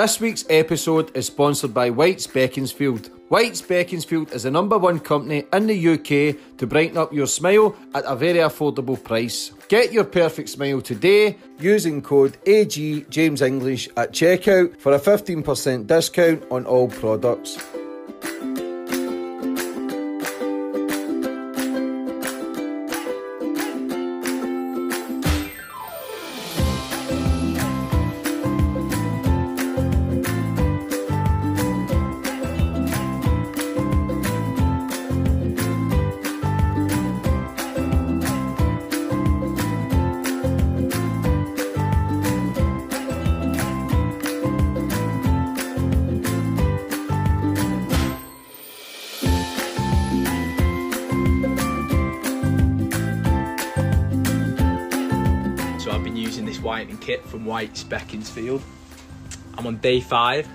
This week's episode is sponsored by White's Beaconsfield. White's Beaconsfield is the #1 company in the UK to brighten up your smile at a very affordable price. Get your perfect smile today using code AGJamesEnglish at checkout for a 15% discount on all products. Whitening kit from White's Beaconsfield. I'm on day 5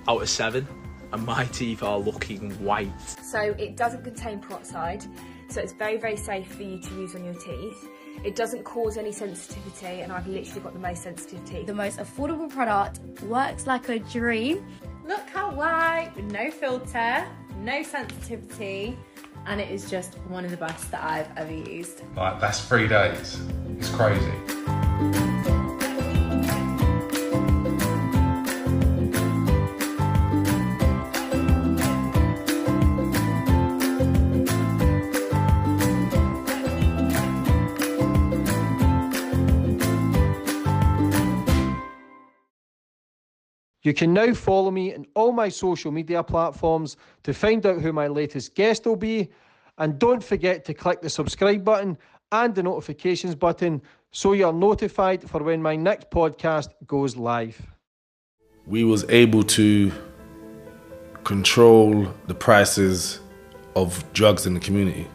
out of 7 and my teeth are looking white. So it doesn't contain peroxide, so it's very, very safe for you to use on your teeth. It doesn't cause any sensitivity, and I've literally got the most sensitive teeth. The most affordable product, works like a dream. Look how white, with no filter, no sensitivity, and it is just one of the best that I've ever used. Like, that's 3 days. It's crazy. You can now follow me on all my social media platforms to find out who my latest guest will be. And don't forget to click the subscribe button and the notifications button so you're notified for when my next podcast goes live. We was able to control the prices of drugs in the community.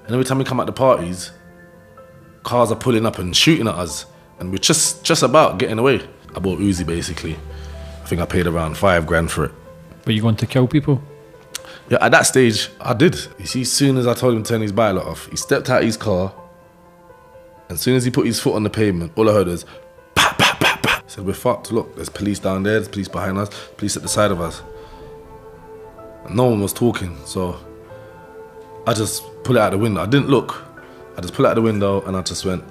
And every time we come at the parties, cars are pulling up and shooting at us. And we're just about getting away. I bought Uzi basically. I think I paid around $5,000 for it. But you going to kill people? Yeah, at that stage, I did. You see, as soon as I told him to turn his bike light off, he stepped out his car. And as soon as he put his foot on the pavement, all I heard was, pa, pa, pa, pa. I said, we're fucked. Look, there's police down there, there's police behind us, police at the side of us. And no one was talking, so I just pulled it out the window. I didn't look. I just pulled it out the window and I just went,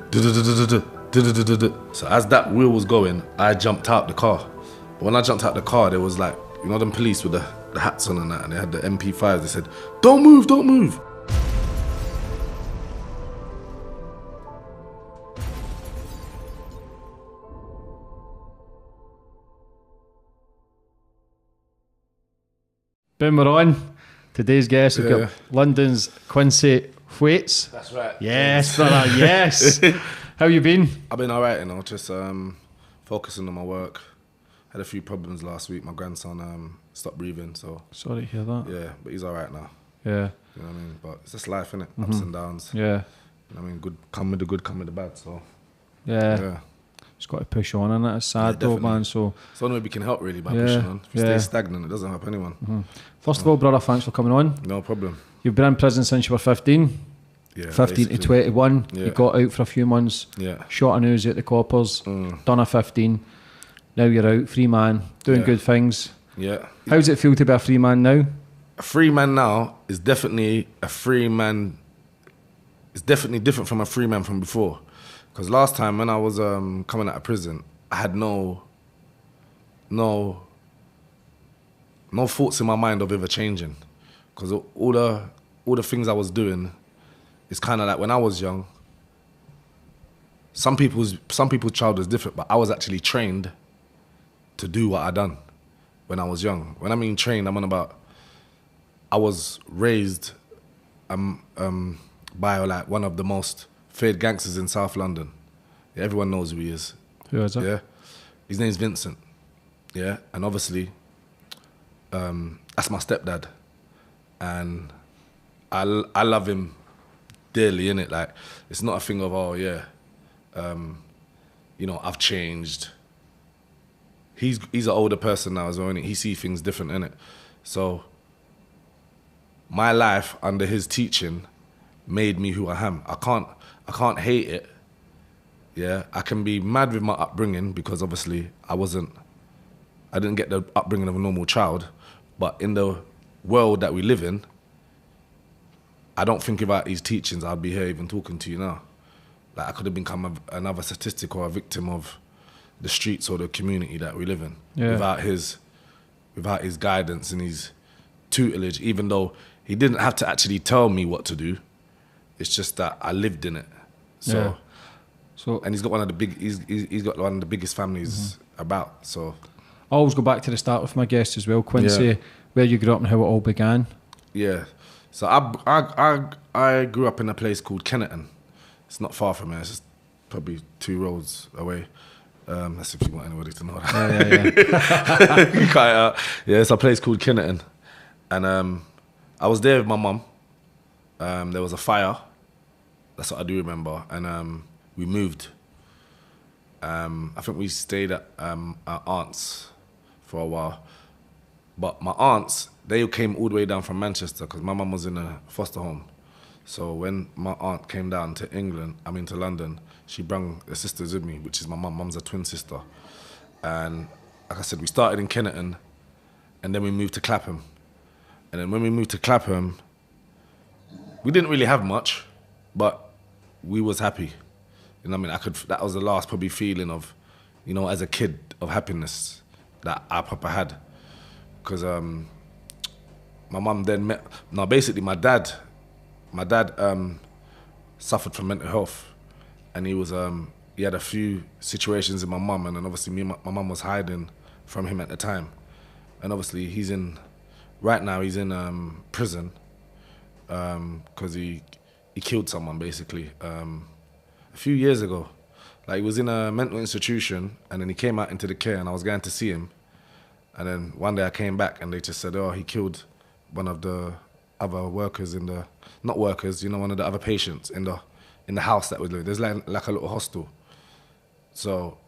so as that wheel was going, I jumped out the car. But when I jumped out the car, there was like, you know them police with the hats on and that, and they had the MP5s. They said, don't move, don't move. Boom, we're on. Today's guest, we've got London's Quincey Thwaites. That's right. Yes, brother, yes. How you been? I've been all right, you know, just focusing on my work. Had a few problems last week. My grandson stopped breathing, so... Sorry to hear that. Yeah, but he's all right now. Yeah. You know what I mean? But it's just life, innit? Ups and downs. Yeah. You know what I mean? Good come with the good, come with the bad, so... Yeah. Just got to push on, innit? It's sad though, man, so... It's the only way we can help, really, by pushing on. If you stay stagnant, it doesn't help anyone. First of all, brother, thanks for coming on. No problem. You've been in prison since you were 15. Yeah, 15 to 21. Yeah. You got out for a few months. Yeah. Shot a Uzi at the coppers. Done a 15. Now you're out, free man, doing good things. Yeah. How does it feel to be a free man now? A free man now is definitely a free man. It's definitely different from a free man from before. Because last time when I was coming out of prison, I had no thoughts in my mind of ever changing. Because all the things I was doing, it's kind of like when I was young. Some people's child is different, but I was actually trained to do what I done when I was young. When I mean trained, I'm on about, I was raised by like one of the most feared gangsters in South London. Yeah, everyone knows who he is. Who is it? Yeah, his name's Vincent. Yeah, and obviously, that's my stepdad, and I love him dearly, innit? Like, it's not a thing of, oh yeah, you know, I've changed. He's an older person now as well, innit? He sees things different, innit? So my life under his teaching made me who I am. I can't hate it. Yeah, I can be mad with my upbringing because obviously I wasn't I didn't get the upbringing of a normal child, but in the world that we live in, I don't think about these teachings, I'd be here even talking to you now. Like I could have become another statistic or a victim of the streets or the community that we live in without his guidance and his tutelage, even though he didn't have to actually tell me what to do. It's just that I lived in it. So and he's got one of the biggest families about. So I always go back to the start with my guests as well, Quincy, where you grew up and how it all began. Yeah. So I grew up in a place called Kenneton. It's not far from here. It's just probably 2 roads away. That's if you want anybody to know that. Yeah, it's a place called Kenneton. And I was there with my mum. There was a fire. That's what I do remember. And we moved. I think we stayed at our aunt's for a while. But my aunts, they came all the way down from Manchester because my mum was in a foster home. So when my aunt came down to to London, she brought the sisters with me, which is my mum. Mum's a twin sister. And like I said, we started in Kenneton and then we moved to Clapham. And then when we moved to Clapham, we didn't really have much, but we was happy. You know what I mean? That was the last probably feeling of, you know, as a kid, of happiness that I proper had. Because my mum then basically my dad suffered from mental health, and he had a few situations in my mum, and then obviously my mum was hiding from him at the time. And obviously right now he's in prison because he killed someone basically a few years ago. Like he was in a mental institution and then he came out into the care and I was going to see him. And then one day I came back and they just said, oh, he killed one of the other workers one of the other patients in the house that we live. There's like a little hostel. So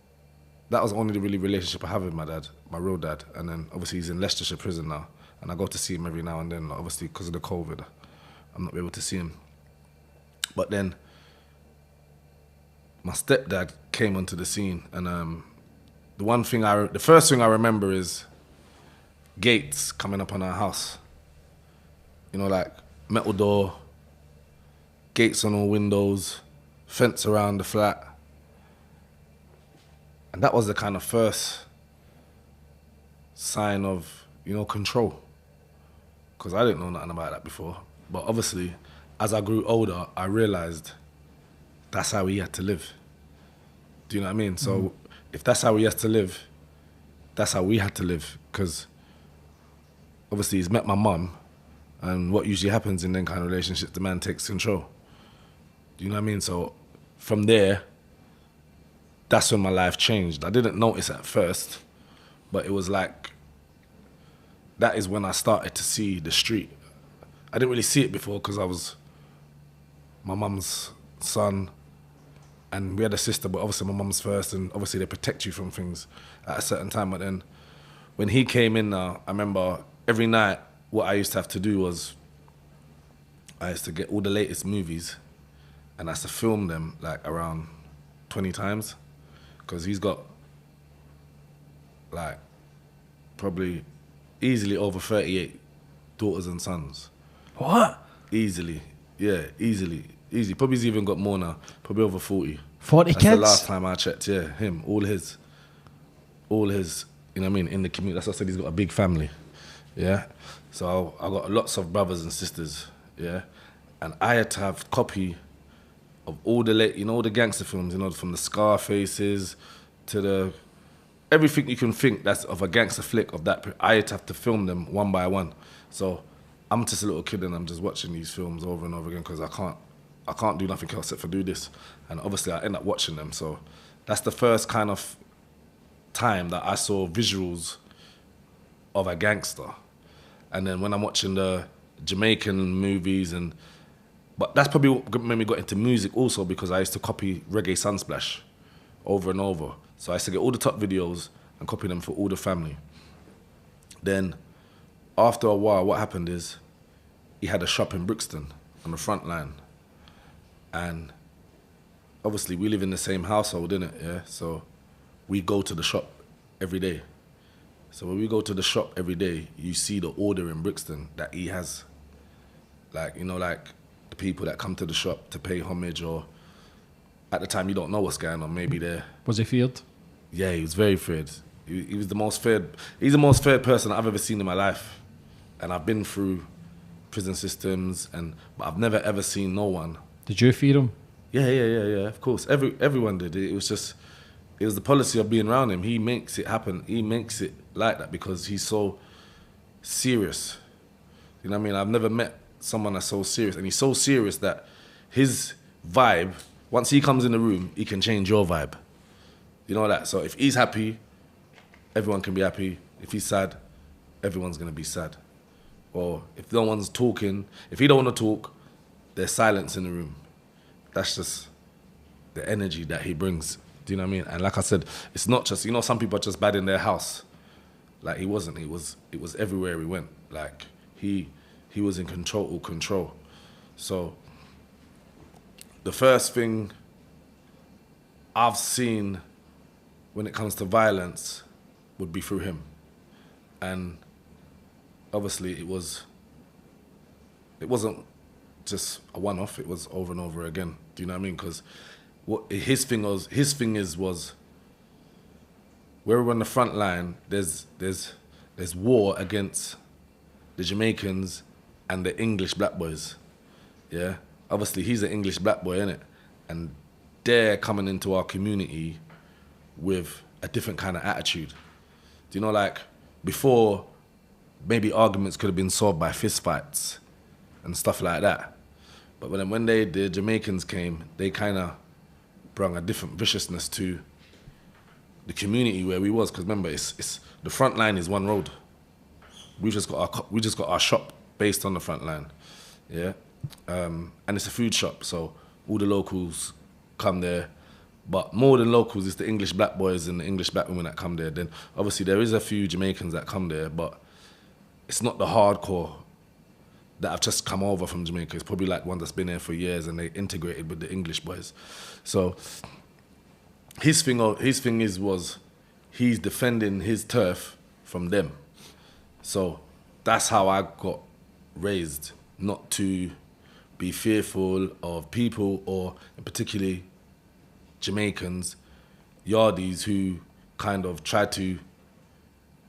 that was only the really relationship I have with my dad, my real dad. And then obviously he's in Leicestershire prison now. And I go to see him every now and then, obviously because of the COVID. I'm not able to see him. But then my stepdad came onto the scene, and the first thing I remember is gates coming up on our house. You know, like metal door, gates on all windows, fence around the flat. And that was the kind of first sign of, you know, control. Because I didn't know nothing about that before. But obviously, as I grew older, I realized that's how he had to live. Do you know what I mean? So if that's how he has to live, that's how we had to live. Because obviously he's met my mum, and what usually happens in them kind of relationships, the man takes control. Do you know what I mean? So from there, that's when my life changed. I didn't notice at first, but it was like, that is when I started to see the street. I didn't really see it before because I was my mum's son, and we had a sister, but obviously my mum's first, and obviously they protect you from things at a certain time. But then when he came in now, I remember every night what I used to have to do was I used to get all the latest movies and I used to film them like around 20 times, because he's got like probably easily over 38 daughters and sons. What? Easily. Yeah, easily. Easy. Probably he's even got more now. Probably over 40. 40 That's kids? the last time I checked, yeah. Him, all his, you know what I mean, in the community. That's what I said, he's got a big family, yeah? So I got lots of brothers and sisters, yeah? And I had to have copy of all the the gangster films, you know, from the Scarfaces to the, everything you can think that's of a gangster flick of that. I had to have to film them one by one. So I'm just a little kid and I'm just watching these films over and over again because I can't do nothing else except for do this. And obviously I end up watching them. So that's the first kind of time that I saw visuals of a gangster. And then when I'm watching the Jamaican movies, but that's probably what made me got into music also, because I used to copy Reggae Sunsplash over and over. So I used to get all the top videos and copy them for all the family. Then after a while, what happened is he had a shop in Brixton on the front line. And obviously we live in the same household, innit? Yeah. So we go to the shop every day. So when we go to the shop every day, you see the order in Brixton that he has. Like, you know, like the people that come to the shop to pay homage, or at the time you don't know what's going on. Maybe they're... Was he feared? Yeah, he was very feared. He was the most feared. He's the most feared person I've ever seen in my life. And I've been through prison systems, but I've never ever seen no one. Did you fear him? Yeah, of course. Everyone did. It was the policy of being around him. He makes it happen. He makes it like that because he's so serious. You know what I mean? I've never met someone that's so serious. And he's so serious that his vibe, once he comes in the room, he can change your vibe. You know that? So if he's happy, everyone can be happy. If he's sad, everyone's going to be sad. Or if no one's talking, if he don't want to talk, there's silence in the room. That's just the energy that he brings. Do you know what I mean? And like I said, it's not just, you know, some people are just bad in their house. Like he wasn't. It was everywhere he went. Like he was in control. So the first thing I've seen when it comes to violence would be through him. And obviously it wasn't just a one-off, it was over and over again. Do you know what I mean? Because what his thing was where we're on the front line, there's war against the Jamaicans and the English black boys. Yeah? Obviously he's an English black boy, innit? And they're coming into our community with a different kind of attitude. Do you know, like, before, maybe arguments could have been solved by fist fights and stuff like that. But when the Jamaicans came, they kind of brought a different viciousness to the community where we was. Because remember, it's the front line is one road. We just got our shop based on the front line, yeah. And it's a food shop, so all the locals come there. But more than locals, it's the English black boys and the English black women that come there. Then obviously there is a few Jamaicans that come there, but it's not the hardcore that have just come over from Jamaica. It's probably like one that's been there for years and they integrated with the English boys. So his thing was he's defending his turf from them. So that's how I got raised, not to be fearful of people, or particularly Jamaicans, Yardies, who kind of tried to,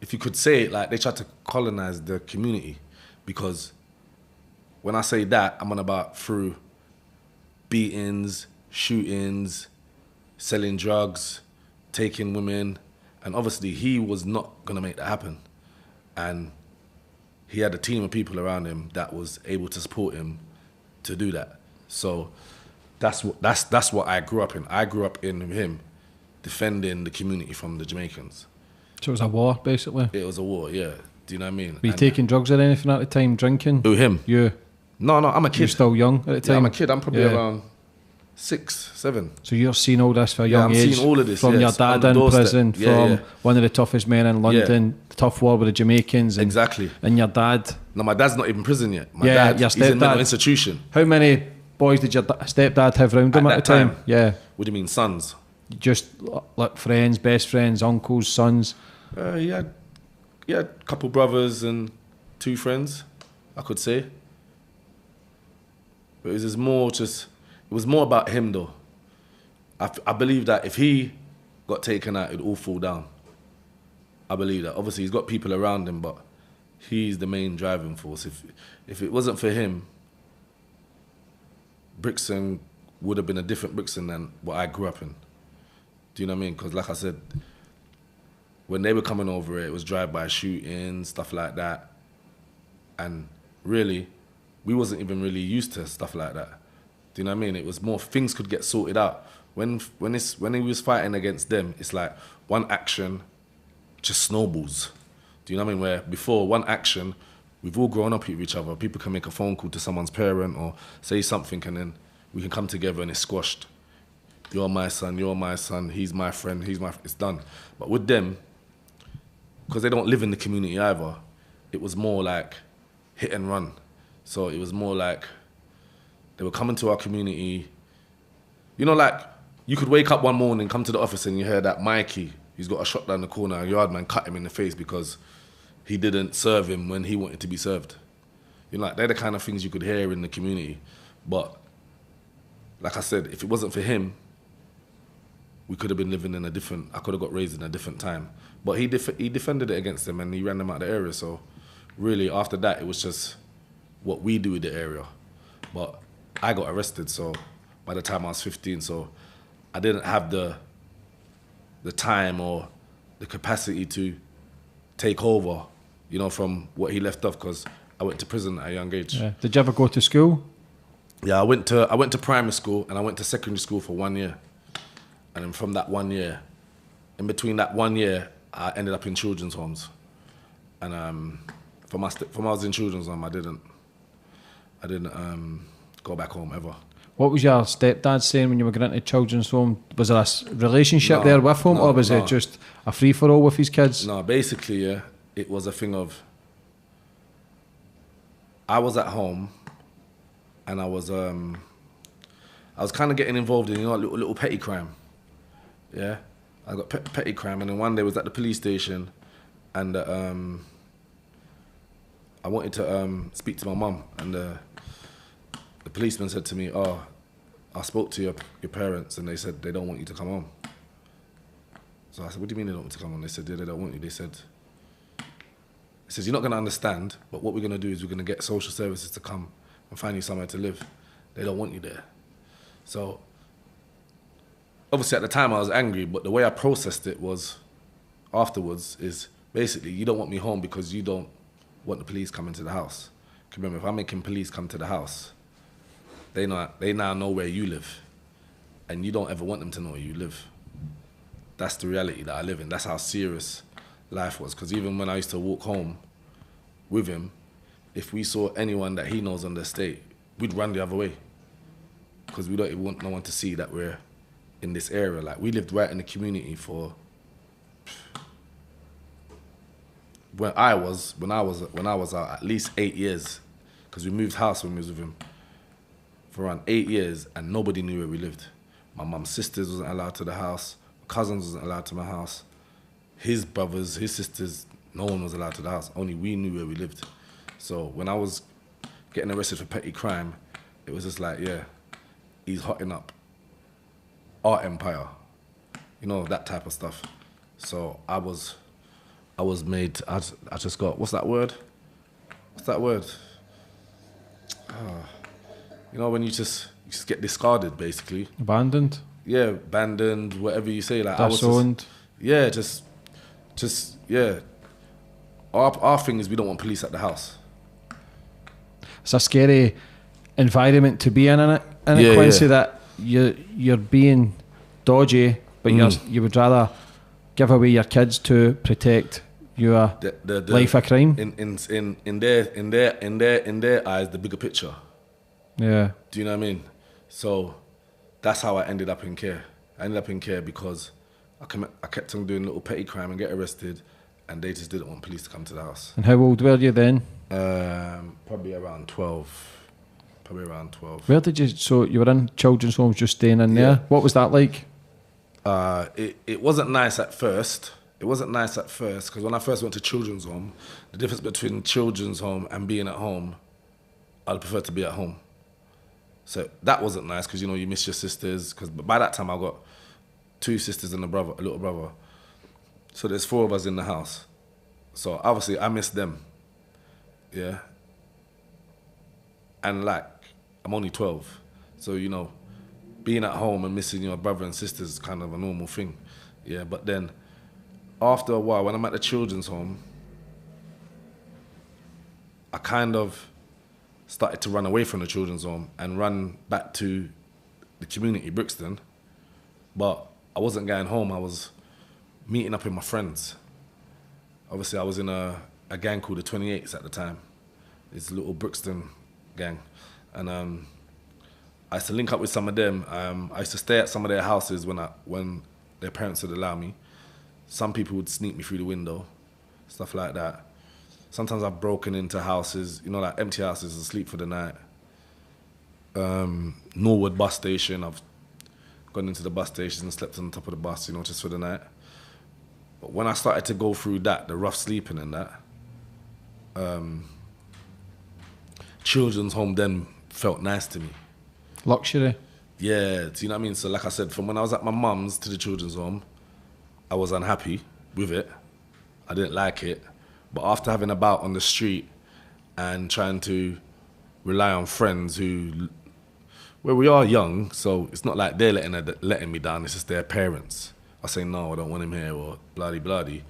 if you could say it, like they tried to colonize the community. Because when I say that, I'm on about through beatings, shootings, selling drugs, taking women, and obviously he was not gonna make that happen. And he had a team of people around him that was able to support him to do that. So that's what I grew up in. I grew up in him defending the community from the Jamaicans. So it was a war, basically? It was a war, yeah. Do you know what I mean? Were you taking drugs or anything at the time, drinking? Who, him? You? No, I'm a kid. You're still young at the time? Yeah, I'm a kid. I'm probably around 6, 7. So you're seeing all this for a young age? I'm seeing all of this, from your dad in prison, from one of the toughest men in London, the tough war with the Jamaicans. And, exactly. And your dad? No, my dad's not even in prison yet. My dad, he's in a mental institution. How many boys did your stepdad have round him at the time? Yeah. What do you mean, sons? Just like friends, best friends, uncles, sons? He had a couple brothers and 2 friends, I could say. But it was more about him though. I believe that if he got taken out, it'd all fall down. I believe that. Obviously he's got people around him, but he's the main driving force. If it wasn't for him, Brixton would have been a different Brixton than what I grew up in. Do you know what I mean? Because like I said, when they were coming over it was drive-by shooting, stuff like that. And really, we wasn't even really used to stuff like that. Do you know what I mean? It was more things could get sorted out. When he was fighting against them, it's like one action just snowballs. Do you know what I mean? Where before, one action, we've all grown up with each other. People can make a phone call to someone's parent or say something and then we can come together and it's squashed. You're my son, he's my friend, it's done. But with them, because they don't live in the community either, it was more like hit and run. So it was more like they were coming to our community. You know, like you could wake up one morning, come to the office and you hear that Mikey, he's got a shot down the corner, a yard man cut him in the face because he didn't serve him when he wanted to be served. You know, like, they're the kind of things you could hear in the community. But like I said, if it wasn't for him, we could have been living in I could have got raised in a different time. But he defended it against them and he ran them out of the area. So really, after that, it was just what we do with the area. But I got arrested, so by the time I was 15, so I didn't have the time or the capacity to take over, you know, from what he left off, because I went to prison at a young age. Yeah. Did you ever go to school? Yeah, I went to primary school and I went to secondary school for 1 year. And then from that 1 year, in between that 1 year, I ended up in children's homes. And from I was in children's home, I didn't go back home ever. What was your stepdad saying when you were going into children's home? Was there a relationship there with him, or was it just a free-for-all with his kids? No, basically, yeah, it was a thing of, I was at home and I was kind of getting involved in, you know, little petty crime. Yeah, I got petty crime, and then one day I was at the police station, and I wanted to speak to my mum, and the policeman said to me, "Oh, I spoke to your parents, and they said they don't want you to come home." So I said, "What do you mean they don't want me to come home?" They said, "Yeah, they don't want you." They said, "You're not going to understand, but what we're going to do is we're going to get social services to come and find you somewhere to live. They don't want you there." So obviously at the time I was angry, but the way I processed it was afterwards is basically, you don't want me home because you don't want the police coming to the house. Because remember, if I'm making police come to the house, they now know where you live, and you don't ever want them to know where you live. That's the reality that I live in. That's how serious life was. Because even when I used to walk home with him, if we saw anyone that he knows on the estate, we'd run the other way. Because we don't even want no one to see that we're in this area. Like, we lived right in the community for when I was out at least 8 years, because we moved house when we was with him for around 8 years, and nobody knew where we lived. My mum's sisters wasn't allowed to the house, cousins wasn't allowed to my house, his brothers, his sisters, no one was allowed to the house. Only we knew where we lived. So when I was getting arrested for petty crime, it was just like, yeah, he's hotting up our empire, you know, that type of stuff. So I was made, I just got, what's that word? You know, when you just get discarded, basically. Abandoned? Yeah, abandoned, whatever you say. Like, disowned? Yeah, just, yeah. Our thing is we don't want police at the house. It's a scary environment to be in it, Quincy, that you're being dodgy, but you would rather give away your kids to protect your life of crime. In their eyes, the bigger picture. Yeah. Do you know what I mean? So that's how I ended up in care. I ended up in care because I kept on doing little petty crime and get arrested, and they just didn't want police to come to the house. And how old were you then? Probably around 12. Where did you, so you were in children's homes, just staying in there? What was that like? It wasn't nice at first. Because when I first went to children's home, the difference between children's home and being at home, I'd prefer to be at home. So that wasn't nice, because, you know, you miss your sisters. Because by that time I got 2 sisters and a little brother. So there's 4 of us in the house. So obviously I miss them. Yeah. And like, I'm only 12. So, you know, being at home and missing your brother and sisters is kind of a normal thing. Yeah, but then after a while, when I'm at the children's home, I kind of started to run away from the children's home and run back to the community, Brixton. But I wasn't going home, I was meeting up with my friends. Obviously, I was in a gang called the 28s at the time. It's a little Brixton gang. And I used to link up with some of them. I used to stay at some of their houses when their parents would allow me. Some people would sneak me through the window, stuff like that. Sometimes I've broken into houses, you know, like empty houses, and sleep for the night. Norwood bus station, I've gone into the bus station and slept on top of the bus, you know, just for the night. But when I started to go through that, the rough sleeping and that, children's home then felt nice to me. Luxury. Yeah, do you know what I mean? So like I said, from when I was at my mum's to the children's home, I was unhappy with it. I didn't like it. But after having a bout on the street and trying to rely on friends who, well, we are young, so it's not like they're letting me down, it's just their parents. I say, no, I don't want him here, or bloody.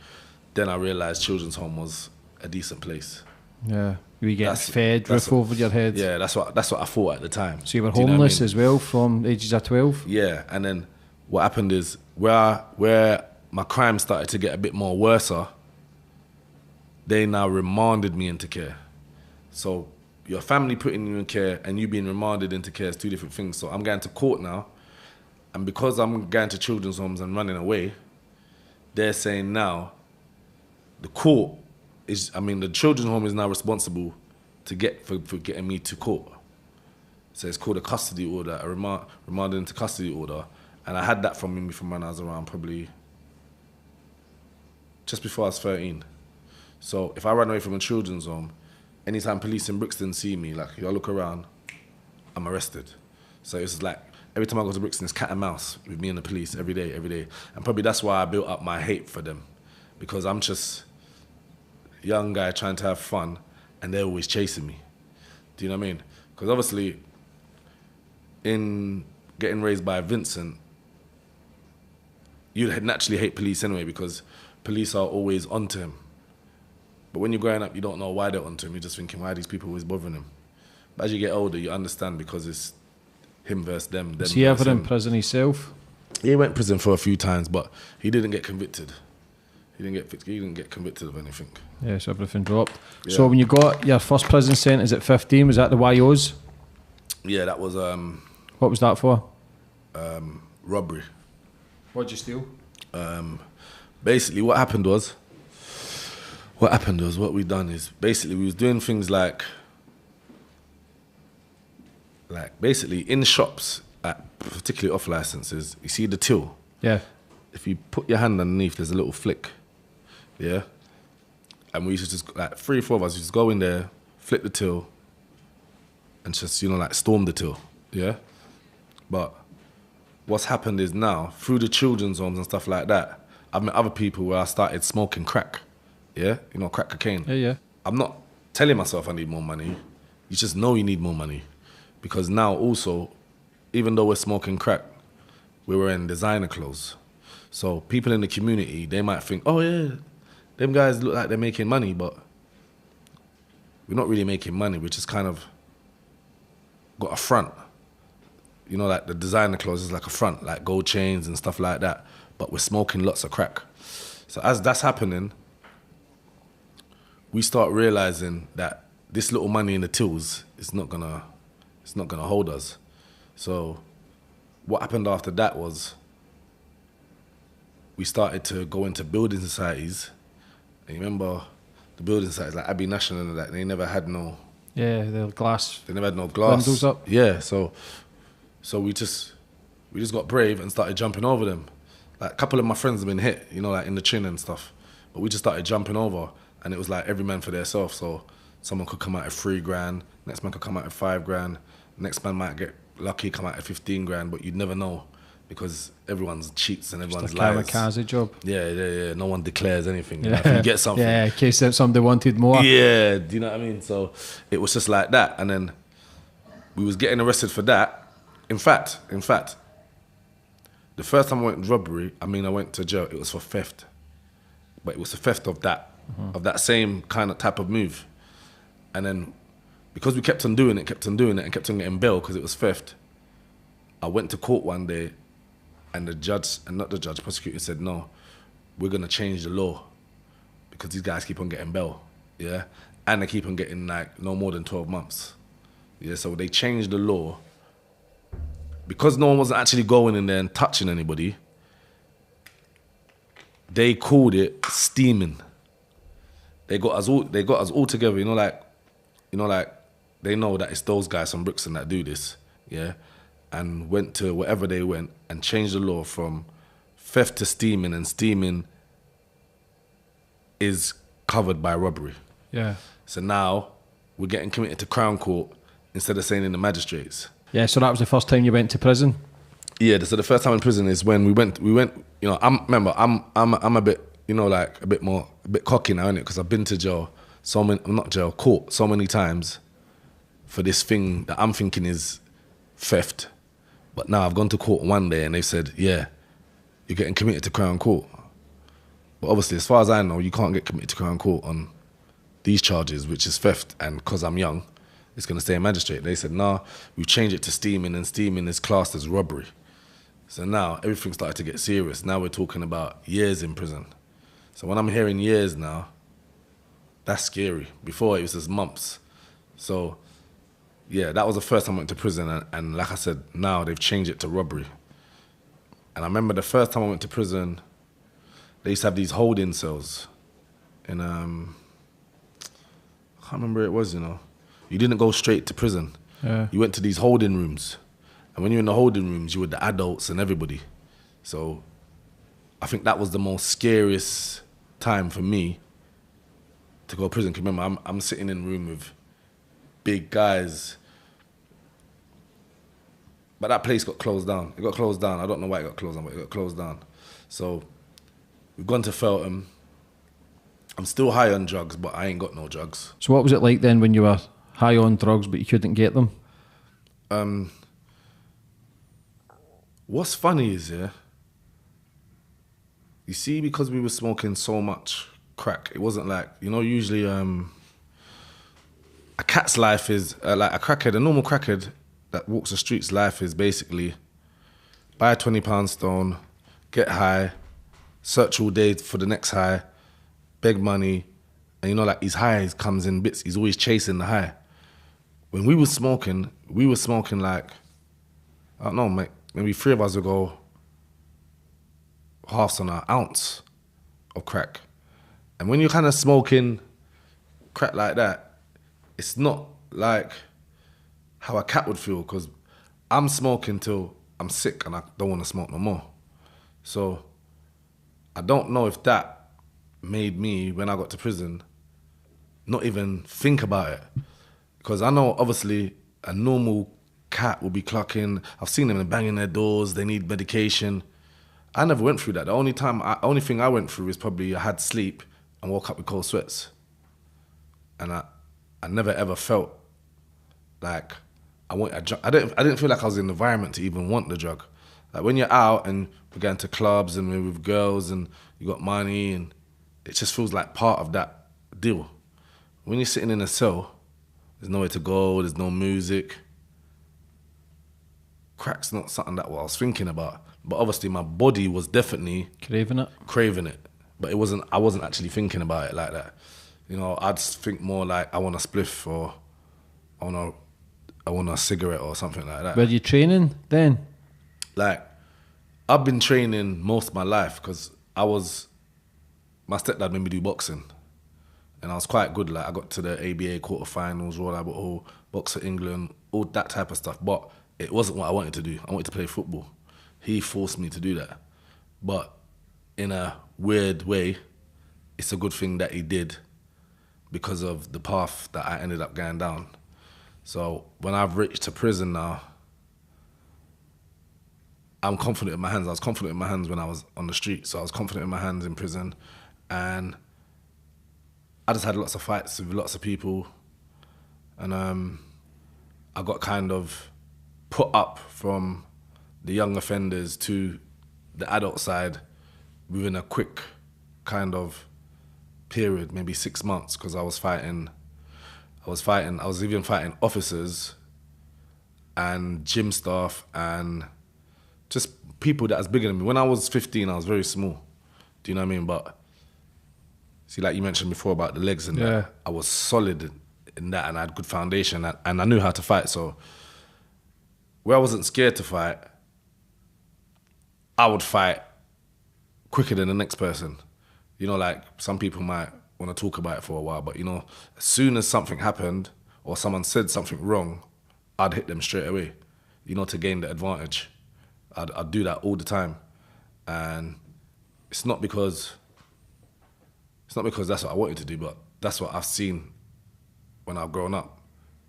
Then I realised children's home was a decent place. Yeah. You get fed, roof over your head. Yeah, that's what I thought at the time. So you were homeless as well from the ages of 12? Yeah, and then what happened is where my crime started to get a bit more worse, they now remanded me into care. So your family putting you in care and you being remanded into care is two different things. So I'm going to court now, and because I'm going to children's homes and running away, they're saying now the court the children's home is now responsible for getting me to court. So it's called a custody order, a remanded into custody order. And I had that from when I was around probably just before I was 13. So if I run away from a children's home, anytime police in Brixton see me, like, I look around, I'm arrested. So it's like, every time I go to Brixton, it's cat and mouse with me and the police every day. And probably that's why I built up my hate for them, because I'm just young guy trying to have fun and they're always chasing me. Do you know what I mean? Because obviously in getting raised by Vincent, you'd naturally hate police anyway because police are always onto him. But when you're growing up, you don't know why they're onto him. You're just thinking, why are these people always bothering him? But as you get older, you understand because it's him versus them. Was he ever in prison himself? He went to prison for a few times, but he didn't get convicted. He didn't get convicted of anything. Yeah, so everything dropped. Yeah. So when you got your first prison sentence at 15, was that the YOs? Yeah, that was What was that for? robbery. What'd you steal? Basically, what happened was what we done is basically we was doing things like basically in shops at particularly off licenses. You see the till. Yeah. If you put your hand underneath, there's a little flick. Yeah. And we used to just, like, 3 or 4 of us, just go in there, flick the till, and just, storm the till. Yeah. But what's happened is now, through the children's homes and stuff like that, I've met other people where I started smoking crack. Yeah. Crack cocaine. Yeah. I'm not telling myself I need more money. You just know you need more money. Because now also, even though we're smoking crack, we're wearing designer clothes. So people in the community, they might think, oh yeah, them guys look like they're making money, but we're not really making money. We just kind of got a front. Like the designer clothes is like a front, like gold chains and stuff like that. But we're smoking lots of crack. So as that's happening, we start realizing that this little money in the tills is not gonna hold us. So what happened after that was we started to go into building societies. And you remember the building societies like Abbey National and that, they never had no... Yeah, the glass. They never had no glass. Windows up. Yeah, so we just got brave and started jumping over them. Like a couple of my friends have been hit, like in the chin and stuff. But we just started jumping over, and it was like every man for themselves. So someone could come out at $3,000, next man could come out at $5,000, next man might get lucky, come out at 15 grand, but you'd never know because everyone's cheats and everyone's liars. Just a kamikaze job. Yeah. No one declares anything. If you get something. Yeah, in case somebody wanted more. Yeah, do you know what I mean? So it was just like that. And then we was getting arrested for that. In fact, the first time I went robbery, I went to jail, it was for theft. But it was a theft of that, of that same kind of type of move. And then because we kept on doing it and kept on getting bail because it was theft, I went to court one day and prosecutor said, no, we're going to change the law because these guys keep on getting bail, yeah? And they keep on getting no more than 12 months. Yeah, so they changed the law. Because no one wasn't actually going in there and touching anybody, they called it steaming. They got us all together, they know that it's those guys from Brixton that do this, yeah? And went to wherever they went and changed the law from theft to steaming, and steaming is covered by robbery. Yeah. So now we're getting committed to Crown Court instead of staying in the magistrates. Yeah, so that was the first time you went to prison? Yeah, so the first time in prison is when we went, you know, I'm a bit, you know, like a bit cocky now, innit? Because I've been to jail, court so many times for this thing that I'm thinking is theft. But now I've gone to court one day and they said, yeah, you're getting committed to Crown Court. But obviously, as far as I know, you can't get committed to Crown Court on these charges, which is theft, and because I'm young, it's going to stay a magistrate. They said, nah, we've changed it to steaming, and steaming is classed as robbery. So now everything started to get serious. Now we're talking about years in prison. So when I'm hearing years now, that's scary. Before it was just months. So yeah, that was the first time I went to prison, and like I said, now they've changed it to robbery. And I remember the first time I went to prison, they used to have these holding cells in, I can't remember where it was, you know. You didn't go straight to prison. Yeah. You went to these holding rooms. And when you're in the holding rooms, you were the adults and everybody. So I think that was the most scariest time for me to go to prison. Because remember, I'm sitting in a room with big guys. But that place got closed down. It got closed down. I don't know why it got closed down, but it got closed down. So we've gone to Feltham. I'm still high on drugs, but I ain't got no drugs. So what was it like then when you were high on drugs but you couldn't get them? What's funny is, yeah, you see, because we were smoking so much crack, it wasn't like, you know, usually a cat's life is, like a crackhead, a normal crackhead that walks the streets, life is basically buy a £20 stone, get high, search all day for the next high, beg money, and you know, like his highs comes in bits, he's always chasing the high. When we were smoking like, I don't know, mate, maybe 3 of us would go halves on an ounce of crack. And when you're kind of smoking crack like that, it's not like how a cat would feel, because I'm smoking till I'm sick and I don't want to smoke no more. So I don't know if that made me, when I got to prison, not even think about it. Because I know, obviously, a normal cat will be clocking. I've seen them banging their doors. They need medication. I never went through that. The only thing I went through is probably I had sleep and woke up with cold sweats. And I never ever felt like I want a drug. I didn't feel like I was in the environment to even want the drug. Like when you're out and we're going to clubs and we're with girls and you got money, and it just feels like part of that deal. When you're sitting in a cell, there's nowhere to go, there's no music. Crack's not something that I was thinking about. But obviously my body was definitely craving it. But I wasn't actually thinking about it like that. You know, I'd think more like I want a spliff, or I want a cigarette or something like that. Were you training then? Like, I've been training most of my life because my stepdad made me do boxing. And I was quite good. Like, I got to the ABA quarterfinals, Royal Albert Hall, Box for England, all that type of stuff. But it wasn't what I wanted to do. I wanted to play football. He forced me to do that. But in a weird way, it's a good thing that he did because of the path that I ended up going down. So when I've reached to prison now, I'm confident in my hands. I was confident in my hands when I was on the street. So I was confident in my hands in prison. And I just had lots of fights with lots of people. And I got kind of put up from the young offenders to the adult side within a quick kind of period, maybe 6 months, because I was even fighting officers and gym staff and just people that was bigger than me. When I was 15, I was very small. Do you know what I mean? But see, like you mentioned before about the legs and that, I was solid in that, and I had good foundation, and I knew how to fight. So where I wasn't scared to fight, I would fight quicker than the next person. You know, like some people might want to talk about it for a while, but you know, as soon as something happened or someone said something wrong, I'd hit them straight away, you know, to gain the advantage. I'd do that all the time. And it's not because It's not because that's what I wanted to do, but that's what I've seen when I've grown up.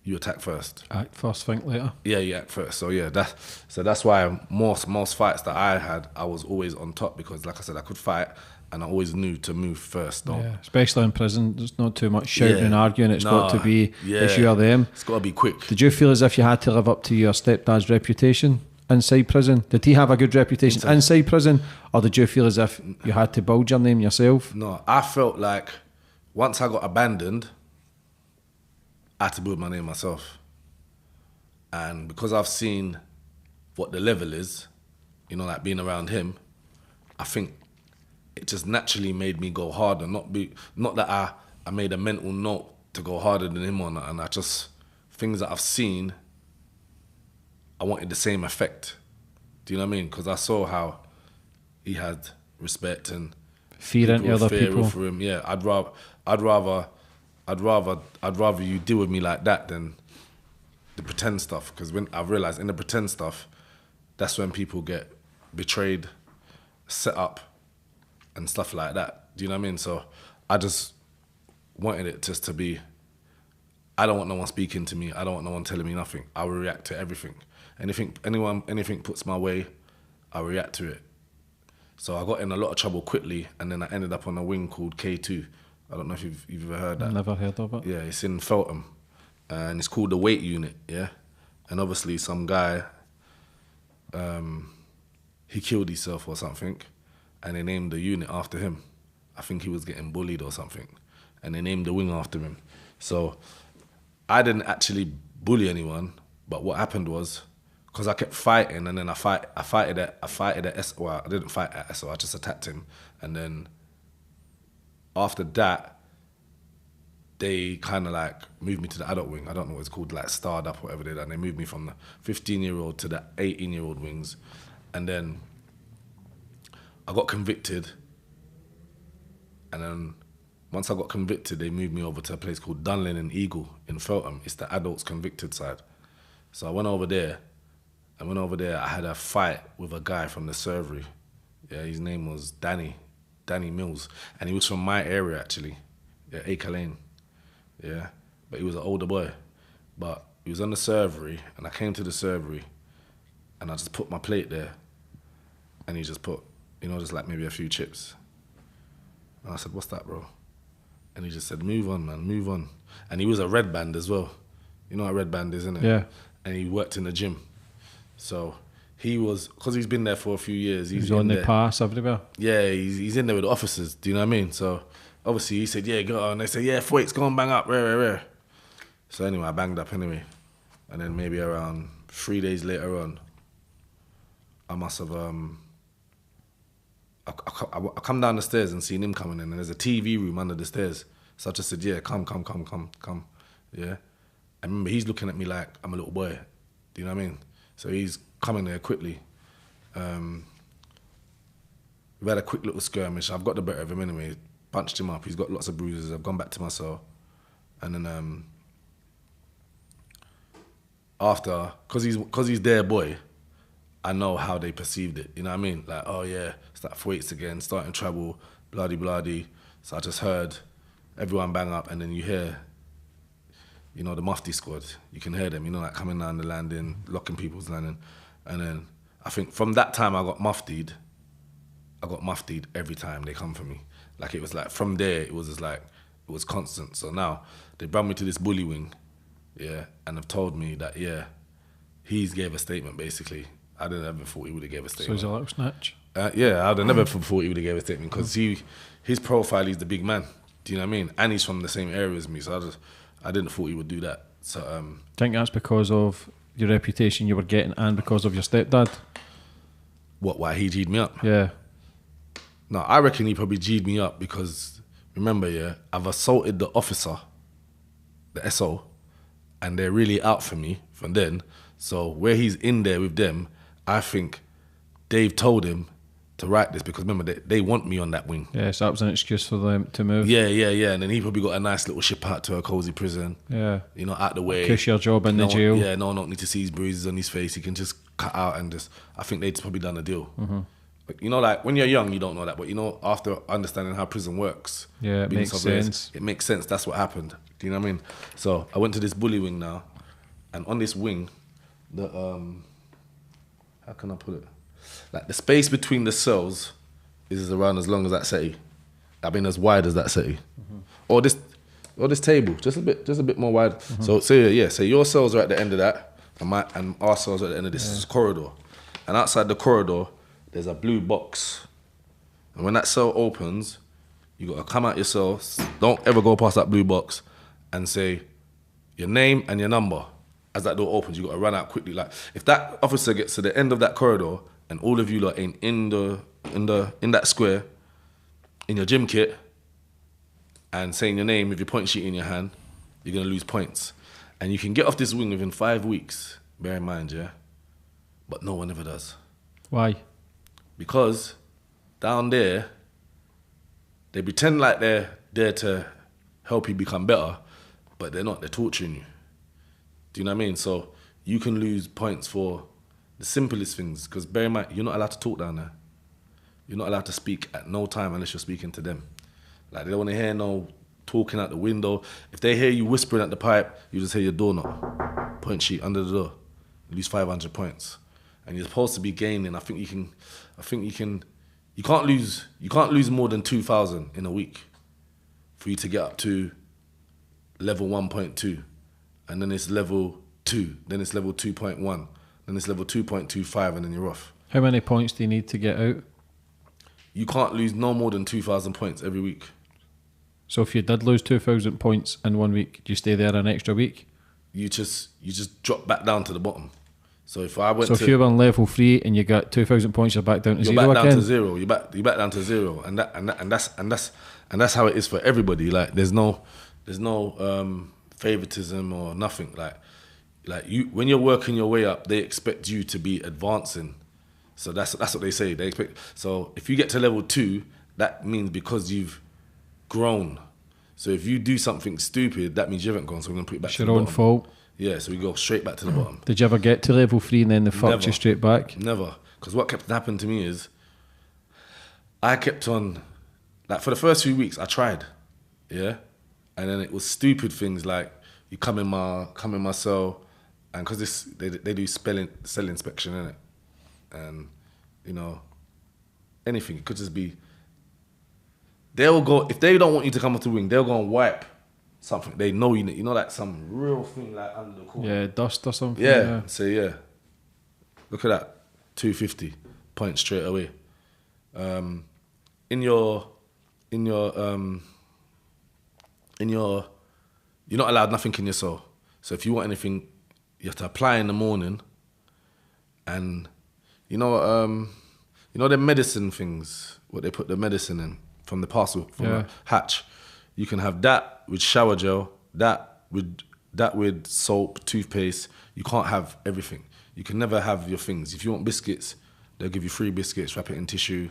You attack first. Act first, think later. Yeah, you act first. So yeah, that's why most fights that I had, I was always on top because, like I said, I could fight, and I always knew to move first. Yeah, especially in prison, there's not too much shouting and arguing. It's got to be yeah, it's you or them. It's got to be quick. Did you feel as if you had to live up to your stepdad's reputation inside prison? Did he have a good reputation inside prison, or did you feel as if you had to build your name yourself? No, I felt like once I got abandoned, I had to build my name myself. And because I've seen what the level is, you know, like being around him, I think it just naturally made me go harder. Not that I made a mental note to go harder than him or not. And I just, things that I've seen, I wanted the same effect. Do you know what I mean? Because I saw how he had respect and fear into other people. For him. Yeah, I'd rather you deal with me like that than the pretend stuff. Because when I've realised in the pretend stuff, that's when people get betrayed, set up, and stuff like that. Do you know what I mean? So I just wanted it just to be, I don't want no one speaking to me. I don't want no one telling me nothing. I will react to everything. Anything puts my way, I react to it. So I got in a lot of trouble quickly, and then I ended up on a wing called K2. I don't know if you've ever heard that. Never heard of it. Yeah, it's in Feltham, and it's called the Weight Unit. Yeah, and obviously some guy, he killed himself or something, and they named the unit after him. I think he was getting bullied or something, and they named the wing after him. So I didn't actually bully anyone, but what happened was, because I kept fighting, and then I fighted at SO. Well, I didn't fight at SO. I just attacked him, and then after that, they kind of like moved me to the adult wing. I don't know what it's called, like Starred Up, whatever they did. And they moved me from the 15-year-old to the 18-year-old wings, and then I got convicted. And then once I got convicted, they moved me over to a place called Dunlin and Eagle in Feltham. It's the adults convicted side. So I went over there. I had a fight with a guy from the servery. Yeah, his name was Danny Mills. And he was from my area, actually. Yeah, Acre Lane. Yeah, but he was an older boy. But he was on the servery, and I came to the servery, and I just put my plate there, and he just put, just like maybe a few chips. And I said, "What's that, bro?" And he just said, "Move on, man, move on." And he was a red band as well. You know what a red band is, isn't it? Yeah. And he worked in the gym. So he was, because he's been there for a few years. He's on the pass everywhere. Yeah, he's in there with the officers, do you know what I mean? So obviously he said, "Yeah, go on." They said, "Yeah, Thwaites, go and bang up, rare. So anyway, I banged up anyway. And then maybe around 3 days later on, I must have, I come down the stairs and seen him coming in, and there's a TV room under the stairs. So I just said, "Yeah, come. Yeah. I remember he's looking at me like I'm a little boy. Do you know what I mean? So he's coming there quickly. We've had a quick little skirmish. I've got the better of him anyway. Punched him up. He's got lots of bruises. I've gone back to my cell. And then after, because he's their boy, I know how they perceived it. You know what I mean? Like, oh yeah, it's that Thwaites again, starting trouble, bloody. So I just heard everyone bang up, and then you hear, the Mufti squad. You can hear them, like coming down the landing, locking people's landing. And then I think from that time I got muftied every time they come for me. Like it was like, from there, it was just like, it was constant. So now they brought me to this bully wing, yeah, and have told me that, yeah, he's gave a statement basically. I didn't ever thought he would have gave a statement. So he's a little snatch? Yeah, I'd have never thought he would have gave a statement, because his profile, he's the big man. Do you know what I mean? And he's from the same area as me, so I didn't thought he would do that. So I think that's because of your reputation you were getting, and because of your stepdad. Why he G'd me up? Yeah. No, I reckon he probably G'd me up because, remember, yeah, I've assaulted the officer, the SO, and they're really out for me from then. So where he's in there with them, I think Dave told him to write this, because remember, they want me on that wing. Yeah, so that was an excuse for them to move. Yeah. And then he probably got a nice little ship out to a cosy prison. Yeah. Out the way. Cushier job in the jail. No one don't need to see his bruises on his face. He can just cut out and just, I think they'd probably done a deal. Like, you know, like when you're young, you don't know that, but you know, after understanding how prison works, Yeah, it being makes South Wales, sense. It makes sense. That's what happened. Do you know what I mean? So I went to this bully wing now, and on this wing, the how can I put it? Like the space between the cells is around as long as that settee. I mean, as wide as that settee, or this table, just a bit more wide. So so your cells are at the end of that, and our cells are at the end of this corridor, and outside the corridor there's a blue box, and when that cell opens, you gotta come out your cell. Don't ever go past that blue box, and say your name and your number. As that door opens, you gotta run out quickly. Like if that officer gets to the end of that corridor and all of you lot ain't in that square, in your gym kit, and saying your name with your point sheet in your hand, you're gonna lose points. And you can get off this wing within 5 weeks, bear in mind, yeah? But no one ever does. Why? Because down there, they pretend like they're there to help you become better, but they're not, they're torturing you. Do you know what I mean? So you can lose points for the simplest things, because bear in mind, you're not allowed to talk down there. You're not allowed to speak at no time unless you're speaking to them. Like, they don't want to hear no talking out the window. If they hear you whispering at the pipe, you just hear your door knock. Point sheet under the door. You lose 500 points. And you're supposed to be gaining. You can't lose more than 2,000 in a week for you to get up to level 1.2. And then it's level 2. Then it's level 2.1. Then it's level 2.25, and then you're off. How many points do you need to get out? You can't lose no more than 2,000 points every week. So if you did lose 2,000 points in 1 week, do you stay there an extra week? You just drop back down to the bottom. So if I went So if you were on level 3 and you got 2,000 points, you're back down to you're zero back down again? to zero. You're back down to zero, and that's how it is for everybody. Like there's no favoritism or nothing. Like you, when you're working your way up, they expect you to be advancing. So that's what they say. They expect. So if you get to level 2, that means because you've grown. So if you do something stupid, that means you haven't grown. So we're gonna put it back It's to your the own bottom. fault. Yeah. So we go straight back to the bottom. Did you ever get to level 3 and then they fucked you straight back? Never. Because what kept happening to me is I kept on, like for the first few weeks I tried, yeah? And then it was stupid things like you come in my cell, and because they do cell inspection, innit? And, you know, anything. It could just be, they'll go, if they don't want you to come off the wing, they'll go and wipe something. They know you know, like some real thing like under the corner. Yeah, dust or something. Yeah. So yeah, look at that, 250 points straight away. You're not allowed nothing in your cell. So if you want anything, you have to apply in the morning. And you know the medicine things, what they put the medicine in from the parcel from the hatch. You can have that with shower gel, that with soap, toothpaste. You can't have everything. You can never have your things. If you want biscuits, they'll give you 3 biscuits, wrap it in tissue.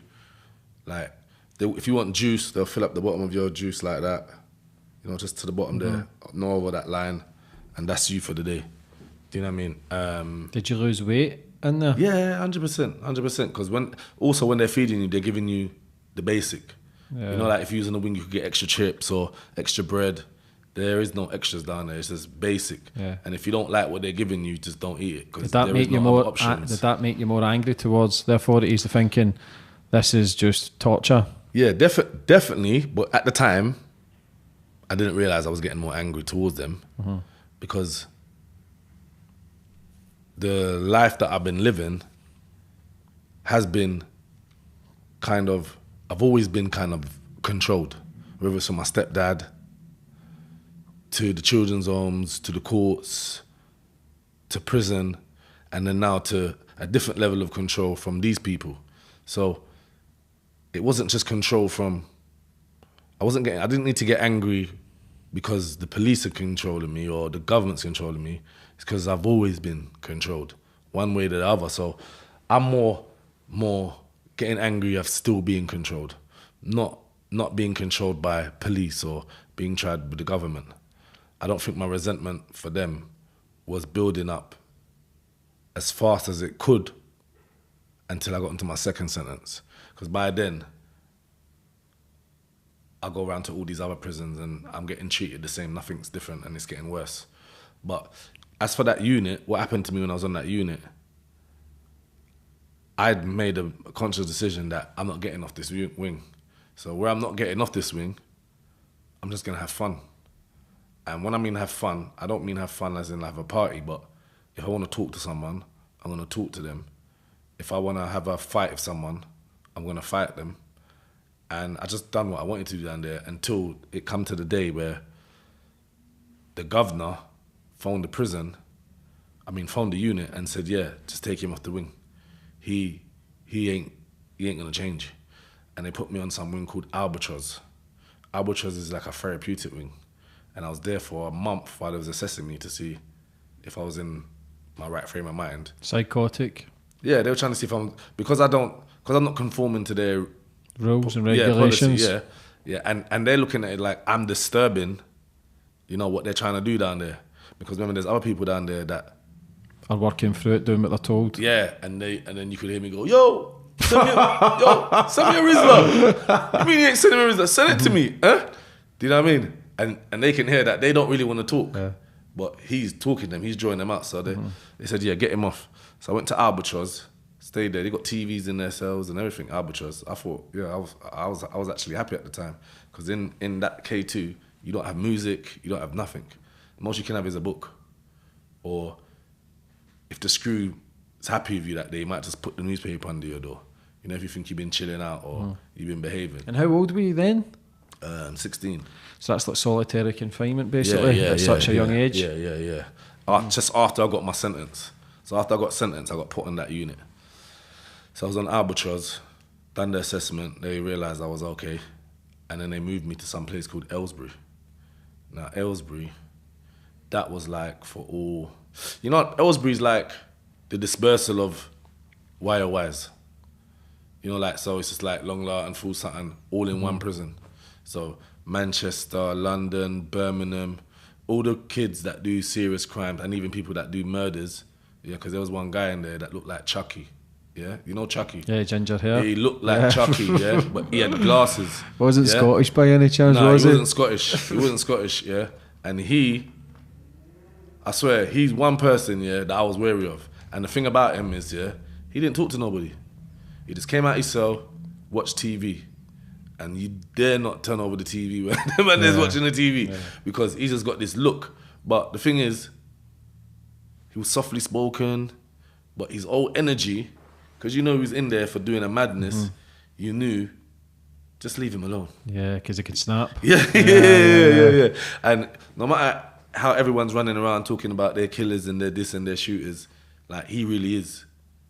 Like, if you want juice, they'll fill up the bottom of your juice like that. You know, just to the bottom there, no over that line, and that's you for the day. Do you know what I mean? Did you lose weight in there? Yeah, 100%. Because when they're feeding you, they're giving you the basic. Yeah. You know, like if you're using the wing, you could get extra chips or extra bread. There is no extras down there. It's just basic. Yeah. And if you don't like what they're giving you, just don't eat it. Did that make you more angry towards the authorities, thinking this is just torture? Yeah, definitely. But at the time, I didn't realise I was getting more angry towards them because the life that I've been living has been I've always been kind of controlled, whether it's from my stepdad, to the children's homes, to the courts, to prison, and then now to a different level of control from these people. So it wasn't just control from, I didn't need to get angry because the police are controlling me or the government's controlling me. It's because I've always been controlled one way or the other. So I'm more getting angry of still being controlled, not being controlled by police or being tried with the government. I don't think my resentment for them was building up as fast as it could until I got into my second sentence. Because by then, I go around to all these other prisons and I'm getting treated the same. Nothing's different and it's getting worse. But as for that unit, what happened to me when I was on that unit, I'd made a conscious decision that I'm not getting off this wing. So where I'm not getting off this wing, I'm just gonna have fun. And when I mean have fun, I don't mean have fun as in have a party, but if I wanna talk to someone, I'm gonna talk to them. If I wanna have a fight with someone, I'm gonna fight them. And I just done what I wanted to do down there until it come to the day where the governor phoned the unit and said, yeah, just take him off the wing. He ain't gonna change. And they put me on some wing called Albatross. Albatross is like a therapeutic wing. And I was there for a month while they was assessing me to see if I was in my right frame of mind. Psychotic. Yeah, they were trying to see if because I'm not conforming to their rules and regulations. Policy, yeah. And they're looking at it like I'm disturbing, what they're trying to do down there. Because remember, there's other people down there that are working through it, doing what they're told. Yeah, and then you could hear me go, yo, send me a Rizla. You mean you ain't sending me a Rizla? Send it to me, huh? Do you know what I mean? And they can hear that they don't really want to talk, but he's talking to them, he's drawing them out. So they said, yeah, get him off. So I went to Albatross, stayed there. They got TVs in their cells and everything. Albatross. I thought, yeah, I was actually happy at the time because in that K2, you don't have music, you don't have nothing. The most you can have is a book, or if the screw is happy with you that day, you might just put the newspaper under your door. If you think you've been chilling out or you've been behaving. And how old were you then? 16. So that's like solitary confinement, basically, at such a young age? Yeah. Just after I got my sentence. So after I got sentenced, I got put on that unit. So I was on Albatross, done the assessment, they realised I was okay, and then they moved me to some place called Aylesbury. Now, Aylesbury, that was like for all... Aylesbury's like the dispersal of YOYs. So it's just like Longlar and Full Sutton all in one prison. So Manchester, London, Birmingham, all the kids that do serious crimes and even people that do murders, because there was one guy in there that looked like Chucky. Yeah, you know Chucky? Yeah, ginger hair. He looked like Chucky, but he had glasses. Wasn't Scottish by any chance, was he? No, wasn't Scottish. He wasn't Scottish, yeah. And I swear, he's one person, that I was wary of. And the thing about him is, he didn't talk to nobody. He just came out his cell, watched TV. And you dare not turn over the TV when the man is watching the TV because he's just got this look. But the thing is, he was softly spoken, but his whole energy, because he was in there for doing a madness, you knew, just leave him alone. Yeah, because he could snap. Yeah. And no matter how everyone's running around talking about their killers and their this and their shooters, like he really is.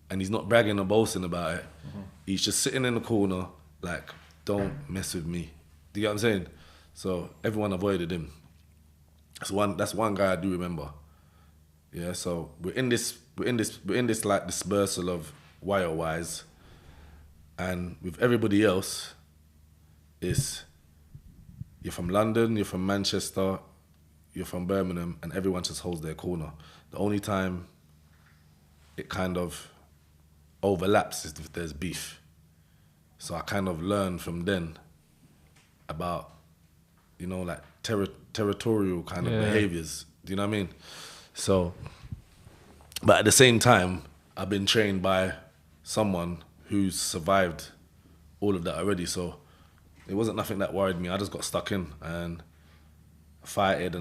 And he's not bragging or boasting about it. He's just sitting in the corner like, don't mess with me. Do you get what I'm saying? So everyone avoided him. That's one guy I do remember. Yeah, so we're in this like dispersal of YOYs, and with everybody else, you're from London, you're from Manchester, you're from Birmingham, and everyone just holds their corner. The only time it kind of overlaps is if there's beef. So I kind of learned from then about, like territorial kind of behaviors. Do you know what I mean? So, but at the same time, I've been trained by someone who's survived all of that already. So it wasn't nothing that worried me. I just got stuck in and I fighted.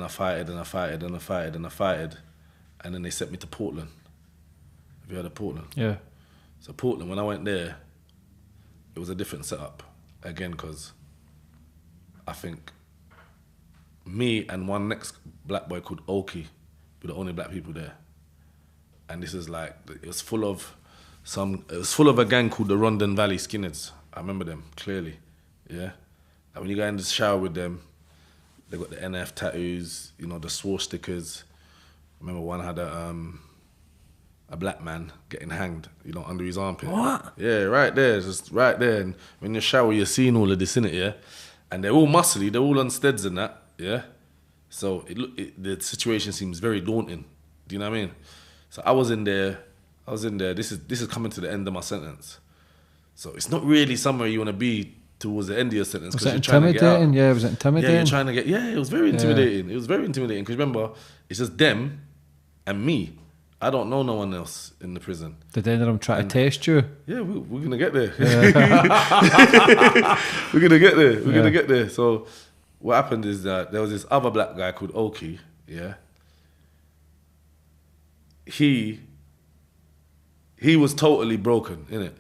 And then they sent me to Portland. Have you heard of Portland? Yeah. So Portland, when I went there, it was a different setup, again, because I think me and one next black boy called Oki were the only black people there. And this is like, it was full of a gang called the Rondon Valley Skinheads. I remember them clearly, yeah? And when you go in the shower with them, they got the NF tattoos, the swore stickers. I remember one had a black man getting hanged, under his armpit. What? Yeah, right there, just right there. And when you shower, you're seeing all of this, innit, yeah? And they're all muscly, they're all on steads and that, yeah? So the situation seems very daunting. Do you know what I mean? So I was in there, this is coming to the end of my sentence. So it's not really somewhere you want to be towards the end of your sentence. Was it you're trying to get out. intimidating? Yeah, was it intimidating? Yeah, you're trying to get. Yeah, it was very intimidating. It was very intimidating because remember, it's just them and me. I don't know no one else in the prison. Did any of them try to test you? Yeah, we're gonna get there. We're gonna get there. We're gonna get there. So what happened is that there was this other black guy called Oki. Yeah. He was totally broken, innit?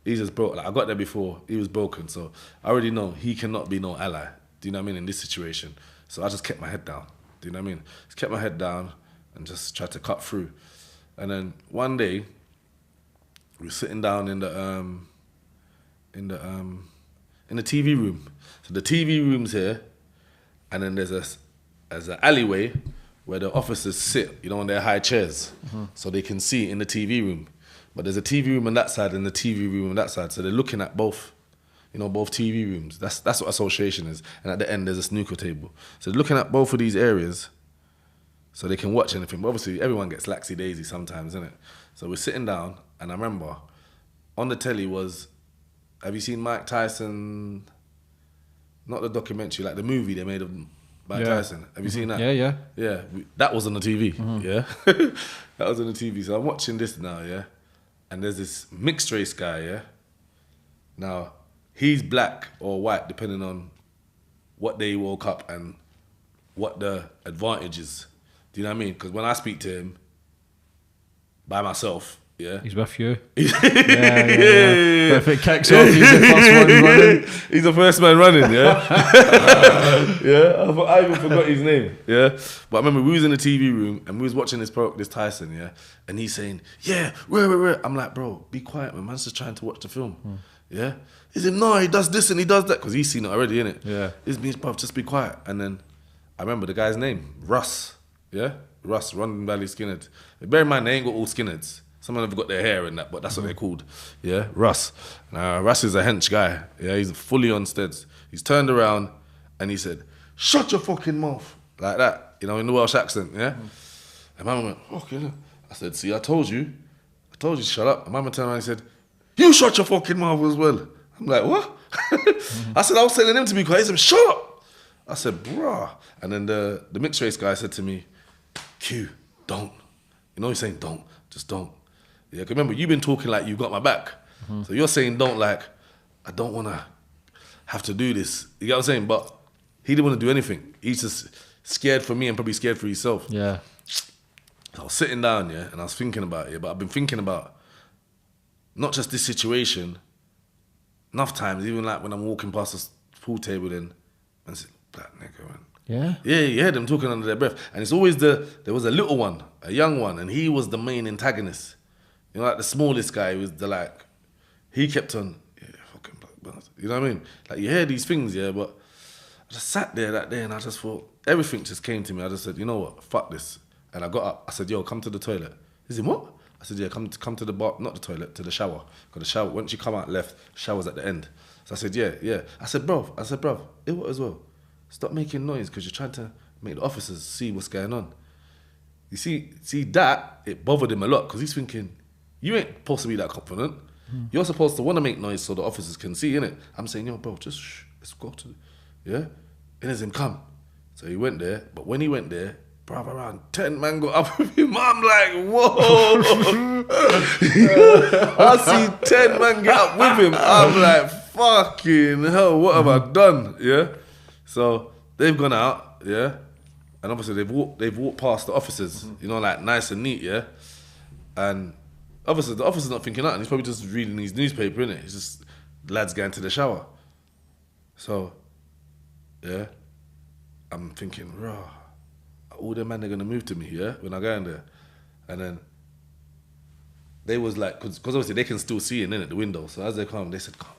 He's just broke. Like, I got there before. He was broken, so I already know he cannot be no ally. Do you know what I mean? In this situation, so I just kept my head down. Do you know what I mean? Just kept my head down and just tried to cut through. And then one day, we were sitting down in the TV room. So the TV room's here, and then there's an alleyway where the officers sit, you know, on their high chairs, so they can see in the TV room. But there's a TV room on that side and the TV room on that side, so they're looking at both, you know, both TV rooms. That's what association is. And at the end, there's a snooker table. So they're looking at both of these areas, so they can watch anything. But obviously, everyone gets laxy-daisy sometimes, innit? So we're sitting down, and I remember on the telly was, have you seen Mike Tyson? Not the documentary, like the movie they made of Mike Tyson. Have you seen that? Yeah. Yeah, that was on the TV, yeah? That was on the TV. So I'm watching this now, yeah? And there's this mixed race guy, yeah? Now, he's black or white, depending on what day he woke up and what the advantage is. Do you know what I mean? Because when I speak to him by myself, yeah. He's with you. yeah. But if it kicks off, he's the first one running. He's the first man running, yeah. Yeah, I even forgot his name, yeah. But I remember we was in the TV room and we was watching this Tyson, yeah, and he's saying, yeah, where? I'm like, bro, be quiet, man. Man's just trying to watch the film, yeah. He said, no, he does this and he does that because he's seen it already, innit? Yeah. This means, bro, just be quiet. And then I remember the guy's name, Russ, yeah, Russ, London Valley Skinheads. Bear in mind, they ain't got all skinheads. Some of them have got their hair and that, but that's what they're called. Yeah, Russ. Now, Russ is a hench guy. Yeah, he's fully on steads. He's turned around and he said, shut your fucking mouth. Like that, you know, in the Welsh accent, yeah? And Mama went, okay. I said, see, I told you to shut up. And Mama turned around and said, you shut your fucking mouth as well. I'm like, what? I said, I was telling him to be quiet. He said, shut up. I said, bruh. And then the mixed race guy said to me, Q, don't. You know he's saying don't, just don't. Yeah, 'cause remember, you've been talking like you got my back. So you're saying don't like, I don't want to have to do this. You get what I'm saying? But he didn't want to do anything. He's just scared for me and probably scared for himself. Yeah. I was sitting down, yeah, and I was thinking about it, but I've been thinking about not just this situation, enough times, even like when I'm walking past the pool table then, and say, black nigga, man. Yeah? Yeah, you heard them talking under their breath. And it's always there was a little one, a young one, and he was the main antagonist. You know, like the smallest guy was he kept on, yeah, fucking black bastard. You know what I mean? Like you hear these things, yeah, but I just sat there that day and I just thought, everything just came to me. I just said, you know what, fuck this. And I got up, I said, yo, come to the toilet. He said, what? I said, yeah, come to the bar, not the toilet, to the shower. Because the shower, once you come out left, the shower's at the end. So I said, yeah. I said, bruv, it what as well? Stop making noise because you're trying to make the officers see what's going on. You see that, it bothered him a lot because he's thinking, you ain't supposed to be that confident. You're supposed to want to make noise so the officers can see, innit? I'm saying, yo, bro, just shh, let's go to, yeah? And as him come. So he went there, but when he went there, bruv, around 10 man got up with him. I'm like, whoa. I see 10 man get up with him. I'm like, fucking hell, what have I done, yeah? So they've gone out, yeah? And obviously they've walked past the officers, you know, like nice and neat, yeah? And obviously the officer's not thinking nothing. He's probably just reading his newspaper, innit? It's just lads going to the shower. So, yeah, I'm thinking, raw, all them men are going to move to me, yeah, when I go in there. And then they was like, because obviously they can still see in at the window. So as they come, they said, come.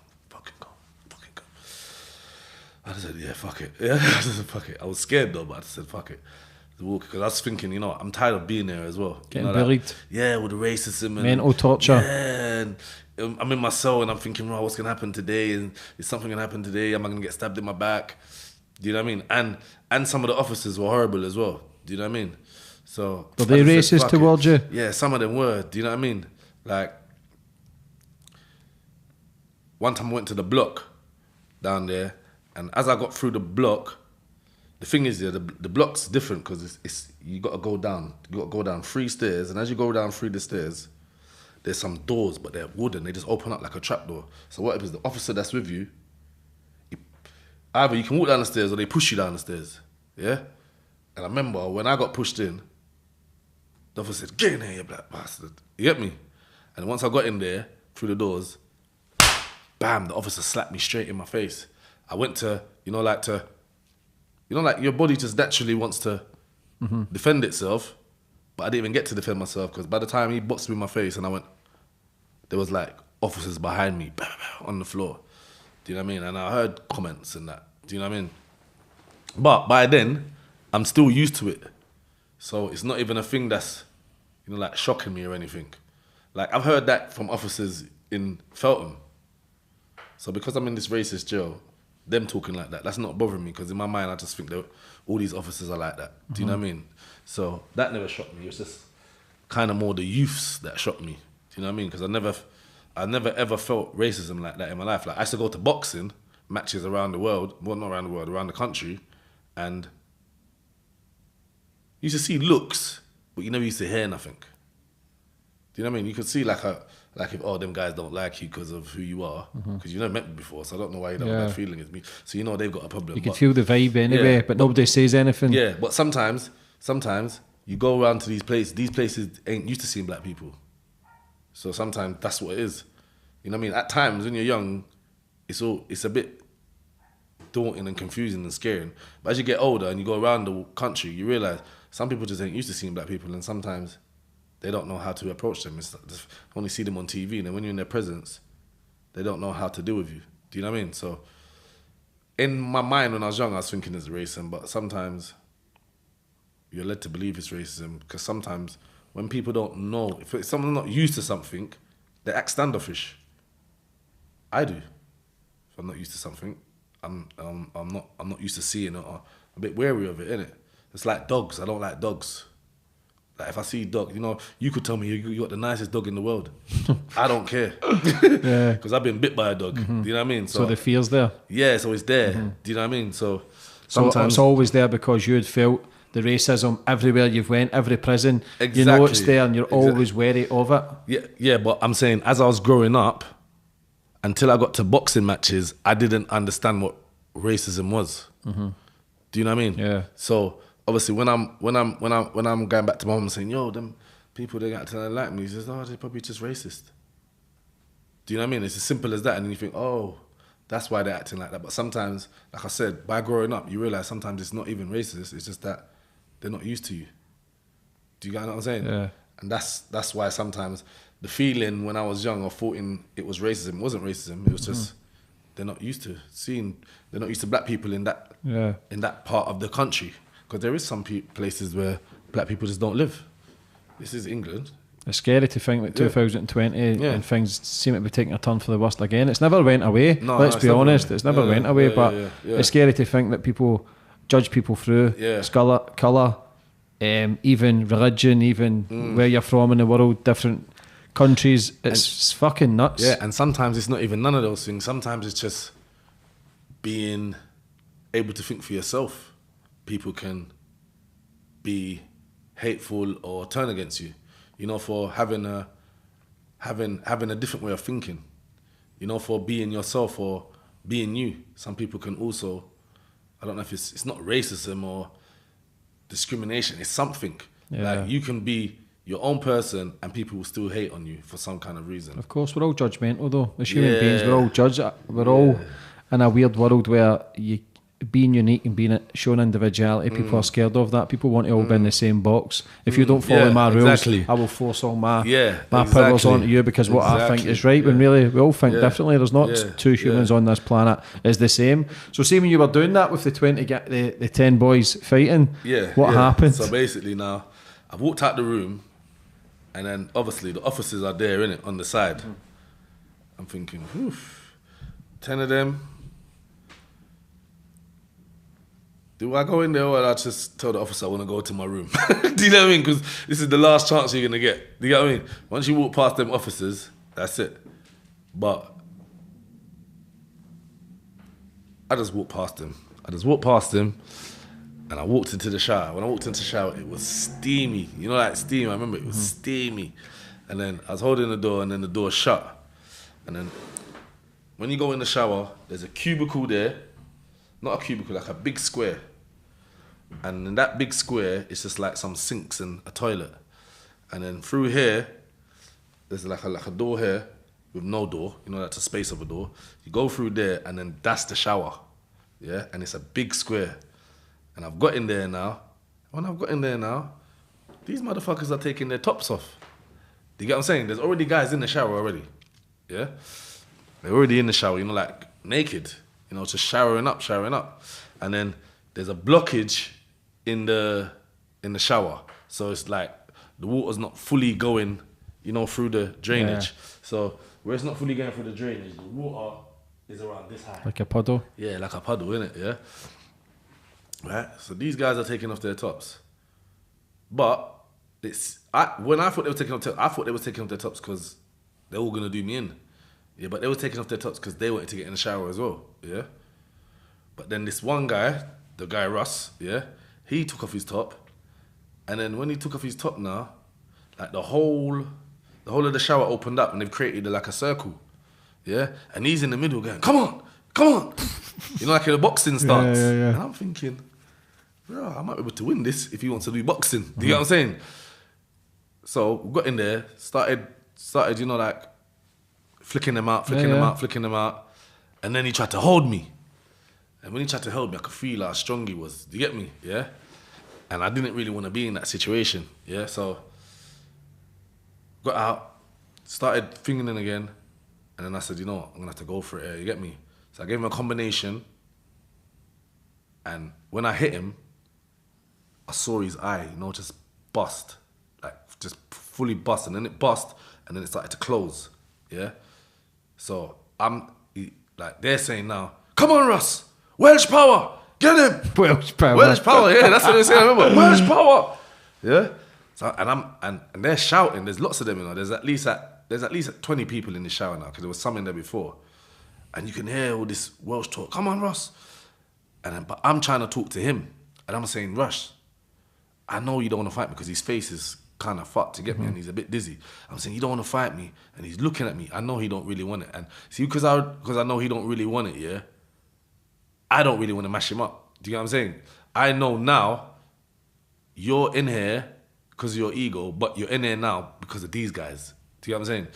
I just said, yeah, fuck it. Yeah, I just said, fuck it. I was scared though, but I just said, fuck it. Because I was thinking, you know, I'm tired of being there as well. Getting bullied. Yeah, with the racism and mental torture. Yeah, and I'm in my cell and I'm thinking, oh, what's gonna happen today? And is something gonna happen today? Am I gonna get stabbed in my back? Do you know what I mean? And some of the officers were horrible as well. Do you know what I mean? So were they racist towards you? Yeah, some of them were. Do you know what I mean? Like, one time I went to the block down there, and as I got through the block, the thing is, the block's different because it's you got to go down. You got to go down 3 stairs, and as you go down 3 the stairs, there's some doors, but they're wooden. They just open up like a trapdoor. So what happens? The officer that's with you, either you can walk down the stairs or they push you down the stairs. Yeah. And I remember when I got pushed in, the officer said, "Get in here, you black bastard." You get me? And once I got in there through the doors, bam! The officer slapped me straight in my face. I went to, like your body just naturally wants to defend itself, but I didn't even get to defend myself because by the time he boxed me in my face and I went, there was like officers behind me on the floor. Do you know what I mean? And I heard comments and that. Do you know what I mean? But by then, I'm still used to it. So it's not even a thing that's, like shocking me or anything. Like I've heard that from officers in Feltham. So because I'm in this racist jail, them talking like that, that's not bothering me because in my mind I just think that all these officers are like that. Do you know what I mean? So that never shocked me. It was just kind of more the youths that shocked me. Do you know what I mean? Because I never ever felt racism like that in my life. Like I used to go to boxing matches around the world, well not around the world, around the country, and you used to see looks, but you never used to hear nothing. Do you know what I mean? You could see like if them guys don't like you because of who you are, because you never met me before, so I don't know why you don't have that feeling it's me. So they've got a problem. You can feel the vibe anyway, but nobody says anything. Yeah, but sometimes you go around to these places ain't used to seeing black people. So sometimes that's what it is. You know what I mean? At times when you're young, it's a bit daunting and confusing and scaring. But as you get older and you go around the country, you realise some people just ain't used to seeing black people, and sometimes they don't know how to approach them. It's just only see them on TV, and then when you're in their presence, they don't know how to deal with you. Do you know what I mean? So in my mind when I was young, I was thinking it's racism, but sometimes you're led to believe it's racism because sometimes when people don't know, if someone's not used to something, they act standoffish. I do. If I'm not used to something, I'm not used to seeing it, or I'm a bit wary of it, innit? It's like dogs. I don't like dogs. Like if I see a dog, you could tell me you got the nicest dog in the world. I don't care. Because I've been bit by a dog. Do you know what I mean? So the fear's there. Yeah, so it's there. Do you know what I mean? So sometimes it's always there because you had felt the racism everywhere you've went, every prison. Exactly. You know it's there and you're always wary of it. Yeah, but I'm saying as I was growing up, until I got to boxing matches, I didn't understand what racism was. Do you know what I mean? Yeah. So obviously, when I'm going back to my mum and saying, "Yo, them people they got to like me," he says, "Oh, they're probably just racist." Do you know what I mean? It's as simple as that, and then you think, "Oh, that's why they're acting like that." But sometimes, like I said, by growing up, you realise sometimes it's not even racist. It's just that they're not used to you. Do you get what I'm saying? Yeah. And that's why sometimes the feeling when I was young of thought it was racism wasn't racism. It was just they're not used to seeing. They're not used to black people in that part of the country. Because there is some places where black people just don't live. This is England. It's scary to think that 2020 and things seem to be taking a turn for the worst again. It's never went away. Let's be honest. It's never went away. But it's scary to think that people judge people through colour, even religion, even where you're from in the world, different countries. It's fucking nuts. Yeah, and sometimes it's not even none of those things. Sometimes it's just being able to think for yourself. People can be hateful or turn against you, for having a different way of thinking, for being yourself or being you. Some people can also, I don't know if it's not racism or discrimination, it's something. Like you can be your own person and people will still hate on you for some kind of reason. Of course, we're all judgmental though. As human beings, we're all judged. We're all in a weird world where you being unique and being showing individuality, people are scared of that. People want to all be in the same box. If you don't follow my rules, I will force all my powers onto you because what I think is right, when really we all think differently. There's not two humans on this planet is the same. So see when you were doing that with the 10 boys fighting, what happened? So basically now, I've walked out the room and then obviously the officers are there, innit, on the side. I'm thinking, 10 of them. Do I go in there or I just tell the officer I want to go to my room? Do you know what I mean? Because this is the last chance you're going to get. Do you get what I mean? Once you walk past them officers, that's it. But I just walked past him. And I walked into the shower. When I walked into the shower, it was steamy. You know, like steam. I remember it was steamy. And then I was holding the door, and then the door shut. And then when you go in the shower, there's a cubicle there. Not a cubicle, like a big square. And in that big square, it's just like some sinks and a toilet. And then through here, there's like a door here with no door. You know, that's a space of a door. You go through there, and then that's the shower. Yeah, and it's a big square. And I've got in there now. When I've got in there now, these motherfuckers are taking their tops off. Do you get what I'm saying? There's already guys in the shower already. Yeah? They're already in the shower, you know, like naked. You know, just showering up. And then there's a blockage in the shower. So it's like the water's not fully going, you know, through the drainage. Yeah. So where it's not fully going through the drainage, the water is around this high. Like a puddle? Yeah, like a puddle, innit? Yeah? Right? So these guys are taking off their tops. But when I thought they were taking off their tops, I thought they were taking off their tops because they're all going to do me in. Yeah, but they were taking off their tops because they wanted to get in the shower as well. Yeah? But then this one guy, the guy Russ, yeah, he took off his top. And then when he took off his top now, like the whole of the shower opened up and they've created like a circle. Yeah? And he's in the middle going, come on. You know, like in a boxing stance. Yeah. And I'm thinking, bro, I might be able to win this if he wants to do boxing. Do you get what I'm saying? So we got in there, started, you know, like flicking them out. And then he tried to hold me. And when he tried to hold me, I could feel how strong he was. Do you get me? Yeah? And I didn't really want to be in that situation. Yeah? So got out, started fingering again. And then I said, you know what, I'm going to have to go for it. You get me? So I gave him a combination, and when I hit him, I saw his eye, you know, just bust, like just fully bust, and then it bust, and then it started to close, yeah? So they're saying now, come on Russ, Welsh power, get him! Welsh power, yeah, that's what they're saying, I remember, Welsh power, yeah? So, and they're shouting, there's lots of them, you know, there's at least 20 people in the shower now, because there was some in there before. And you can hear all this Welsh talk. Come on, Russ. But I'm trying to talk to him. And I'm saying, Russ, I know you don't want to fight me because his face is kind of fucked to get me and he's a bit dizzy. I'm saying, you don't want to fight me. And he's looking at me. I know he don't really want it. And see, because I know he don't really want it, yeah, I don't really want to mash him up. Do you get what I'm saying? I know now you're in here because of your ego, but you're in here now because of these guys. Do you get what I'm saying?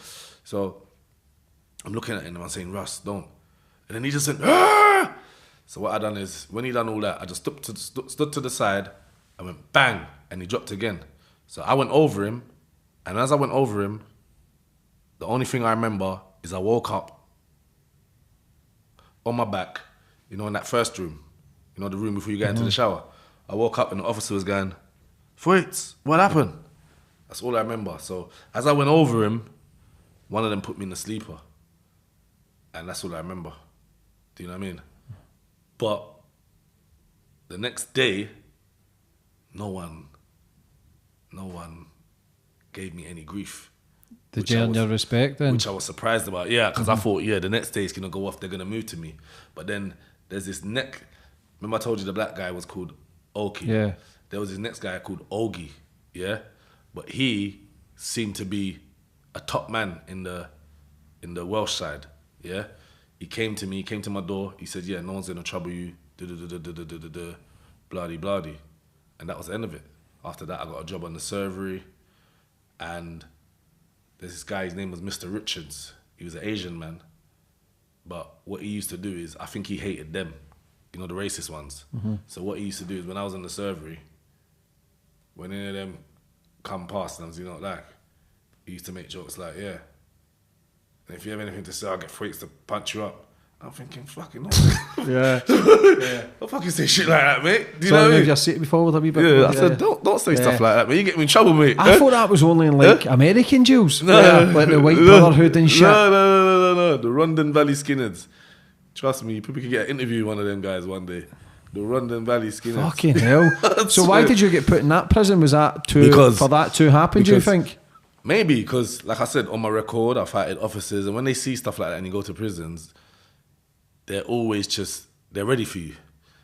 So I'm looking at him and I'm saying, Russ, don't. And then he just said, ah! So what I done is, when he done all that, I just stood to the side, I went bang, and he dropped again. So I went over him, and as I went over him, the only thing I remember is I woke up on my back, you know, in that first room, you know, the room before you get into the shower. I woke up and the officer was going, Thwaites, what happened? That's all I remember. So as I went over him, one of them put me in the sleeper. And that's all I remember. Do you know what I mean? But the next day, no one gave me any grief. Did you earn your respect then? Which I was surprised about, yeah, because I thought, the next day it's going to go off, they're going to move to me. But then there's this remember I told you the black guy was called Oki? Yeah. There was this next guy called Ogie, yeah? But he seemed to be a top man in the Welsh side. Yeah, he came to me, he came to my door, he said, yeah, no one's gonna trouble you, bloody. And that was the end of it. After that, I got a job on the servery, and there's this guy, his name was Mr. Richards. He was an Asian man, but what he used to do is, I think he hated them, you know, the racist ones. So what he used to do is, when I was in the servery, when any of them come past and I was, you know, like, he used to make jokes like, yeah, and if you have anything to say, I'll get Thwaites to punch you up. I'm thinking, fucking no. Yeah. Don't fucking say shit like that, mate. Do you know what I mean? You've seen it before with a wee bit. Yeah, I said, don't say stuff like that, mate. You get me in trouble, mate. I thought that was only in like American Jews. No. Like the White Brotherhood and shit. No. The Rondon Valley Skinheads. Trust me, you probably could get an interview with one of them guys one day. The Rondon Valley Skinheads. Fucking hell. So why did you get put in that prison? Was that for that to happen, do you think? Maybe, because, like I said, on my record, I've fighted officers, and when they see stuff like that and you go to prisons, they're always just they're ready for you.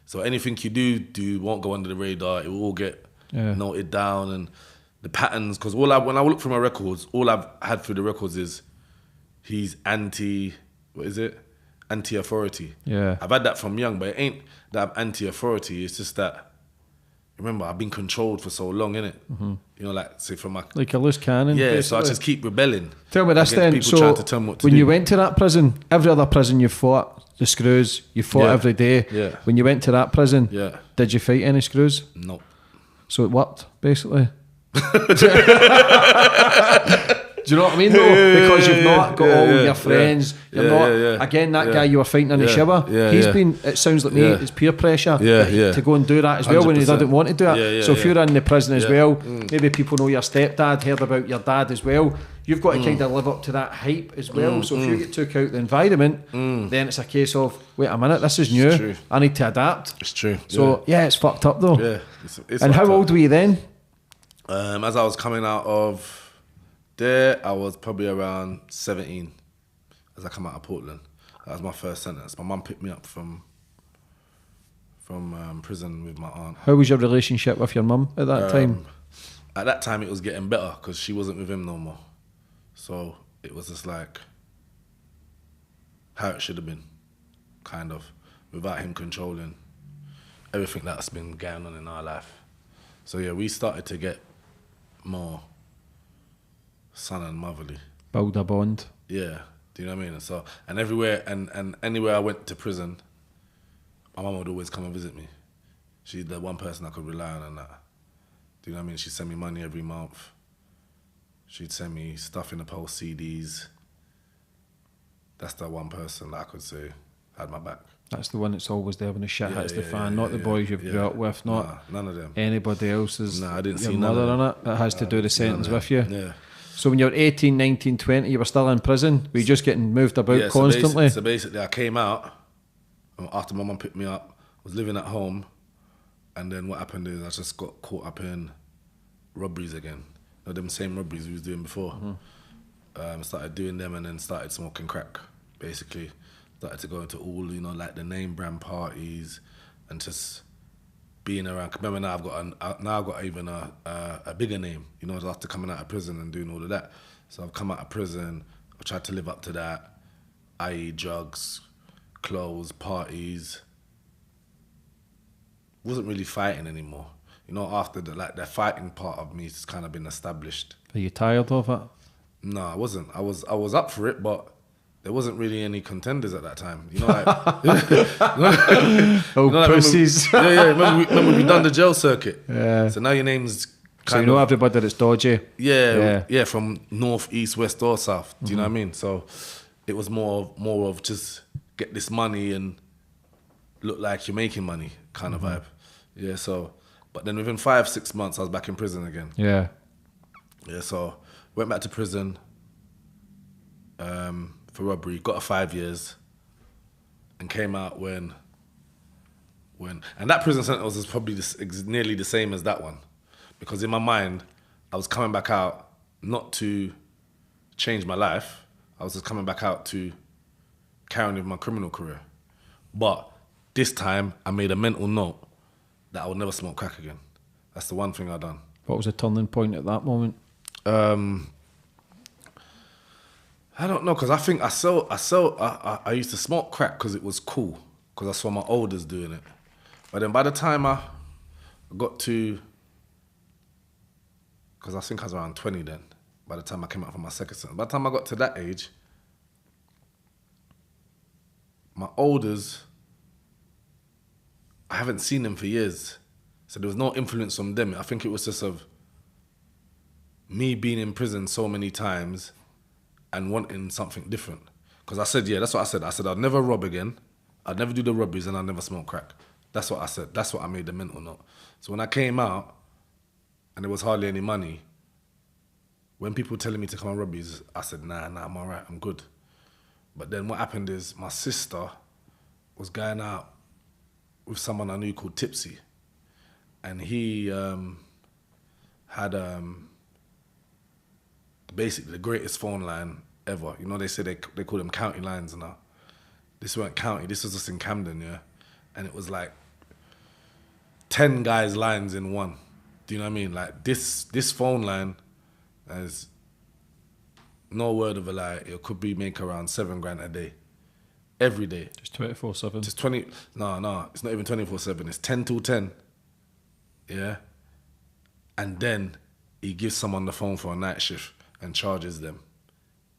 So anything you do won't go under the radar. It will all get noted down, and the patterns. Because when I look through my records, all I've had through the records is he's anti-authority. Yeah. I've had that from young, but it ain't that I'm anti-authority. It's just that, remember, I've been controlled for so long, innit? Mm-hmm. You know, like, say from my... Like a loose cannon, yeah, basically. so I just keep rebelling. Tell me this then, people so trying to tell me what to when do. you went to that prison, every other prison you fought, the screws, you fought every day. Yeah. When you went to that prison, Yeah. did you fight any screws? No. So it worked, basically. Do you know what I mean, though? Because you've not got all your friends. You're not. Again, that guy you were fighting in the shower, he's been. It sounds like me. It's peer pressure to go and do that as well when he didn't want to do it. So if you're in the prison as well, maybe people know your stepdad, heard about your dad as well. You've got to kind of live up to that hype as well. So if you get took out the environment, then it's a case of, wait a minute, this is new. I need to adapt. It's true. So it's fucked up though. Yeah. It's and how old were you then? As I was coming out of there, I was probably around 17 as I come out of Portland. That was my first sentence. My mum picked me up from prison with my aunt. How was your relationship with your mum at that time? At that time, it was getting better because she wasn't with him no more. So it was just like how it should have been, kind of, without him controlling everything that's been going on in our life. So yeah, we started to get more son and motherly. Build a bond. Yeah, do you know what I mean? So and everywhere and anywhere I went to prison, my mum would always come and visit me. She's the one person I could rely on and that. Do you know what I mean? She'd send me money every month. She'd send me stuff in the post, CDs. That's the one person that I could say had my back. That's the one that's always there when the shit hits the fan, not the boys you've grew up with, not none of them. Anybody else's. I didn't your see mother none in it that has to do the sentence with you. Yeah. So when you were 18, 19, 20, you were still in prison? Were you just getting moved about constantly? So basically I came out after my mum picked me up, was living at home, and then what happened is I just got caught up in robberies again. You know, them same robberies we was doing before. Started doing them and then started smoking crack, basically. Started to go into all, you know, like the name brand parties and just being around. Remember now I've got even a bigger name, you know, after coming out of prison and doing all of that. So I've come out of prison, I've tried to live up to that, i.e. drugs, clothes, parties. Wasn't really fighting anymore. You know, after the fighting part of me has kind of been established. Are you tired of it? No, I wasn't. I was up for it, but there wasn't really any contenders at that time. You know, like pussies. Remember we done the jail circuit. Yeah. So now your name's so you know everybody that's dodgy. Yeah, from north, east, west, or south. Do you know what I mean? So it was more of just get this money and look like you're making money kind of vibe. Yeah. So, but then within 5-6 months, I was back in prison again. Yeah. Yeah. So went back to prison. For robbery, got a 5 years, and came out when and that prison sentence was probably nearly the same as that one, because in my mind I was coming back out not to change my life, I was just coming back out to carry on with my criminal career. But this time I made a mental note that I would never smoke crack again. That's the one thing I done. What was the turning point at that moment? I don't know, because I think I used to smoke crack because it was cool, because I saw my elders doing it. But then by the time I got to, because I think I was around 20 then, by the time I came out from my second sentence, by the time I got to that age, my elders, I haven't seen them for years. So there was no influence from them. I think it was just of me being in prison so many times and wanting something different. Because I said, that's what I said. I said I'd never rob again, I'd never do the robberies, and I'd never smoke crack. That's what I said. That's what I made the mental note. So when I came out, and there was hardly any money, when people were telling me to come on robberies, I said, nah, I'm all right, I'm good. But then what happened is my sister was going out with someone I knew called Tipsy. And he had basically the greatest phone line ever. You know, they say they call them county lines now. This weren't county, this was just in Camden, yeah? and it was like 10 guys' lines in one. Do you know what I mean? Like this phone line, as no word of a lie, it could be make around $7,000 a day, every day. Just 24/7. Just 20. No, it's not even 24/7. It's 10 till 10. Yeah, and then he gives someone the phone for a night shift and charges them.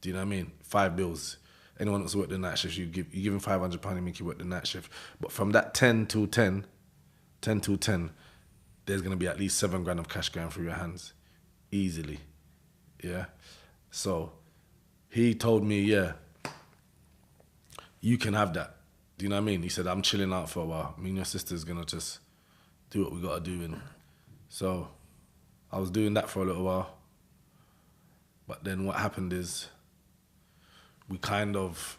Do you know what I mean? 5 bills. Anyone that's worked the night shift, you give him £500, you make you work the night shift. But from that 10 till 10, there's gonna be at least $7,000 of cash going through your hands, easily. Yeah. So he told me, yeah, you can have that. Do you know what I mean? He said, I'm chilling out for a while. Me and your sister's gonna just do what we gotta do. And so I was doing that for a little while. But then what happened is we kind of,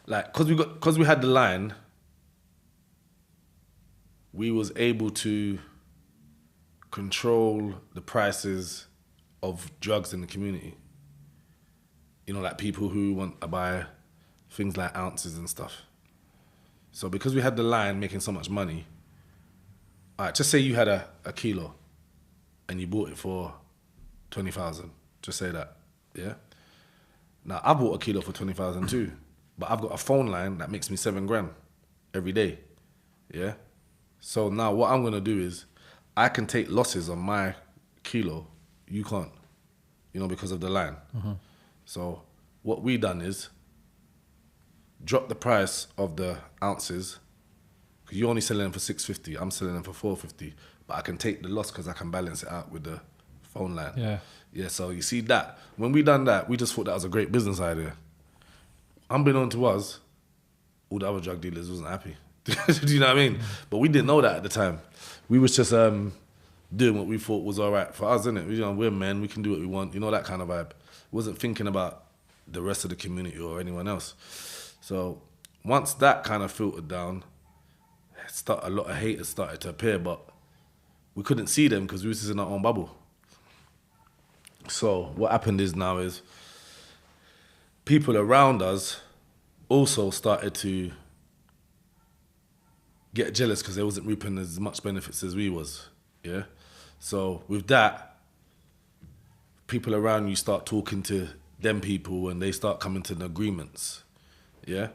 like, cause we had the line, we was able to control the prices of drugs in the community. You know, like people who want to buy things like ounces and stuff. So because we had the line making so much money, all right, just say you had a kilo and you bought it for 20,000. Just say that, yeah? Now, I bought a kilo for 20,000 too, but I've got a phone line that makes me $7,000 every day, yeah? So now what I'm gonna do is I can take losses on my kilo, you can't, you know, because of the line. So what we done is drop the price of the ounces, because you're only selling them for $6.50, I'm selling them for $4.50, but I can take the loss because I can balance it out with the phone line. Yeah, so you see that. When we done that, we just thought that was a great business idea. Unbeknown to us, all the other drug dealers wasn't happy. Do you know what I mean? But we didn't know that at the time. We was just doing what we thought was all right for us, innit? You know, we're men, we can do what we want, you know, that kind of vibe. Wasn't thinking about the rest of the community or anyone else. So once that kind of filtered down, a lot of haters started to appear, but we couldn't see them because we was just in our own bubble. So what happened is now is people around us also started to get jealous because they wasn't reaping as much benefits as we was, yeah? So with that, people around you start talking to them people and they start coming to the agreements, yeah?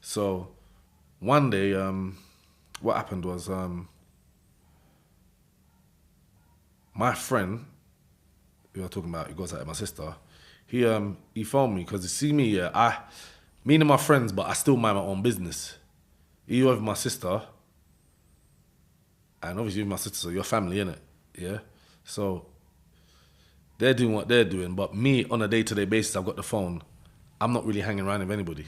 So one day, what happened was my friend, who I'm talking about, who goes out with my sister, he phoned me because you see me, yeah, me and my friends, but I still mind my own business. He with my sister, and obviously with my sister, so your family, innit? Yeah? So they're doing what they're doing, but me, on a day-to-day basis, I've got the phone. I'm not really hanging around with anybody.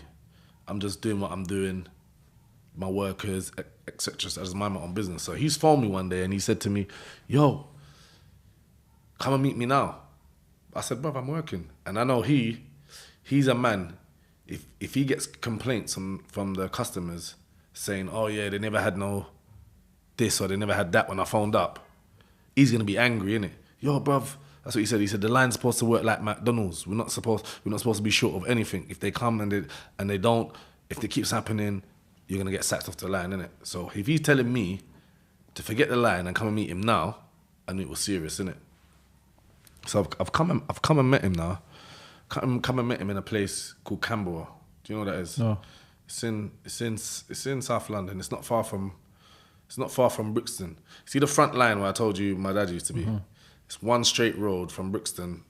I'm just doing what I'm doing, my workers, etc. So I just mind my own business. So he's phoned me one day and he said to me, yo, come and meet me now. I said, bruv, I'm working. And I know he's a man, if he gets complaints from the customers saying, oh yeah, they never had no this or they never had that when I phoned up, he's gonna be angry, innit? Yo, bruv, that's what he said. He said the line's supposed to work like McDonald's. We're not supposed to be short of anything. If they come and they don't, if it keeps happening, you're gonna get sacked off the line, innit? So if he's telling me to forget the line and come and meet him now, I knew it was serious, innit? So I've come and met him now. Come and met him in a place called Canberra. Do you know what that is? No. It's in South London. It's not far from Brixton. See the front line where I told you my dad used to be? Mm-hmm. It's one straight road from Brixton.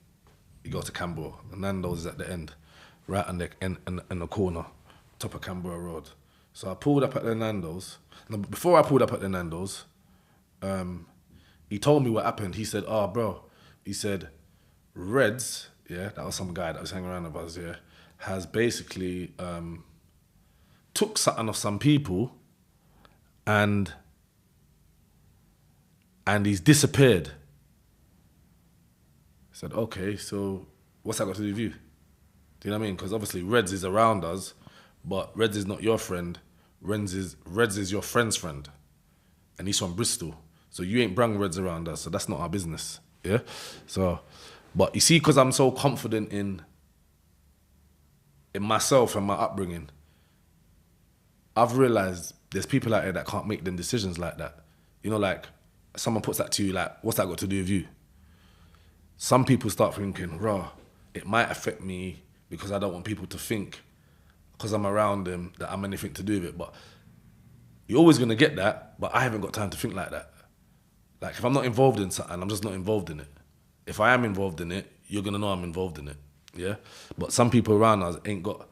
You go to Canberra. The Nando's is at the end, right in the corner, top of Canberra Road. So I pulled up at the Nando's. Now, before I pulled up at the Nando's, he told me what happened. He said, "Oh, bro," he said, "Reds, yeah, that was some guy that was hanging around with us, yeah, has basically took something of some people and he's disappeared." I said, okay, so what's that got to do with you? Do you know what I mean? Because obviously Reds is around us, but Reds is not your friend. Reds is your friend's friend. And he's from Bristol. So you ain't brung Reds around us, so that's not our business, yeah? So, but you see, because I'm so confident in myself and my upbringing, I've realised there's people out there that can't make them decisions like that. You know, like, someone puts that to you, like, what's that got to do with you? Some people start thinking, raw, it might affect me because I don't want people to think, because I'm around them, that I'm anything to do with it. But you're always going to get that, but I haven't got time to think like that. Like, if I'm not involved in something, I'm just not involved in it. If I am involved in it, you're going to know I'm involved in it, yeah? But some people around us ain't got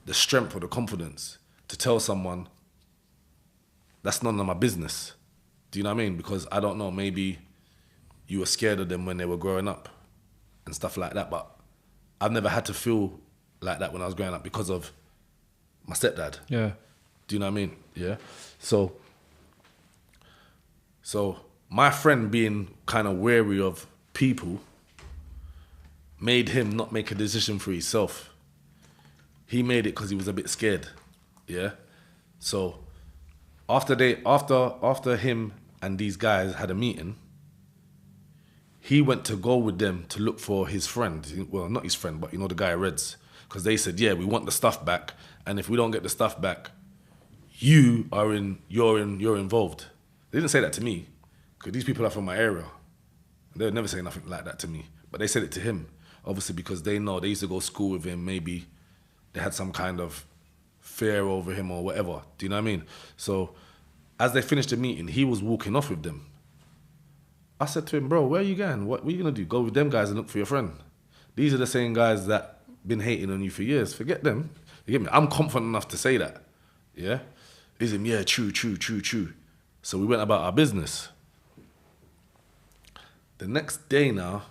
the strength or the confidence to tell someone, that's none of my business. Do you know what I mean? Because I don't know, maybe you were scared of them when they were growing up and stuff like that, but I've never had to feel like that when I was growing up because of my stepdad. Yeah. Do you know what I mean? Yeah. So my friend being kind of wary of people made him not make a decision for himself. He made it because he was a bit scared. Yeah. So after him and these guys had a meeting, he went to go with them to look for his friend. Well, not his friend, but you know, the guy Reds. Because they said, yeah, we want the stuff back, and if we don't get the stuff back, you're involved. They didn't say that to me, because these people are from my area. They would never say nothing like that to me. But they said it to him, obviously, because they know they used to go to school with him. Maybe they had some kind of fear over him or whatever. Do you know what I mean? So as they finished the meeting, he was walking off with them. I said to him, bro, where are you going? What are you going to do? Go with them guys and look for your friend. These are the same guys that been hating on you for years. Forget them. You get me? I'm confident enough to say that. Yeah? He's him, yeah, true. So we went about our business. The next day now,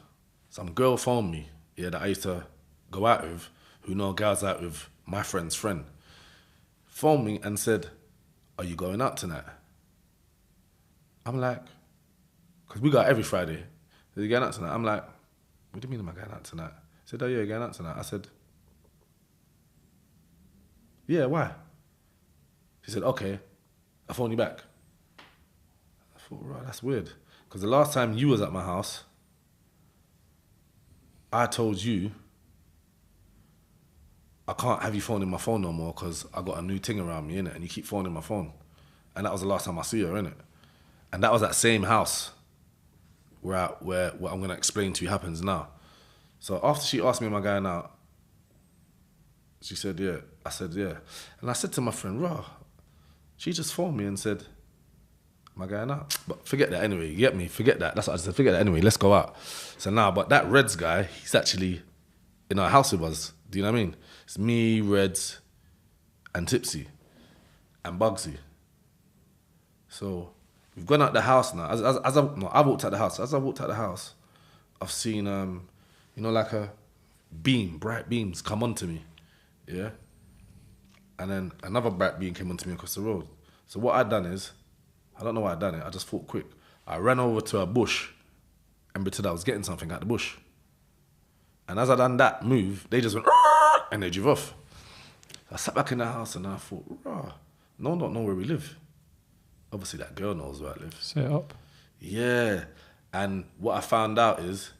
some girl phoned me, yeah, that I used to go out with, who know girls out with my friend's friend. Phoned me and said, are you going out tonight? I'm like, because we go out every Friday. Are you going out tonight? I'm like, what do you mean am I going out tonight? He said, oh yeah, you're going out tonight. I said, yeah, why? He said, okay, I'll phone you back. I thought, right, that's weird. Because the last time you was at my house, I told you, I can't have you phoning my phone no more because I got a new thing around me, innit? And you keep phoning my phone. And that was the last time I see her, innit? And that was that same house where what I'm going to explain to you happens now. So after she asked me, am I going out? She said, yeah. I said, yeah. And I said to my friend, rah, she just phoned me and said, am I going out? But forget that anyway, you get me? Forget that. That's what I said, forget that anyway, let's go out. So now, but that Reds guy, he's actually in our house with us. Do you know what I mean? It's me, Reds, and Tipsy, and Bugsy. So we've gone out the house now. I walked out the house. As I walked out the house, I've seen, you know, like a beam, bright beams come onto me, yeah? And then another bright beam came onto me across the road. So what I'd done is, I don't know why I'd done it, I just thought quick. I ran over to a bush and pretended I was getting something out the bush. And as I done that move, they just went, and they drove off. I sat back in the house and I thought, no one don't know where we live. Obviously that girl knows where I live. Set up. Yeah. And what I found out is,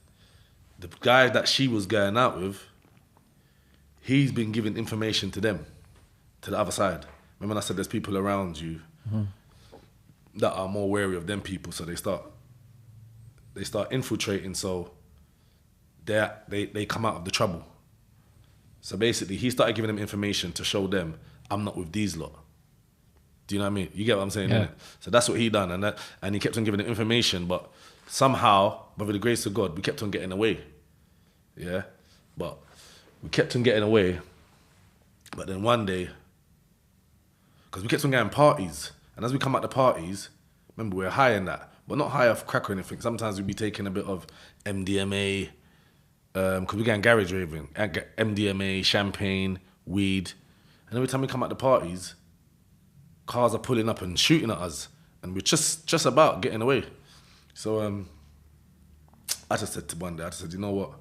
the guy that she was going out with, he's been giving information to them, to the other side. Remember when I said there's people around you that are more wary of them people, so they start infiltrating, so they come out of the trouble. So basically, he started giving them information to show them, I'm not with these lot. Do you know what I mean? You get what I'm saying, Yeah. innit? So that's what he done, and he kept on giving them information, but somehow, by the grace of God, we kept on getting away. Yeah? But we kept on getting away, but then one day, because we kept on going parties, and as we come at the parties, remember, we're high in that, but not high off crack or anything. Sometimes we'd be taking a bit of MDMA, because we're going garage raving, MDMA, champagne, weed, and every time we come at the parties, cars are pulling up and shooting at us, and we're just about getting away. So I just said to one day, you know what?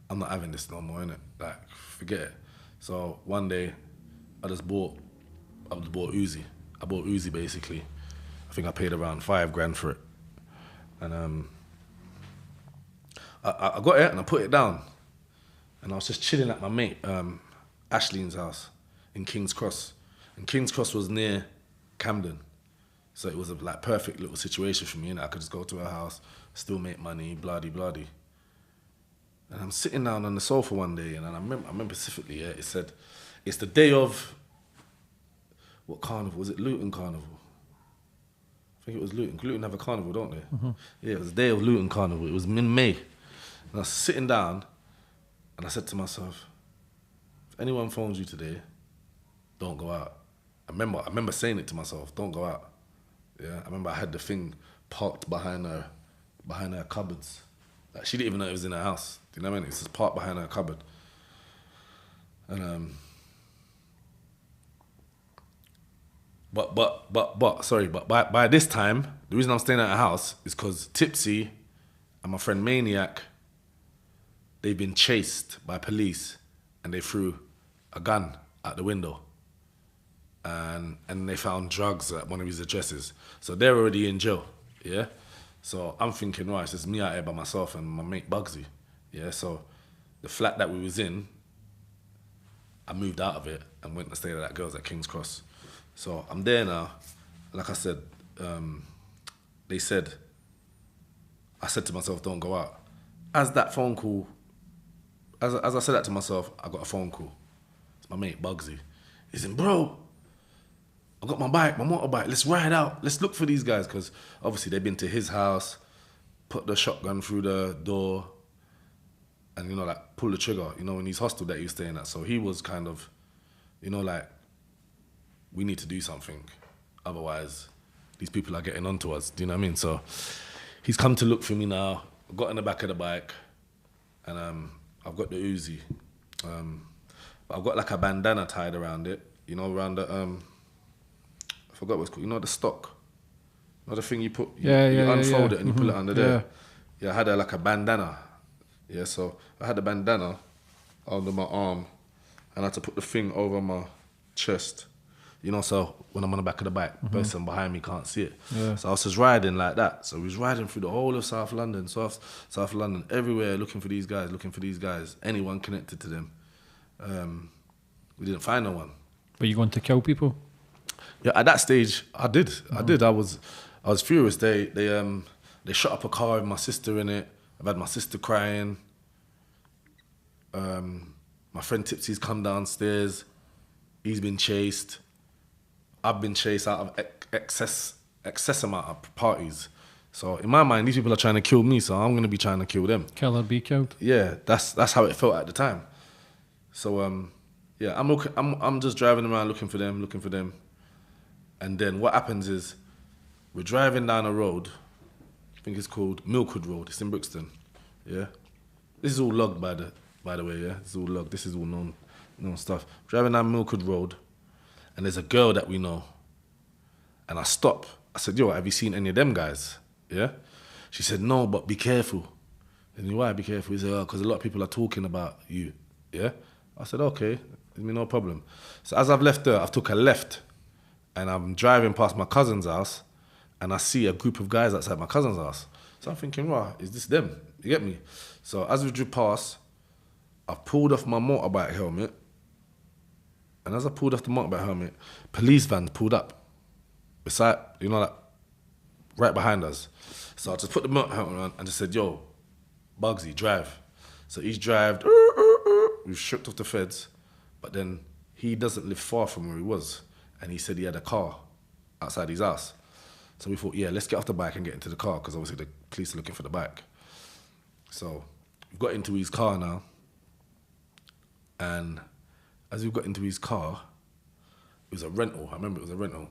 I'm not having this no more, innit? Like, forget it. So one day, I bought Uzi. I bought Uzi basically. I think I paid around $5,000 for it. And I got it and I put it down. And I was just chilling at my mate, Ashleen's house in King's Cross. And King's Cross was near Camden. So it was a like perfect little situation for me, and I could just go to her house, still make money, bloody. And I'm sitting down on the sofa one day, and I remember specifically, it said, it's the day of, what carnival? Was it Luton Carnival? I think it was Luton. Luton have a carnival, don't they? Mm-hmm. Yeah, it was the day of Luton Carnival. It was in May. And I was sitting down, and I said to myself, if anyone phones you today, don't go out. I remember saying it to myself, don't go out. Yeah, I remember I had the thing parked behind her cupboards. Like, she didn't even know it was in her house. Do you know what I mean? It's just parked behind her cupboard. And but by this time, the reason I'm staying at her house is because Tipsy and my friend Maniac, they've been chased by police, and they threw a gun out the window. And they found drugs at one of his addresses. So they're already in jail, yeah? So I'm thinking, right, it's just me out here by myself and my mate Bugsy, yeah? So the flat that we was in, I moved out of it and went to stay at that girl's at King's Cross. So I'm there now. Like I said, I said to myself, don't go out. As that phone call, as I said that to myself, I got a phone call. It's my mate Bugsy. He's in, bro, I got my motorbike, let's ride out, let's look for these guys, because obviously they've been to his house, put the shotgun through the door, and, like, pull the trigger, in his hostel that he was staying at. So he was kind of, like, we need to do something, otherwise these people are getting onto us, do you know what I mean? So he's come to look for me now. I got in the back of the bike, and I've got the Uzi. But I've got like a bandana tied around it, around the, I forgot what it's called, the stock. The thing you put, you unfold it and you pull it under there. Yeah, I had like a bandana. Yeah, so I had a bandana under my arm, and I had to put the thing over my chest. So when I'm on the back of the bike, the person behind me can't see it. Yeah. So I was just riding like that. So we was riding through the whole of South London, South London, everywhere, looking for these guys, anyone connected to them. We didn't find no one. Were you going to kill people? Yeah, at that stage, I did. I was furious. They shot up a car with my sister in it. I've had my sister crying. My friend Tipsy's come downstairs. He's been chased. I've been chased out of excess amount of parties. So in my mind, these people are trying to kill me, so I'm going to be trying to kill them. Kill or be killed. Yeah, that's how it felt at the time. So yeah, I'm just driving around looking for them. And then what happens is, we're driving down a road, I think it's called Milkwood Road, it's in Brixton, yeah? This is all logged by the way, yeah? This is all logged, this is all known stuff. Driving down Milkwood Road, and there's a girl that we know. And I stop. I said, yo, have you seen any of them guys? Yeah? She said, no, but be careful. And why be careful? He said, oh, because a lot of people are talking about you, yeah? I said, okay, no problem. So as I've left there, I've took a left, and I'm driving past my cousin's house, and I see a group of guys outside my cousin's house. So I'm thinking, wow, is this them? You get me? So as we drew past, I pulled off my motorbike helmet, and as I pulled off the motorbike helmet, police vans pulled up beside, like, right behind us. So I just put the motorbike helmet on and just said, yo, Bugsy, drive. So he's drived, we've stripped off the feds, but then he doesn't live far from where he was. And he said he had a car outside his house. So we thought, yeah, let's get off the bike and get into the car, because obviously the police are looking for the bike. So we've got into his car now. And as we got into his car, it was a rental. I remember it was a rental.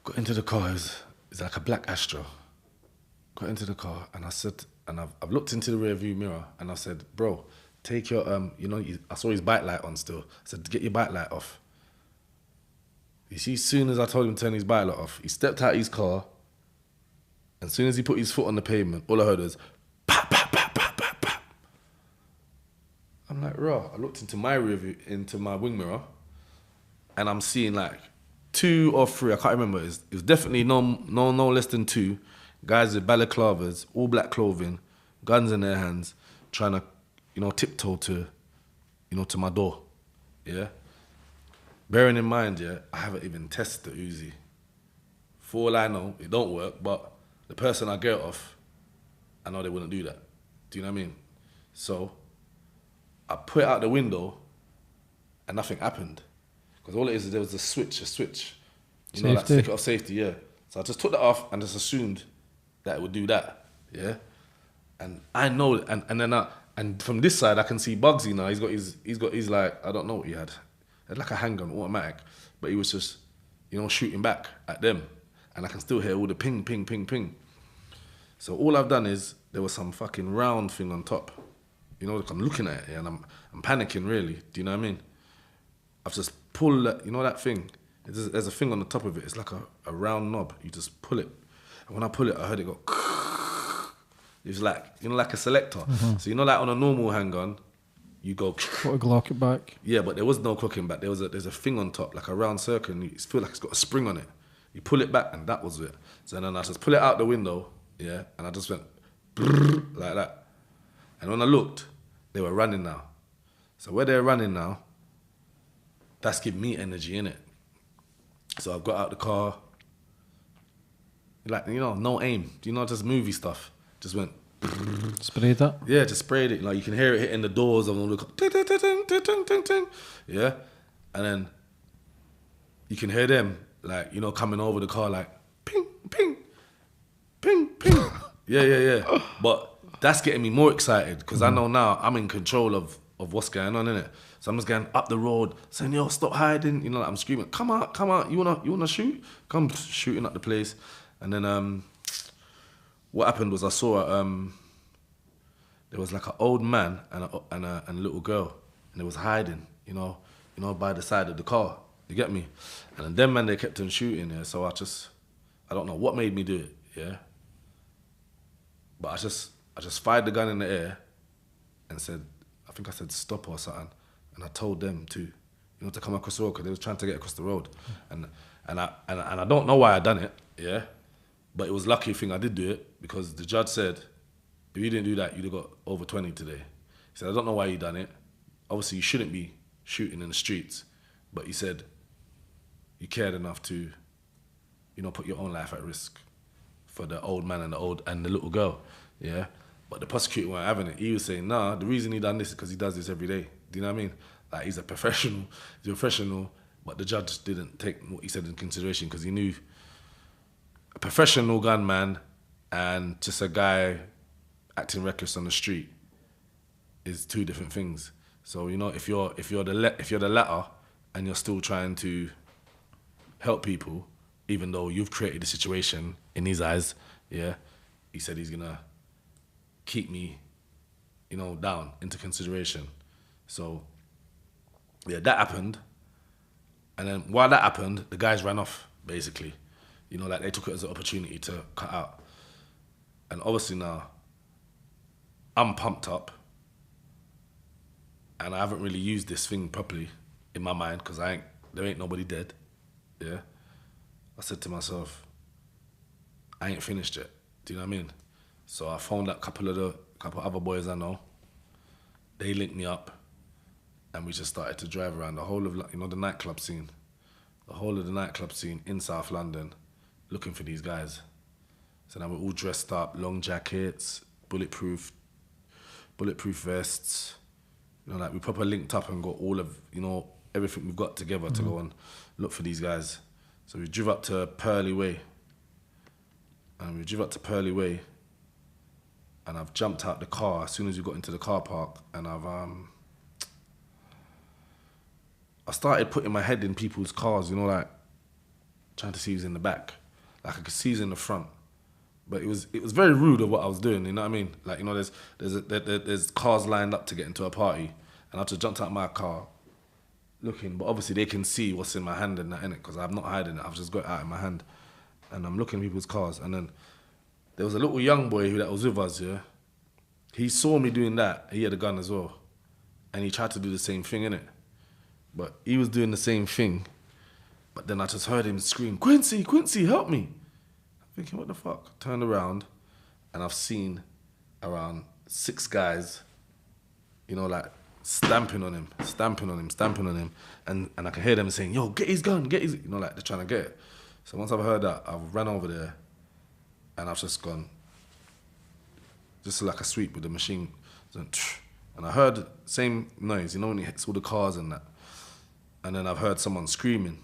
Got into the car, it was like a black Astra. Got into the car, and I said, and I've looked into the rear view mirror, and I said, bro, take your, I saw his bike light on still. I said, get your bike light off. You see, as soon as I told him to turn his bike light off, he stepped out of his car, and as soon as he put his foot on the pavement, all I heard was, pap, pap, pap, pap, pap, pap. I'm like, raw. I looked into my wing mirror, and I'm seeing like 2 or 3, I can't remember. It was definitely no less than 2 guys with balaclavas, all black clothing, guns in their hands, trying to, tiptoe to my door, yeah. Bearing in mind, yeah, I haven't even tested the Uzi. For all I know, it don't work, but the person I get it off, I know they wouldn't do that. Do you know what I mean? So I put it out the window and nothing happened. Because all it is there was a switch. You know, like stick off safety, yeah. So I just took that off and just assumed that it would do that, yeah. And I know, and then and from this side I can see Bugsy now. He's got his like, I don't know what he had. He had like a handgun, automatic, but he was just, you know, shooting back at them, and I can still hear all the ping, ping, ping, ping. So all I've done is there was some fucking round thing on top. You know, like I'm looking at it and I'm panicking really. Do you know what I mean? I've just pulled that, you know that thing? There's a thing on the top of it. It's like a round knob. You just pull it. And when I pull it, I heard it go. It was like, you know, like a selector. Mm-hmm. So you know, like on a normal handgun, you go. Put a Glock it back. Yeah, but there was no clocking back. There's a thing on top, like a round circle, and you feel like it's got a spring on it. You pull it back, and that was it. So then I just pull it out the window, yeah, and I just went like that. And when I looked, they were running now. So where they're running now, that's giving me energy, innit? So I got out the car, like, you know, no aim. You know, just movie stuff. Just went. Sprayed that? Yeah, just sprayed it. Like, you can hear it hitting the doors of all the car. Yeah? And then you can hear them, like, you know, coming over the car, like, ping, ping, ping, ping. Yeah. But that's getting me more excited because I know now I'm in control of what's going on, innit? So I'm just going up the road, saying, yo, stop hiding. You know, like I'm screaming, come out. You wanna shoot? Come shooting up the place. And then what happened was I saw there was like an old man and a little girl, and they was hiding, you know, by the side of the car. You get me? And then them man, they kept on shooting, yeah. So I don't know what made me do it, yeah. But I just fired the gun in the air and said, I think I said stop or something. And I told them to, you know, to come across the road because they was trying to get across the road. And I don't know why I done it, yeah. But it was lucky thing I did do it because the judge said, if you didn't do that, you'd have got over 20 today. He said, I don't know why you done it. Obviously, you shouldn't be shooting in the streets. But he said, you cared enough to, you know, put your own life at risk for the old man and the little girl, yeah? But the prosecutor weren't having it. He was saying, nah, the reason he done this is because he does this every day. Do you know what I mean? Like, he's a professional, but the judge didn't take what he said in consideration because he knew a professional gunman and just a guy acting reckless on the street is two different things. So, you know, if you're the latter and you're still trying to help people, even though you've created the situation in his eyes, yeah, he said he's gonna keep me, you know, down into consideration. So, yeah, that happened. And then while that happened, the guys ran off, basically. You know, like they took it as an opportunity to cut out. And obviously now, I'm pumped up. And I haven't really used this thing properly in my mind because there ain't nobody dead. Yeah. I said to myself, I ain't finished yet. Do you know what I mean? So I phoned a couple other boys I know. They linked me up, and we just started to drive around the whole of, you know, the nightclub scene. The whole of the nightclub scene in South London, looking for these guys. So now we're all dressed up, long jackets, bulletproof vests. You know, like we proper linked up and got all of, you know, everything we've got together to go and look for these guys. So we drove up to Purley Way. And I've jumped out the car as soon as we got into the car park, and I started putting my head in people's cars, you know, like trying to see who's in the back. Like I could see who's in the front. But it was very rude of what I was doing, you know what I mean? Like, you know, there's cars lined up to get into a party, and I just jumped out my car looking, but obviously they can see what's in my hand and that, innit? Because I'm not hiding it, I've just got it out in my hand. And I'm looking at people's cars, and then there was a little young boy that was with us, yeah? He saw me doing that, he had a gun as well. And he tried to do the same thing, innit? But he was doing the same thing, but then I just heard him scream, Quincy, help me. I'm thinking, what the fuck? Turned around, and I've seen around 6 guys, you know, like stamping on him. And I can hear them saying, yo, get his gun, get his, you know, like they're trying to get it. So once I've heard that, I've ran over there and I've just gone, just like a sweep with the machine. And I heard the same noise, you know, when it hits all the cars and that. And then I've heard someone screaming.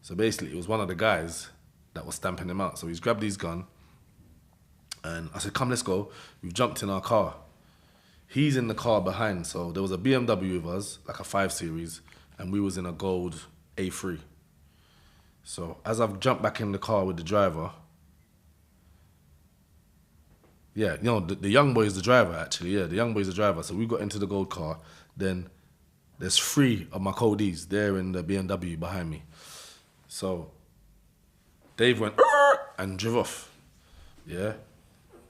So basically it was one of the guys that was stamping him out. So he's grabbed his gun and I said, come, let's go. We've jumped in our car. He's in the car behind. So there was a BMW with us, like a 5 Series, and we was in a gold A3. So as I've jumped back in the car with the driver, yeah, you know, the young boy is the driver, actually. Yeah, the young boy is the driver. So we got into the gold car. Then there's 3 of my Codees there in the BMW behind me. So Dave went and drove off. Yeah.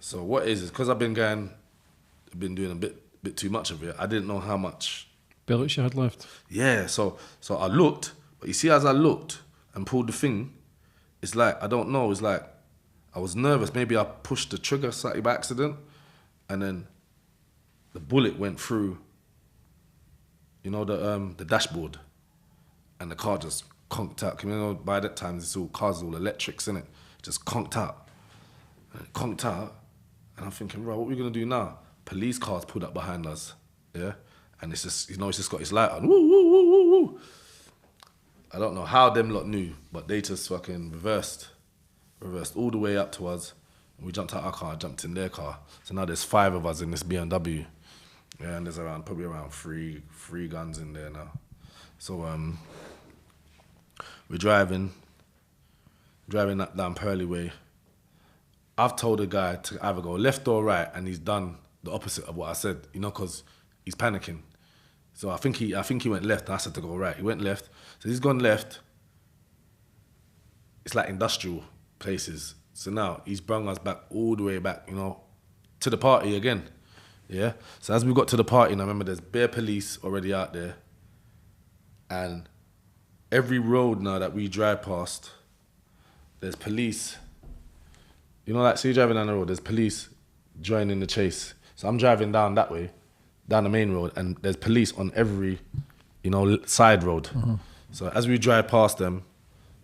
So what is it? Because I've been doing a bit too much of it. I didn't know how much bullets you had left. Yeah. So I looked, but you see, as I looked and pulled the thing, it's like, I don't know. It's like I was nervous. Maybe I pushed the trigger slightly by accident, and then the bullet went through, you know, the dashboard, and the car just conked out. You know, by that time, cars all electrics, innit? Just conked out. And it conked out, and I'm thinking, bro, what are we gonna do now? Police cars pulled up behind us, yeah? And it's just, you know, it's just got its light on. Woo, woo, woo, woo, woo. I don't know how them lot knew, but they just fucking reversed all the way up to us. And we jumped out our car, jumped in their car. So now there's 5 of us in this BMW. Yeah, and there's probably around three guns in there now. So we're driving that down Pearly Way. I've told the guy to either go left or right, and he's done the opposite of what I said, you know, because he's panicking. So I think he went left, and I said to go right. He went left. So he's gone left. It's like industrial places. So now he's brought us back all the way back, you know, to the party again. Yeah. So as we got to the party, and I remember there's bare police already out there, and every road now that we drive past, there's police. You know, like, so you're driving down the road, there's police joining the chase. So I'm driving down that way, down the main road, and there's police on every, you know, side road. Mm-hmm. So as we drive past them,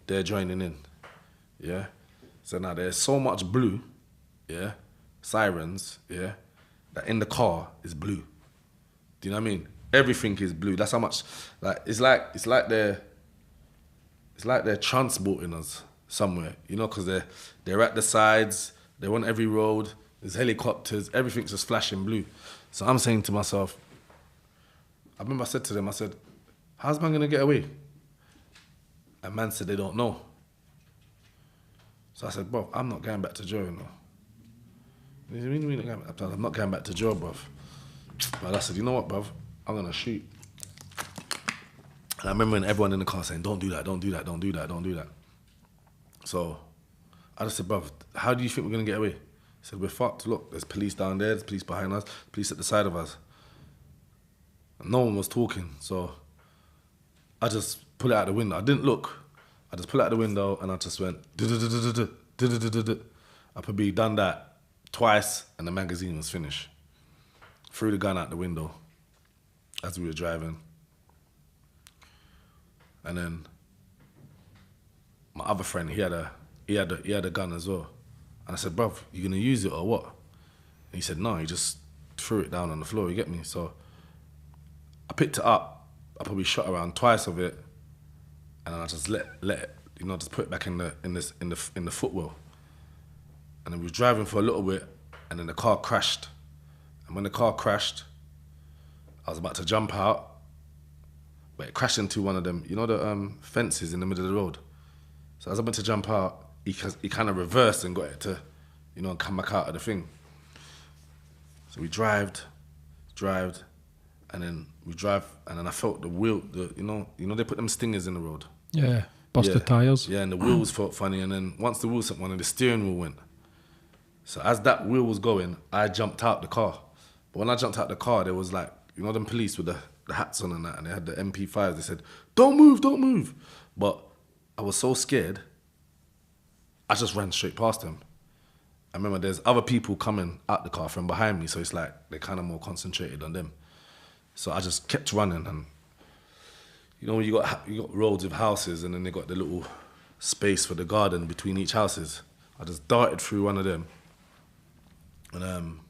they're joining in. Yeah. So now there's so much blue, yeah, sirens, yeah, that in the car is blue. Do you know what I mean? Everything is blue. That's how much, like, it's like they're transporting us somewhere, you know, because they're at the sides, they're on every road, there's helicopters, everything's just flashing blue. So I'm saying to myself, I remember I said to them, I said, how's man gonna get away? And man said they don't know. So I said, bro, I'm not going back to jail, you know. I'm not going back to jail, bruv. But I said, you know what, bruv? I'm gonna shoot. And I remember everyone in the car saying, don't do that, don't do that, don't do that, don't do that. So I just said, bruv, how do you think we're gonna get away? He said, we're fucked. Look, there's police down there, there's police behind us, police at the side of us. And no one was talking, so I just pull it out the window. I didn't look. I just pull it out the window and I just went, I probably done that twice and the magazine was finished. Threw the gun out the window as we were driving. And then my other friend, he had a gun as well. And I said, bruv, you gonna use it or what? And he said, no, he just threw it down on the floor, you get me? So I picked it up, I probably shot around twice of it, and then I just let it, you know, just put it back in the footwell. And then we were driving for a little bit, and then the car crashed. And when the car crashed, I was about to jump out, but it crashed into one of them, you know, the fences in the middle of the road. So as I went to jump out, he kind of reversed and got it to, you know, come back out of the thing. So we drived, and then I felt the wheel, you know they put them stingers in the road. Yeah, busted tyres. Yeah, and the wheels felt funny, and then once the wheels hit one, and the steering wheel went. So as that wheel was going, I jumped out the car. But when I jumped out the car, there was like, you know them police with the hats on and that, and they had the MP5s, they said, don't move, don't move. But I was so scared, I just ran straight past them. I remember there's other people coming out the car from behind me, so it's like they're kind of more concentrated on them. So I just kept running, and you know, you got roads with houses, and then they got the little space for the garden between each houses. I just darted through one of them, and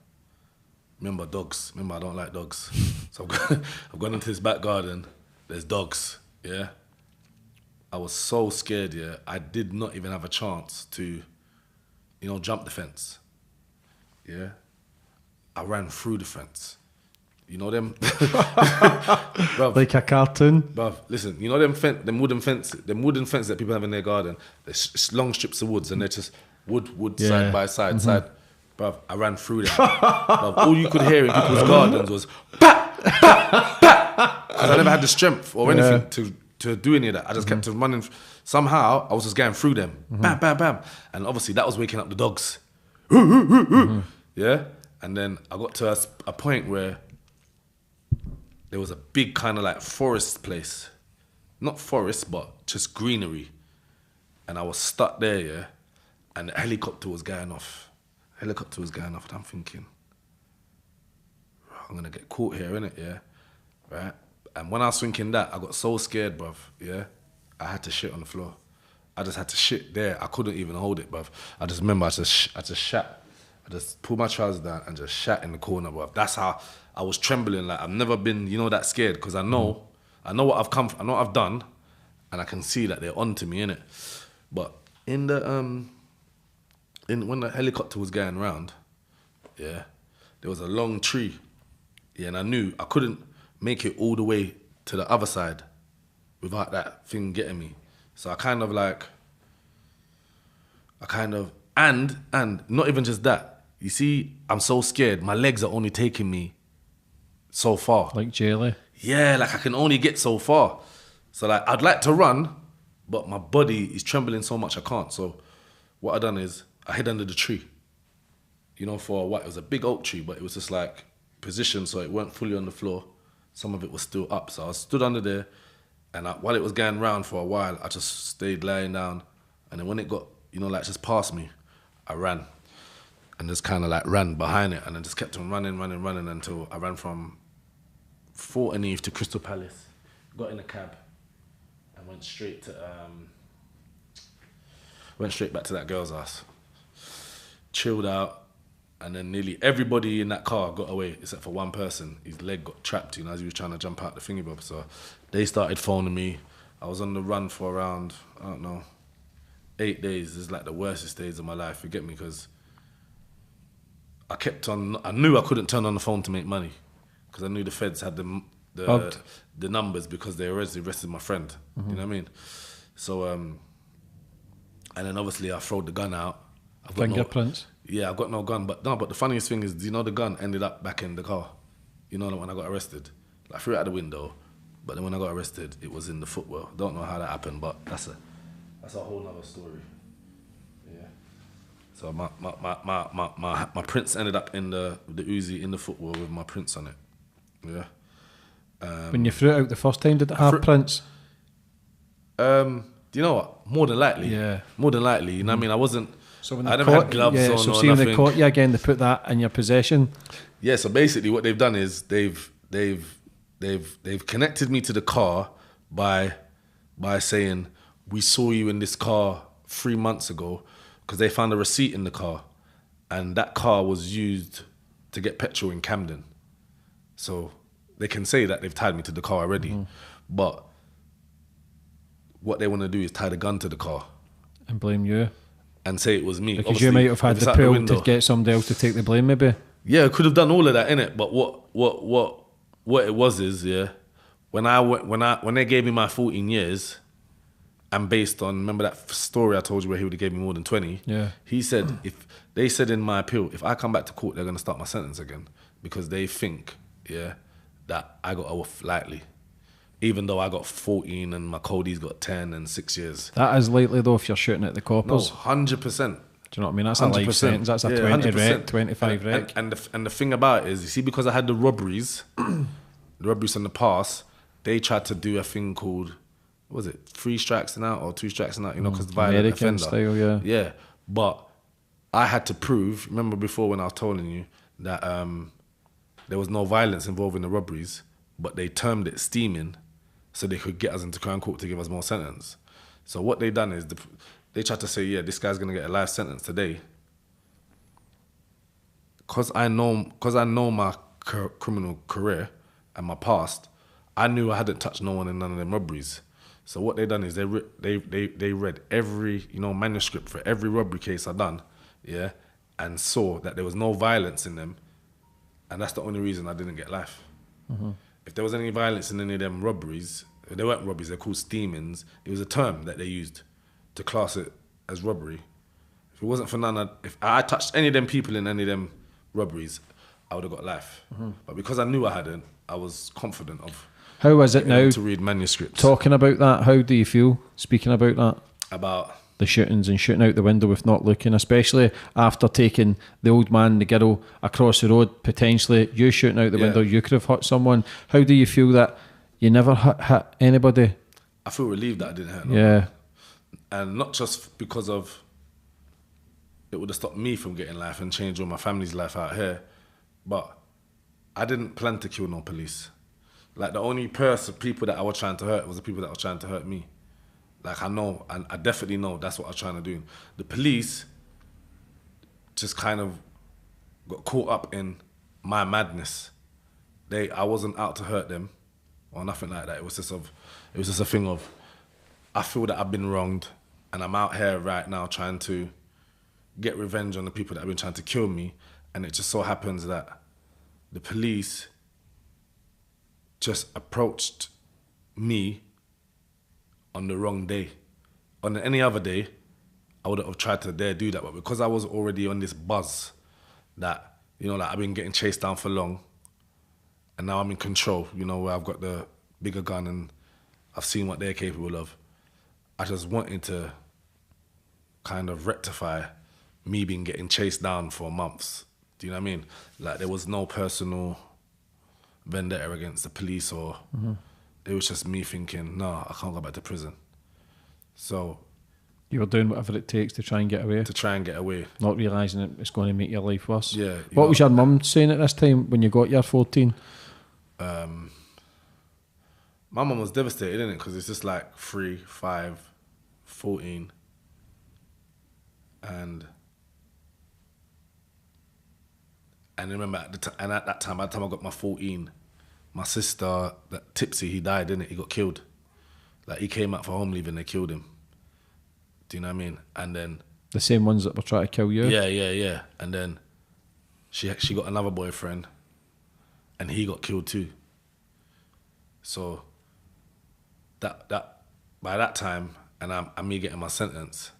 remember dogs. Remember, I don't like dogs, so I've gone into this back garden. There's dogs. Yeah, I was so scared. Yeah, I did not even have a chance to, jump the fence. Yeah, I ran through the fence. You know them, bruv, Like a cartoon. bruv. Listen, you know them wooden fence that people have in their garden. There's long strips of woods, and they're just wood Yeah. side by side, side. Bruv, I ran through them. Bruv, all you could hear in people's gardens was bah, bah, bah, because I never had the strength or anything to do any of that. I just kept on running. Somehow I was just going through them, bam, bam, bam, and obviously that was waking up the dogs. Yeah, and then I got to a point where there was a big kind of like forest place. Not forest, but just greenery. And I was stuck there, yeah? And the helicopter was going off. And I'm thinking, I'm gonna get caught here, innit, yeah? Right? And when I was thinking that, I got so scared, bruv, yeah? I had to shit on the floor. I just had to shit there. I couldn't even hold it, bruv. I just remember I just shat. I just pulled my trousers down and just shat in the corner, bruv. That's how I was trembling. Like, I've never been, that scared, because I know what I know what I've done, and I can see that they're onto me, innit? But in the when the helicopter was going round, yeah, there was a long tree, yeah, and I knew I couldn't make it all the way to the other side without that thing getting me. So and not even just that. You see, I'm so scared. My legs are only taking me so far. Like jelly. Yeah, like I can only get so far. So like I'd like to run, but my body is trembling so much I can't. So what I done is I hid under the tree. For what? It was a big oak tree, but it was just like positioned so it weren't fully on the floor. Some of it was still up. So I stood under there, and while it was going round for a while, I just stayed lying down. And then when it got, just past me, I ran. And just kind of like ran behind it, and then just kept on running until I ran from Fort Eve to Crystal Palace. Got in a cab and went straight back to that girl's house. Chilled out, and then nearly everybody in that car got away except for one person. His leg got trapped, as he was trying to jump out the thingy bob. So they started phoning me. I was on the run for around, 8 days. This is like the worstest days of my life, you get me? Because I knew I couldn't turn on the phone to make money, because I knew the feds had the numbers, because they already arrested my friend. You know what I mean? So, and then obviously I throwed the gun out. Fingerprints. I've got no gun. But the funniest thing is, the gun ended up back in the car. When I got arrested. I threw it out the window, but then when I got arrested, it was in the footwell. Don't know how that happened, but that's a whole nother story. Yeah. So my prints ended up in the Uzi in the footwell with my prints on it. Yeah. When you threw it out the first time, did it have prints? Do you know what? More than likely. Yeah. More than likely. You know what I mean? I wasn't. So when I never had gloves on so or see when they nothing. caught you again, they put that in your possession. Yeah. So basically, what they've done is they've connected me to the car by saying, we saw you in this car 3 months ago, because they found a receipt in the car, and that car was used to get petrol in Camden. So they can say that they've tied me to the car already, but what they want to do is tie the gun to the car And blame you. and say it was me. Because Obviously, you might have had if it's the out pull window- to get somebody else to take the blame, maybe. Yeah, I could have done all of that, innit? But what it was is, yeah, when they gave me my 14 years, and based on, remember that story I told you where he would have gave me more than 20? Yeah. He said, if they said in my appeal, if I come back to court, they're going to start my sentence again, because they think, yeah, that I got off lightly, even though I got 14 and my Cody's got 10 and 6 years. That is likely though if you're shooting at the No, coppers. 100%. Do you know what I mean? That's a life 100%. sentence. That's a Yeah, 20 100%. rec, 25 rec. And the thing about it is, you see, because I had the robberies, in the past, they tried to do a thing called, what was it, 3 strikes and out or 2 strikes and out, because violent American offender. style, yeah. Yeah, but I had to prove, remember before when I was telling you that there was no violence involved in the robberies, but they termed it steaming so they could get us into Crown Court to give us more sentence. So what they done is they tried to say, yeah, this guy's gonna get a life sentence today. Cause I know my criminal career and my past, I knew I hadn't touched no one in none of them robberies. So what they done is they read every manuscript for every robbery case I done, yeah, and saw that there was no violence in them, and that's the only reason I didn't get life. Mm-hmm. If there was any violence in any of them robberies, they weren't robberies, they're called steamings. It was a term that they used to class it as robbery. If it wasn't for if I touched any of them people in any of them robberies, I would have got life. Mm-hmm. But because I knew I hadn't, I was confident of. How is it now to read manuscripts? talking about that? How do you feel speaking about that? About the shootings and shooting out the window with not looking, especially after taking the old man, the girl across the road, potentially you shooting out the window, you could have hit someone. How do you feel that you never hit anybody? I feel relieved that I didn't hit no Yeah. one. And not just because of it would have stopped me from getting life and changed all my family's life out here, but I didn't plan to kill no police. Like, the only people that I was trying to hurt was the people that were trying to hurt me. Like, I know, and I definitely know that's what I was trying to do. The police just kind of got caught up in my madness. I wasn't out to hurt them or nothing like that. It was just a thing of, I feel that I've been wronged and I'm out here right now trying to get revenge on the people that have been trying to kill me, and it just so happens that the police just approached me on the wrong day. On any other day, I would have tried to dare do that, but because I was already on this buzz that, like, I've been getting chased down for long, and now I'm in control, where I've got the bigger gun and I've seen what they're capable of. I just wanted to kind of rectify me being getting chased down for months. Do you know what I mean? Like, there was no personal vendetta against the police, or it was just me thinking, no, I can't go back to prison. So you were doing whatever it takes to try and get away. Not realising it's going to make your life worse. Yeah. What was your mum saying at this time when you got your 14? My mum was devastated, innit? Because it's just like 3, 5, 14. And remember, at that time, by the time I got my 14, my sister, that Tipsy, he died, innit? He got killed. Like, he came out for home leave and they killed him. Do you know what I mean? And then the same ones that were trying to kill you? Yeah. And then she got another boyfriend and he got killed too. So that by that time, and I'm me getting my sentence,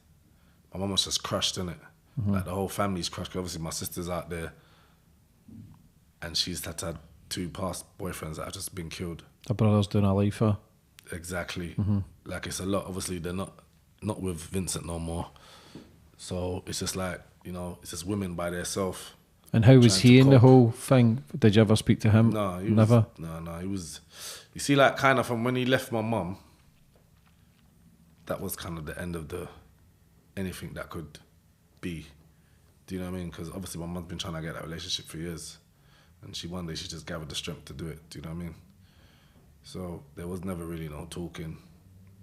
my mum was just crushed, innit? Like, the whole family's crushed. 'Cause obviously my sister's out there and she's had to have 2 past boyfriends that have just been killed. Her brother's doing a lifer. Exactly. Like, it's a lot. Obviously, they're not with Vincent no more. So it's just like, it's just women by themselves. And how was he in the whole thing? Did you ever speak to him? No, never. He was. You see, like, kind of from when he left my mum, that was kind of the end of anything that could be. Do you know what I mean? Because obviously my mum's been trying to get that relationship for years, and one day she just gathered the strength to do it. Do you know what I mean? So there was never really no talking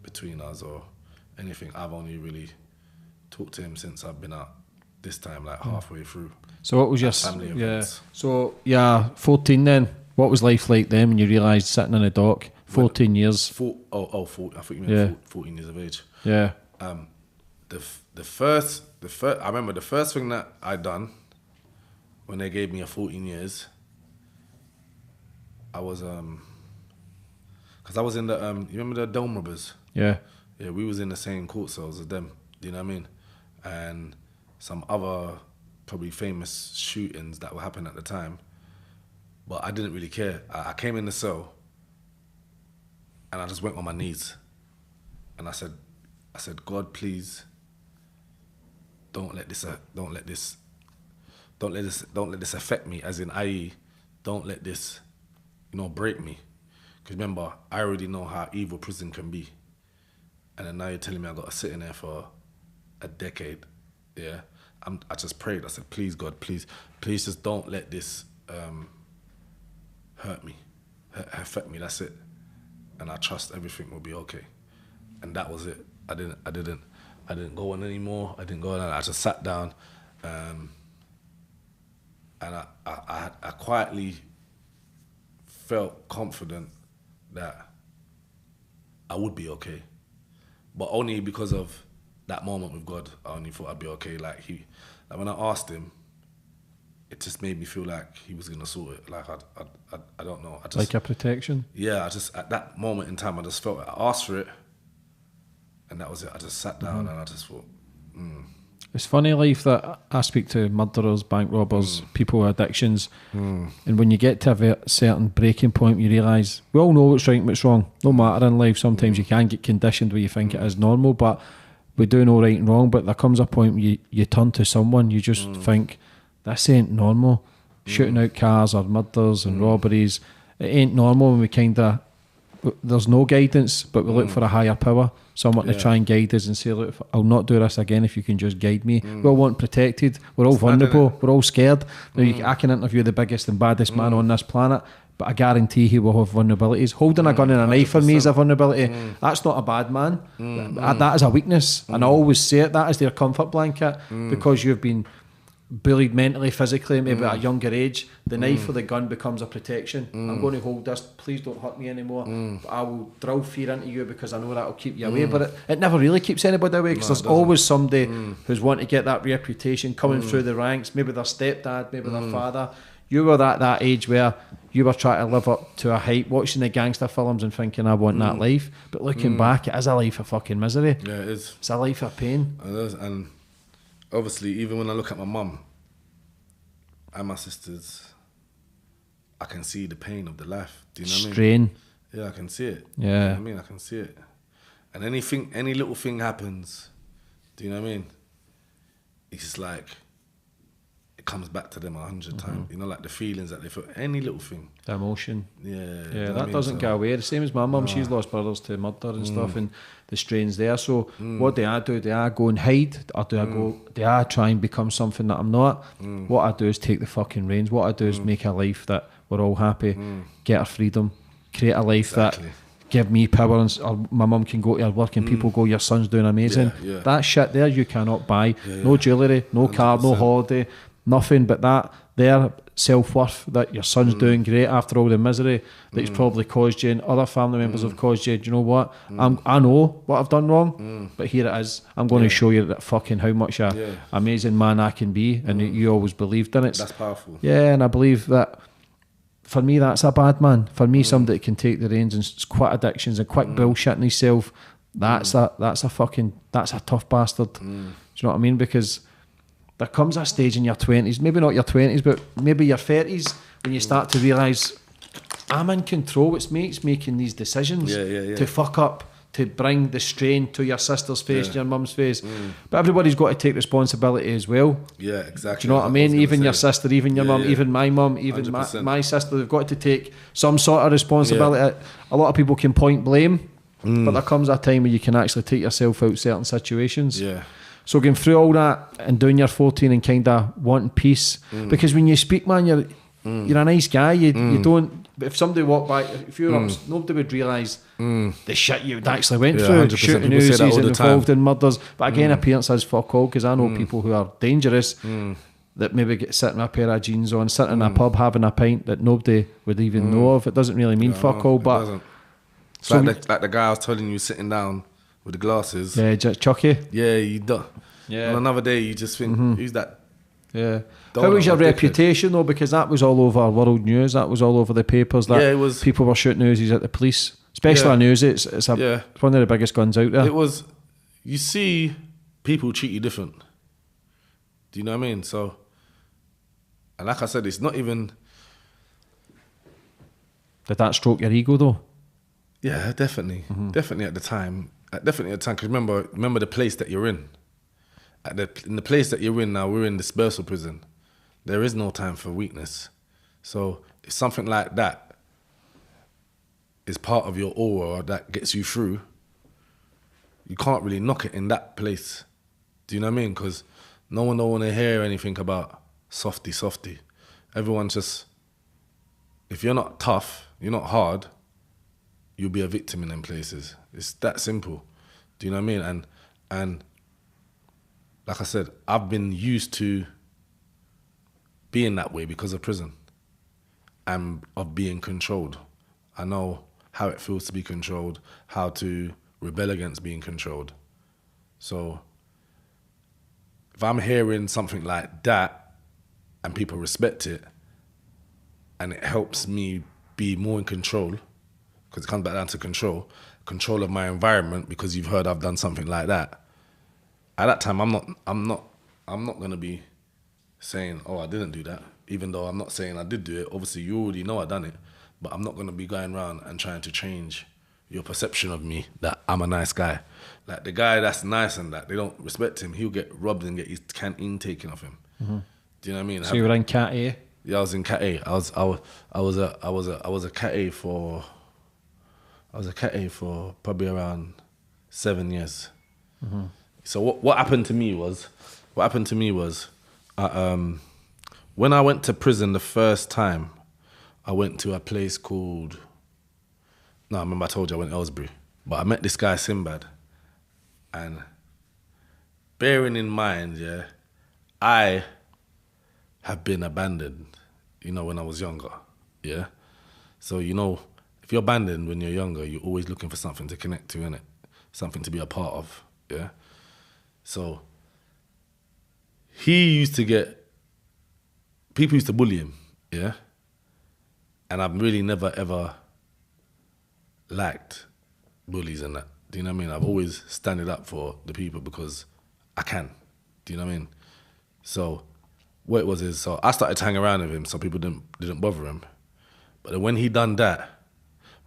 between us or anything. I've only really talked to him since I've been out this time, like halfway through. So what was your family events? So 14 then. What was life like then when you realised sitting in a dock? 14 years. 14. I thought you meant 14 years of age. Yeah. The first. I remember the first thing that I done when they gave me a 14 years. I was because I was in the you remember the Dome Robbers? Yeah. Yeah, we was in the same court cells as them. Do you know what I mean? And some other probably famous shootings that were happening at the time. But I didn't really care. I came in the cell and I just went on my knees. And I said, God, please, don't let this affect me, as in, i.e., don't let this, break me. Because remember, I already know how evil prison can be. And then now you're telling me I got to sit in there for a decade. Yeah. I just prayed. I said, please, God, please just don't let this hurt me. affect me. That's it. And I trust everything will be okay. And that was it. I didn't go on anymore. I didn't go on. I just sat down, and I quietly felt confident that I would be okay, but only because of that moment with God. I only thought I'd be okay. Like when I asked him, it just made me feel like he was gonna sort it. Like I don't know. I just, like a protection. Yeah, I just at that moment in time, I just felt it. I asked for it, and that was it. I just sat down and I just thought. It's funny, life, that I speak to murderers, bank robbers, people with addictions, and when you get to a certain breaking point, you realise we all know what's right and what's wrong. No matter in life, sometimes you can get conditioned where you think it is normal, but we do know right and wrong. But there comes a point where you turn to someone, you just think, this ain't normal. Shooting out cars or murders and robberies, it ain't normal when we kind of, there's no guidance, but we look for a higher power, someone to try and guide us and say, look, I'll not do this again if you can just guide me. We all want protected, we're all vulnerable, we're all scared. Now, I can interview the biggest and baddest man on this planet, but I guarantee he will have vulnerabilities. Holding a gun and a knife for me is a vulnerability. That's not a bad man. That is a weakness, and I always say it, that is their comfort blanket, because you've been bullied mentally, physically, maybe at a younger age. The knife or the gun becomes a protection. I'm going to hold this, please don't hurt me anymore, but I will drill fear into you because I know that'll keep you away. But it never really keeps anybody away, because there's always somebody who's wanting to get that reputation coming through the ranks, maybe their stepdad, maybe their father. You were at that age where you were trying to live up to a height, watching the gangster films and thinking, I want that life, but looking back, it is a life of fucking misery. Yeah, it is. It's a life of pain. It is. And obviously, even when I look at my mum and my sisters, I can see the pain of the life. Do you know what I mean? Strain. Yeah, I can see it. Yeah. You know what I mean? I can see it. And any little thing happens, do you know what I mean? It's just like, it comes back to them 100 times. You know, like the feelings that they feel, any little thing. The emotion. Yeah. Yeah, you know what I that mean? doesn't go away. The same as my mum, she's lost brothers to murder and stuff, and the strains there. So what do? Do I go and hide, or do I try and become something that I'm not? What I do is take the fucking reins. What I do is make a life that we're all happy, get our freedom, create a life that give me power, and or my mum can go to her work and people go, your son's doing amazing. Yeah. That shit there you cannot buy. No jewellery, no car, no holiday, nothing but that their self-worth, that your son's doing great after all the misery that he's probably caused you and other family members have caused you. Do you know what? I know what I've done wrong, but here it is. I'm going to show you that fucking how much a amazing man I can be, and you always believed in it. That's powerful. Yeah, and I believe that for me that's a bad man. For me, somebody that can take the reins and quit addictions and quit bullshitting himself, that's a tough bastard. Do you know what I mean? Because there comes a stage in your 20s, maybe not your 20s, but maybe your 30s, when you start to realise, I'm in control. It's me that's making these decisions to fuck up, to bring the strain to your sister's face, to your mum's face. But everybody's got to take responsibility as well. Yeah, exactly. Do you know what I mean? Even your sister, even your mum, even my mum, even my sister, they've got to take some sort of responsibility. A lot of people can point blame, but there comes a time where you can actually take yourself out certain situations. Yeah. So going through all that and doing your 14 and kind of wanting peace, because when you speak, man, you're a nice guy. You don't. If somebody walked by, if you were up, nobody would realise the shit you actually went through, 100%. shooting People say Uzis that all and the involved time. in murders. But again, appearances fuck all, because I know people who are dangerous that maybe get sitting a pair of jeans on, sitting in a pub having a pint that nobody would even know of. It doesn't really mean fuck all, but doesn't. It's so like the guy I was telling you sitting down with the glasses. yeah, just Chucky. Yeah, you do. Yeah. On another day, you just think, who's that? Yeah. Don't How was know, your reputation though? Because that was all over world news. That was all over the papers. That Yeah, it was. people were shooting Uzis at the police, especially on news. It's it's one of the biggest guns out there. It was. You see, people treat you different. Do you know what I mean? So, and like I said, it's not even. Did that stroke your ego though? Yeah, definitely, definitely at the time. Definitely at the time, because remember the place that you're in. In the place that you're in now, we're in dispersal prison. There is no time for weakness. So if something like that is part of your aura that gets you through, you can't really knock it in that place. Do you know what I mean? Because no one don't want to hear anything about softy. Everyone just, if you're not tough, you're not hard, you'll be a victim in them places. It's that simple. Do you know what I mean? And like I said, I've been used to being that way because of prison and of being controlled. I know how it feels to be controlled, how to rebel against being controlled. So if I'm hearing something like that and people respect it and it helps me be more in control, because it comes back down to control of my environment, because you've heard I've done something like that. At that time, I'm not gonna be saying, oh, I didn't do that, even though I'm not saying I did do it. Obviously, you already know I done it, but I'm not gonna be going around and trying to change your perception of me that I'm a nice guy. Like the guy that's nice and that they don't respect him, he'll get robbed and get his canteen taken off him. Mm-hmm. Do you know what I mean? So you were in Cat A? Yeah, I was in Cat A. I was a Cat A for probably around 7 years. Mm-hmm. So what happened to me was when I went to prison the first time, I went to a place called, no, I remember I told you I went to Ellsbury, but I met this guy Sinbad, and bearing in mind, yeah, I have been abandoned, when I was younger, yeah? So, if you're abandoned when you're younger, you're always looking for something to connect to, innit? Something to be a part of, yeah? So, people used to bully him, yeah? And I've really never, ever liked bullies and that. Do you know what I mean? I've always standing up for the people because I can. Do you know what I mean? So what it was is, so I started to hang around with him so people didn't bother him. But then when he done that,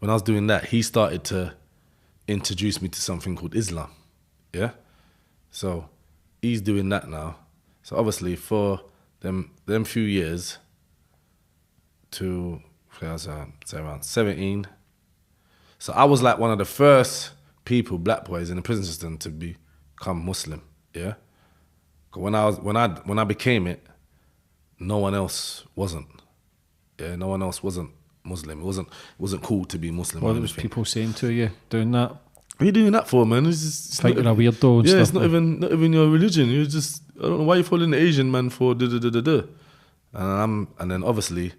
when I was doing that, he started to introduce me to something called Islam. Yeah? So he's doing that now. So obviously for them few years to, I was say around 17. So I was like one of the first people, black boys in the prison system to become Muslim, yeah? 'Cause when I became it, no one else wasn't. Yeah, no one else wasn't Muslim. It wasn't cool to be Muslim. What was people saying to you doing that? What are you doing that for, man? It's think you're a weirdo and yeah, stuff. it's not even your religion. You're just, I don't know why you're following the Asian man for da. And then obviously,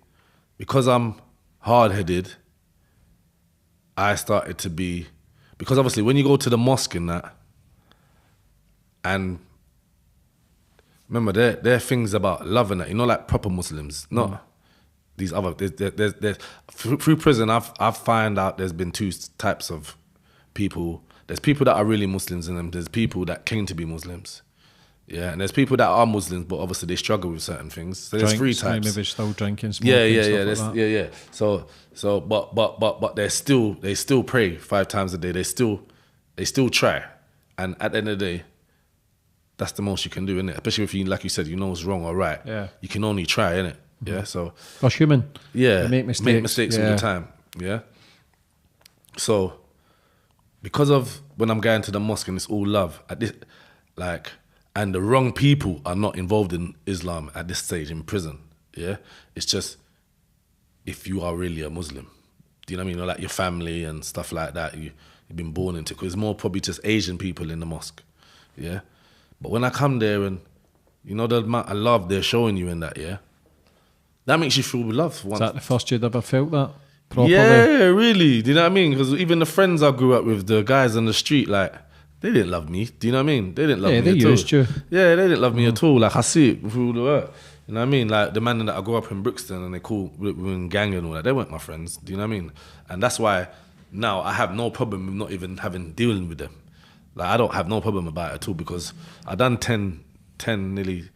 because I'm hard-headed, I started to be, because obviously when you go to the mosque and that, and remember there are things about love and that, like proper Muslims, not these other, there's through prison I've found out there's been two types of people. There's people that are really Muslims and then there's people that claim to be Muslims. Yeah, and there's people that are Muslims, but obviously they struggle with certain things. So there's three types. Maybe still drinking, smoking, stuff like that. Yeah. So, but they still pray 5 times a day. They still try, and at the end of the day, that's the most you can do, isn't it? Especially if you, like you said, you know it's wrong or right. Yeah. You can only try, innit? Mm-hmm. Yeah. So. Us human. Yeah. We make mistakes. All the time. Yeah. So, because of when I'm going to the mosque and it's all love, at this, and the wrong people are not involved in Islam at this stage in prison, yeah? It's just if you are really a Muslim. Do you know what I mean? Like your family and stuff like that, you've been born into, because it's more probably just Asian people in the mosque, yeah? But when I come there and, the amount of love they're showing you in that, yeah? That makes you feel loved. Is that the first you'd ever felt that properly? Yeah, really. Do you know what I mean? Because even the friends I grew up with, the guys on the street, they didn't love me. Do you know what I mean? They didn't love me at all. Yeah, they used you. Yeah, they didn't love me at all. I see it through the work. You know what I mean? Like the man that I grew up in Brixton and they call in gang and all that, they weren't my friends. Do you know what I mean? And that's why now I have no problem with not even dealing with them. I don't have no problem about it at all, because I done 10 nearly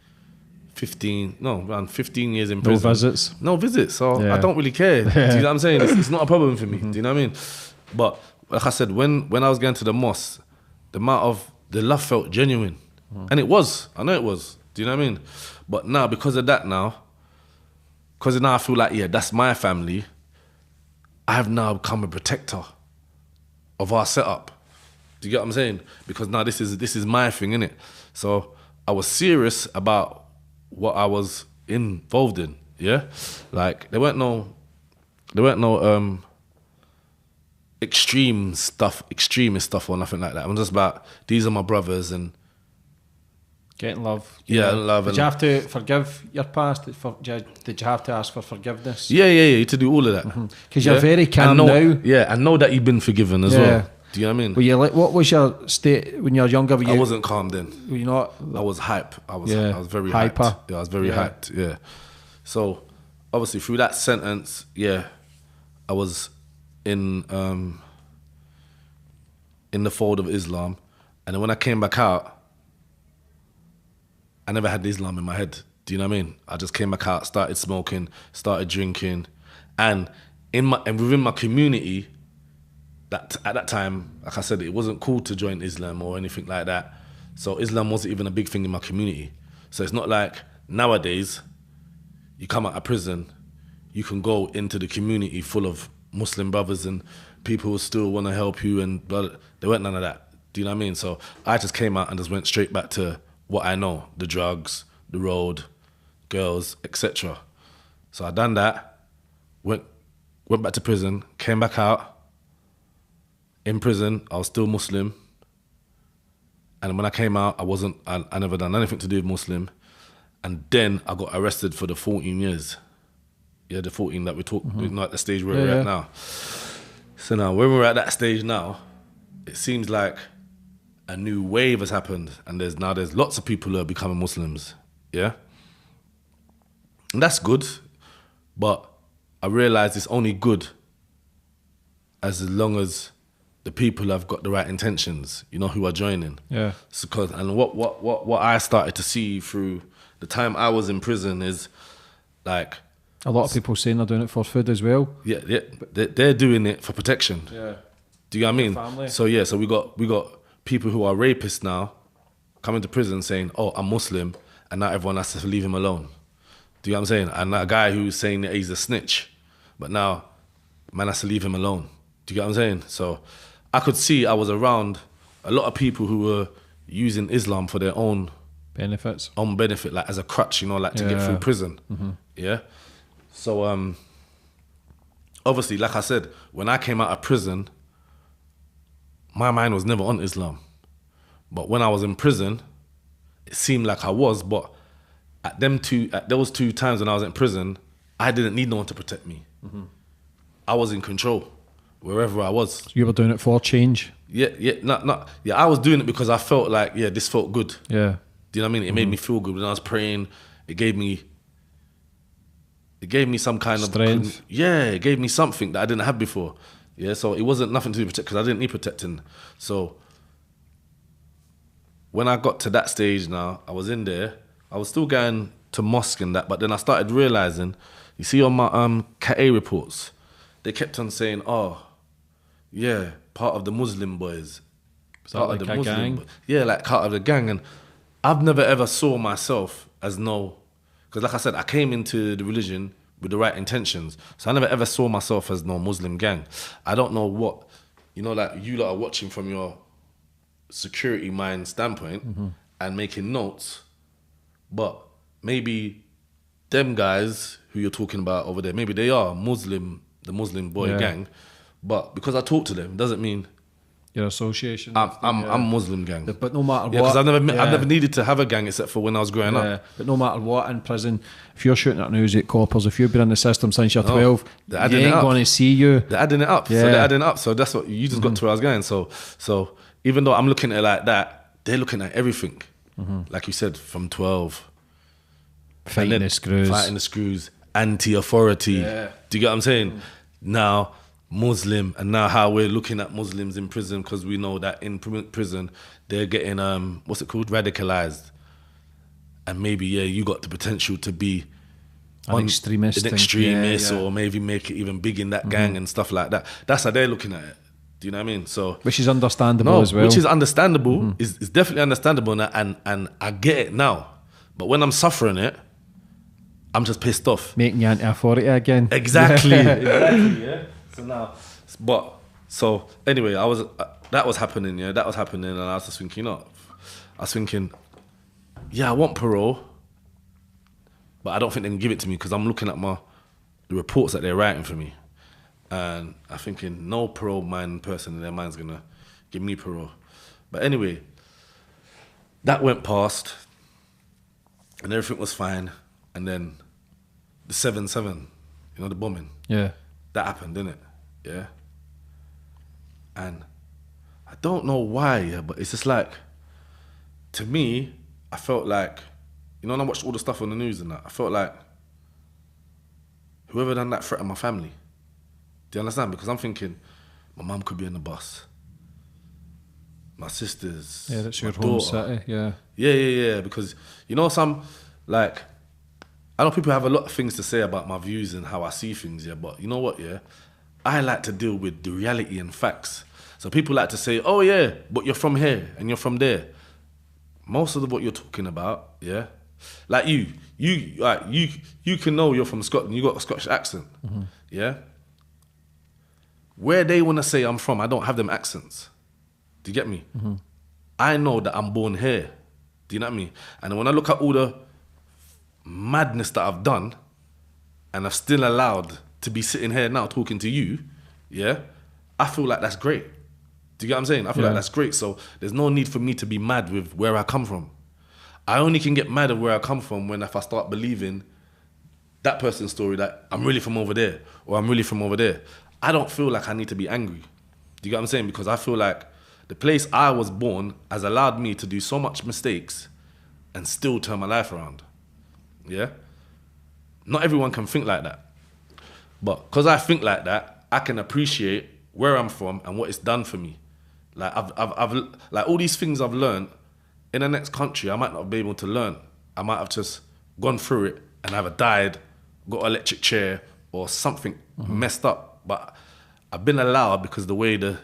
15, around 15 years in prison. No visits. So I don't really care. Do you know what I'm saying? It's not a problem for me. Do you know what I mean? But like I said, when I was going to the mosque, the amount of the love felt genuine. And it was. I know it was. Do you know what I mean? But now, because of that now I feel like, yeah, that's my family, I have now become a protector of our setup. Do you get what I'm saying? Because now this is my thing, innit? So I was serious about what I was involved in, yeah? There weren't no there weren't no extremist stuff or nothing like that. I'm just about, these are my brothers and Getting love. yeah, love. Did you have to forgive your past? Did you have to ask for forgiveness? Yeah, you had to do all of that. Because you're very calm now. Yeah, I know that you've been forgiven as well. Do you know what I mean? Were you like, what was your state when you were younger? I wasn't calm then. Were you not? I was hype. I was very hyper. hyped. Yeah, I was very hyped. Yeah. So obviously through that sentence, I was in the fold of Islam, and then when I came back out, I never had Islam in my head. Do you know what I mean? I just came back out, started smoking, started drinking, and within my community, that at that time, like I said, it wasn't cool to join Islam or anything like that. So Islam wasn't even a big thing in my community. So it's not like nowadays, you come out of prison, you can go into the community full of Muslim brothers and people who still want to help you, and there weren't none of that. Do you know what I mean? So I just came out and just went straight back to what I know, the drugs, the road, girls, etc. So I done that, went back to prison, came back out. In prison, I was still Muslim. And when I came out, I never done anything to do with Muslim. And then I got arrested for the 14 years. Yeah, the 14 that we talked, not at the stage where we're at now. So now, when we're at that stage now, it seems like a new wave has happened, and there's lots of people who are becoming Muslims, yeah? And that's good, but I realise it's only good as long as the people have got the right intentions, who are joining. Yeah. And what I started to see through the time I was in prison is, like... A lot of people saying they're doing it for food as well. Yeah, they're doing it for protection. Yeah. Do you know what I mean? Family. So we got people who are rapists now coming to prison saying, oh, I'm Muslim, and now everyone has to leave him alone. Do you know what I'm saying? And that guy who's saying that he's a snitch, but now man has to leave him alone. Do you get what I'm saying? So I could see I was around a lot of people who were using Islam for their own benefit, like as a crutch, to get through prison. Yeah. So obviously, like I said, when I came out of prison, my mind was never on Islam. But when I was in prison, it seemed like I was, but at those two times when I was in prison, I didn't need no one to protect me. I was in control wherever I was. So you were doing it for change? Yeah, I was doing it because I felt like, this felt good. Yeah. Do you know what I mean? It made me feel good. When I was praying, it gave me some kind of strength. It gave me something that I didn't have before. Yeah, so it wasn't nothing to do with protect, because I didn't need protecting. So when I got to that stage now, I was in there. I was still going to mosque and that, but then I started realising, you see on my KA reports, they kept on saying, oh, yeah, part of the Muslim boys. Part of the Muslim gang? Yeah, like part of the gang. And I've never ever saw myself as because like I said, I came into the religion with the right intentions. So I never ever saw myself as no Muslim gang. I don't know what, like you lot are watching from your security mind standpoint and making notes, but maybe them guys who you're talking about over there, maybe they are the Muslim boy gang, but because I talk to them doesn't mean your association. I'm Muslim gang. But no matter what, because I've never needed to have a gang except for when I was growing up. But no matter what, in prison, if you're shooting at Uzi coppers, if you've been in the system since you're 12, they ain't going to see you. They're adding it up. Yeah. So they're adding it up. So that's what you just got to where I was going. So even though I'm looking at it like that, they're looking at everything. Like you said, from 12. Fighting the screws. Anti-authority. Yeah. Do you get what I'm saying? Now, Muslim, and now how we're looking at Muslims in prison, because we know that in prison they're getting what's it called, radicalized, and maybe you got the potential to be an extremist, or maybe make it even big in that gang and stuff like that. That's how they're looking at it. Do you know what I mean? So which is understandable as well. Which is understandable, is definitely understandable, and I get it now. But when I'm suffering it, I'm just pissed off. Making you anti-authority again. Exactly. Yeah. So anyway, that was happening, and I was just thinking, I want parole, but I don't think they can give it to me because I'm looking at the reports that they're writing for me, And I'm thinking no parole mind person in their mind's gonna give me parole. But anyway, that went past and everything was fine. And then the 7/7, you know, the bombing. Yeah. That happened, didn't it? Yeah. And I don't know why, yeah, but it's just like, to me, I felt like, you know, when I watched all the stuff on the news and that, I felt like whoever done that threatened my family. Do you understand? Because I'm thinking, my mum could be in the bus. My sisters. Yeah, that's my your home daughter. city, yeah. Yeah. Because, you know, like, I know people have a lot of things to say about my views and how I see things, yeah, but you know what, yeah? I like to deal with the reality and facts. So people like to say, oh yeah, but you're from here and you're from there. Most of what you're talking about, yeah? Like you can know you're from Scotland, you got a Scottish accent, yeah? Where they want to say I'm from, I don't have them accents. Do you get me? I know that I'm born here. Do you know what I mean? And when I look at all the madness that I've done, and I'm still allowed to be sitting here now talking to you, yeah, I feel like that's great. Do you get what I'm saying? I feel like that's great. So there's no need for me to be mad with where I come from. I only can get mad at where I come from when if I start believing that person's story that I'm really from over there or I'm really from over there. I don't feel like I need to be angry. Do you get what I'm saying? Because I feel like the place I was born has allowed me to do so much mistakes and still turn my life around. Yeah? Not everyone can think like that. But because I think like that, I can appreciate where I'm from and what it's done for me. Like I've like all these things I've learned in the next country, I might not be able to learn. I might have just gone through it and either died, got an electric chair, or something messed up. But I've been allowed, because of the way the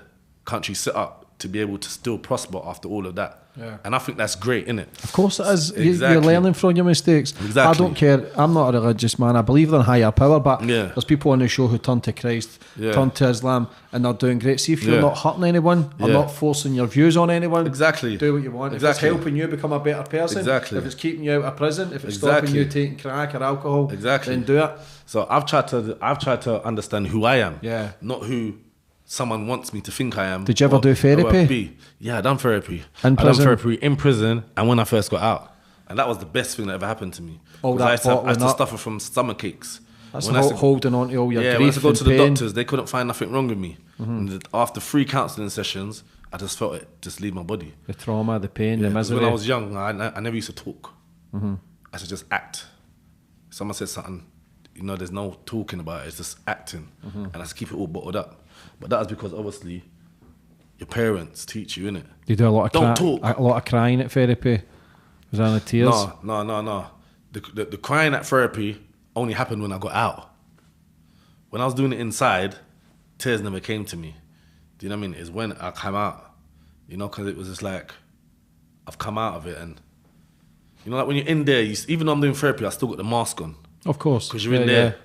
country's set up, to be able to still prosper after all of that. Yeah. And I think that's great, innit? Of course it is. Exactly. You're learning from your mistakes. Exactly. I don't care. I'm not a religious man. I believe in higher power, but Yeah. there's people on the show who turn to Christ, Yeah. turn to Islam, and they're doing great. See, if you're Yeah. not hurting anyone, or Yeah. not forcing your views on anyone, Exactly. do what you want. Exactly. If it's helping you become a better person, Exactly. if it's keeping you out of prison, if it's Exactly. stopping you taking crack or alcohol, Exactly. then do it. So I've tried to understand who I am. Yeah. Not who someone wants me to think I am. Did you ever or do therapy? who I'll be. Yeah, I done therapy. In I prison? done therapy in prison and when I first got out. And that was the best thing that ever happened to me. All 'Cause that I used to bottling up. suffer from stomach aches. That's When I used to- holding on to all your yeah, when I grief used to go and to the pain. doctors, they couldn't find nothing wrong with me. And after 3 counselling sessions, I just felt it just leave my body. The trauma, the pain, Yeah, the 'cause misery. when I was young, I never used to talk. I used to just act. Someone said something, you know, there's no talking about it, it's just acting. And I just keep it all bottled up. But that was because obviously your parents teach you, innit? You do a lot of Don't talk. a lot of crying at therapy. Was there any tears? No. The crying at therapy only happened when I got out. When I was doing it inside, tears never came to me. Do you know what I mean? It's when I come out, you know, because it was just like, I've come out of it and, you know, like when you're in there, even though I'm doing therapy, I still got the mask on. Of course. Because you're in there.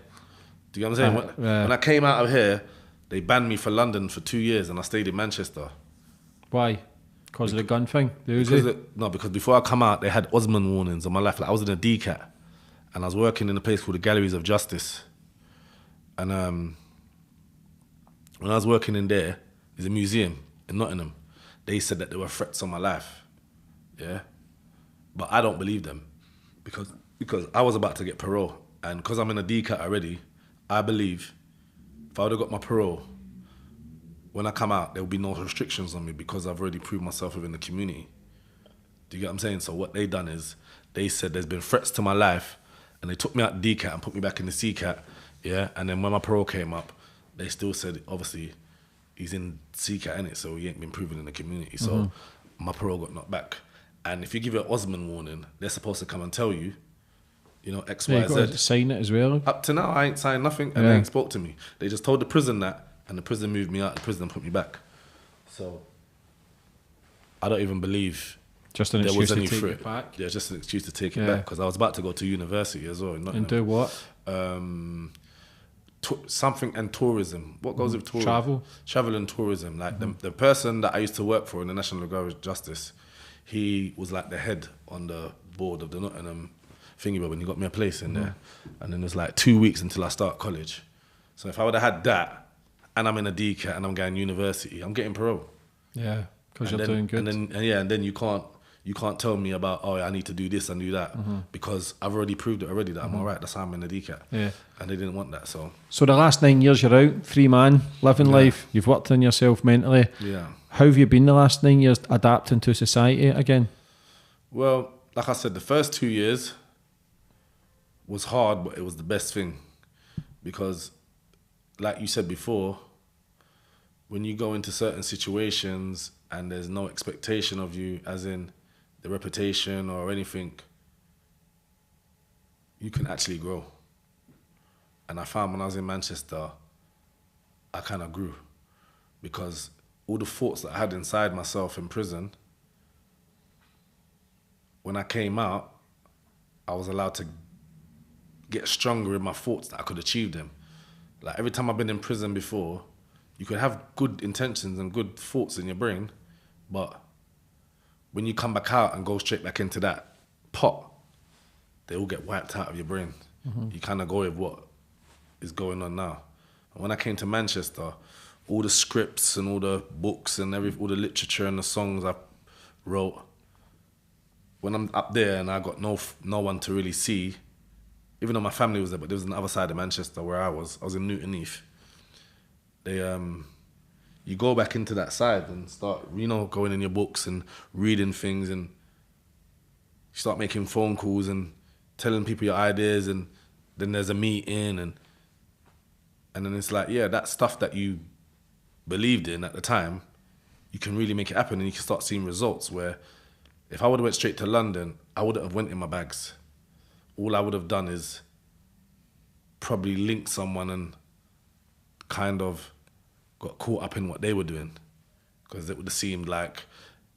Do you know what I'm saying? Yeah. When I came out of here, they banned me for London for 2 years and I stayed in Manchester. Why? Because of the gun thing? The Uzi? Because before I come out, they had Osman warnings on my life. Like I was in a DCAT and I was working in a place called the Galleries of Justice. And when I was working in there, there's a museum in Nottingham. They said that there were threats on my life. Yeah? But I don't believe them because I was about to get parole. And because I'm in a DCAT already, I believe if I would have got my parole, when I come out, there will be no restrictions on me because I've already proved myself within the community. Do you get what I'm saying? So what they done is, they said there's been threats to my life and they took me out DCAT and put me back in the CCAT, yeah? And then when my parole came up, they still said, obviously, he's in CCAT, innit? So he ain't been proven in the community. So my parole got knocked back. And if you give an Osman warning, they're supposed to come and tell you, you know, X, Yeah, Y, you got Z. to sign it as well. Up to now, I ain't signed nothing and they ain't spoke to me. They just told the prison that, and the prison moved me out the prison and put me back. So I don't even believe Just an there excuse was to any take threat. it back. Yeah, just an excuse to take it Yeah. back because I was about to go to university as well. And do what? Something and tourism. What goes with tourism? Travel? Travel and tourism. Like the person that I used to work for in the National Guard of Justice, he was like the head on the board of the Nottingham thingy, but when he got me a place in there. And then it was like 2 weeks until I start college. So if I would have had that, and I'm in a DCAT and I'm going university, I'm getting parole. Yeah, because you're then, doing good. And then you can't tell me about, oh, I need to do this and do that, because I've already proved it already that I'm all right. That's how I'm in the DCAT. Yeah. And they didn't want that, so. So the last 9 years you're out, free man, living life. You've worked on yourself mentally. Yeah. How have you been the last 9 years adapting to society again? Well, like I said, the first 2 years was hard, but it was the best thing. Because, like you said before, when you go into certain situations and there's no expectation of you, as in the reputation or anything, you can actually grow. And I found when I was in Manchester, I kind of grew. Because all the thoughts that I had inside myself in prison, when I came out, I was allowed to get stronger in my thoughts that I could achieve them. Like every time I've been in prison before, you could have good intentions and good thoughts in your brain, but when you come back out and go straight back into that pot, they all get wiped out of your brain. You kind of go with what is going on now. And when I came to Manchester, all the scripts and all the books and all the literature and the songs I wrote, when I'm up there and I got no one to really see, even though my family was there, but there was on the other side of Manchester where I was in Newton Heath. You go back into that side and start, going in your books and reading things, and you start making phone calls and telling people your ideas, and then there's a meeting, and then it's like, yeah, that stuff that you believed in at the time, you can really make it happen, and you can start seeing results. Where if I would have went straight to London, I wouldn't have went in my bags. All I would have done is probably linked someone and kind of got caught up in what they were doing, because it would have seemed like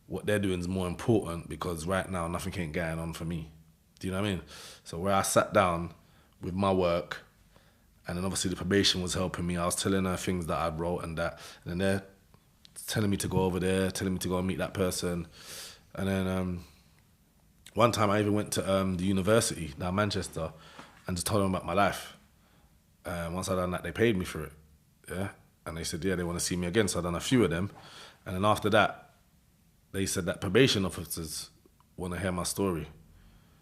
what they're doing is more important, because right now nothing ain't going on for me. Do you know what I mean? So where I sat down with my work, and then obviously the probation was helping me. I was telling her things that I wrote and then they're telling me to go over there, telling me to go and meet that person. And then one time I even went to the university down Manchester and just told them about my life. Once I done that, they paid me for it. Yeah. And they said, yeah, they want to see me again. So I done a few of them. And then after that, they said that probation officers want to hear my story.